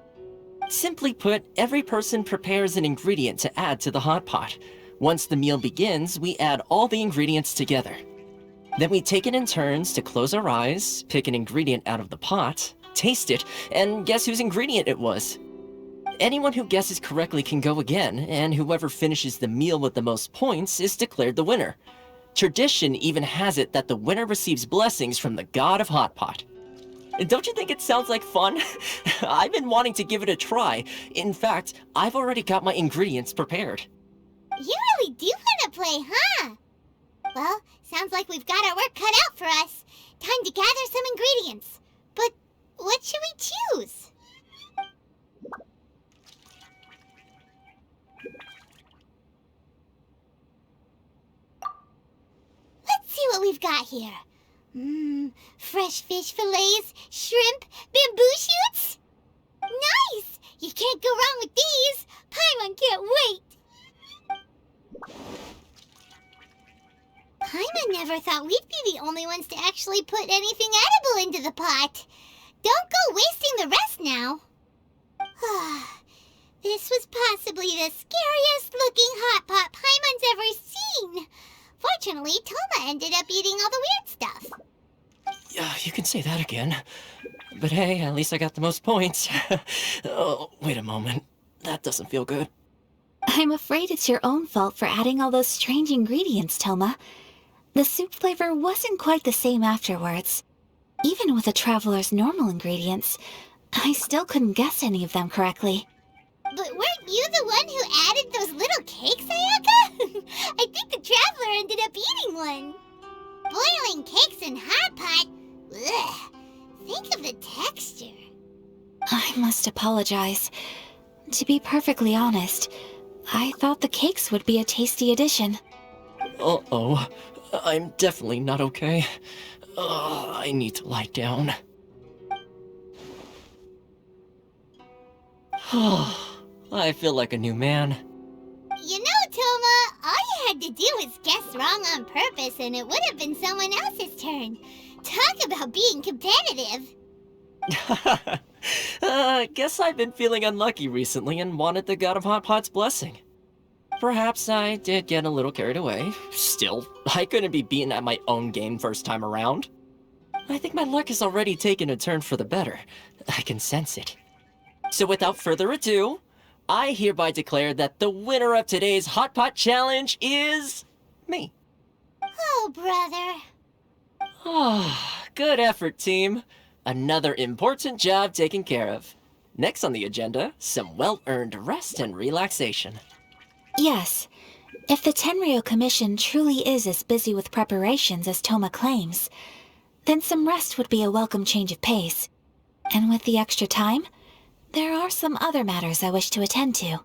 Simply put, every person prepares an ingredient to add to the hot pot. Once the meal begins, we add all the ingredients together. Then we take it in turns to close our eyes, pick an ingredient out of the pot, taste it, and guess whose ingredient it was. Anyone who guesses correctly can go again, and whoever finishes the meal with the most points is declared the winner. Tradition even has it that the winner receives blessings from the god of hot pot. Don't you think it sounds like fun? I've been wanting to give it a try. In fact, I've already got my ingredients prepared. You really do want to play, huh? Well, sounds like we've got our work cut out for us. Time to gather some ingredients. But what should we choose? Let's see what we've got here. Fresh fish fillets, shrimp, bamboo shoots. Nice! You can't go wrong with these. Paimon can't wait. Paimon never thought we'd be the only ones to actually put anything edible into the pot. Don't go wasting the rest now. This was possibly the scariest looking hot pot Paimon's ever seen. Fortunately, Thoma ended up eating all the weird stuff. Yeah, you can say that again. But hey, at least I got the most points. Oh, wait a moment. That doesn't feel good. I'm afraid it's your own fault for adding all those strange ingredients, Thoma. The soup flavor wasn't quite the same afterwards. Even with the Traveler's normal ingredients, I still couldn't guess any of them correctly. But weren't you the one who added those little cakes, Ayaka? I think the Traveler ended up eating one. Boiling cakes in hot pot? Ugh. Think of the texture. I must apologize. To be perfectly honest, I thought the cakes would be a tasty addition. Uh-oh. I'm definitely not okay. I need to lie down. I feel like a new man. You know, Thoma, all you had to do was guess wrong on purpose and it would have been someone else's turn. Talk about being competitive. Guess I've been feeling unlucky recently and wanted the God of Hot Pot's blessing. Perhaps I did get a little carried away. Still, I couldn't be beaten at my own game first time around. I think my luck has already taken a turn for the better. I can sense it. So without further ado, I hereby declare that the winner of today's Hot Pot Challenge is... me. Oh, brother. Good effort, team. Another important job taken care of. Next on the agenda, some well-earned rest and relaxation. Yes. If the Tenryou Commission truly is as busy with preparations as Thoma claims, then some rest would be a welcome change of pace. And with the extra time, there are some other matters I wish to attend to.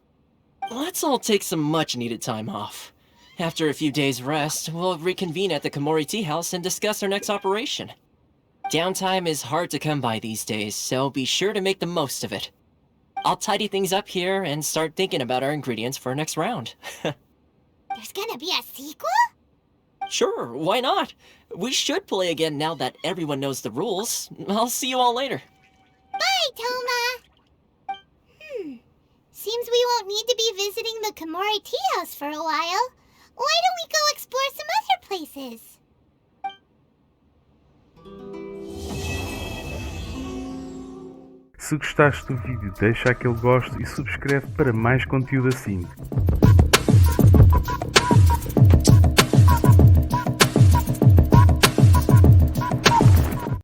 Let's all take some much-needed time off. After a few days' rest, we'll reconvene at the Komori Tea House and discuss our next operation. Downtime is hard to come by these days, so be sure to make the most of it. I'll tidy things up here and start thinking about our ingredients for our next round. There's gonna be a sequel? Sure, why not? We should play again now that everyone knows the rules. I'll see you all later. Bye, Thoma! Seems we won't need to be visiting the Komori Tea House for a while. Why don't we go explore some other places? Se gostaste do vídeo, deixa aquele gosto e subscreve para mais conteúdo assim.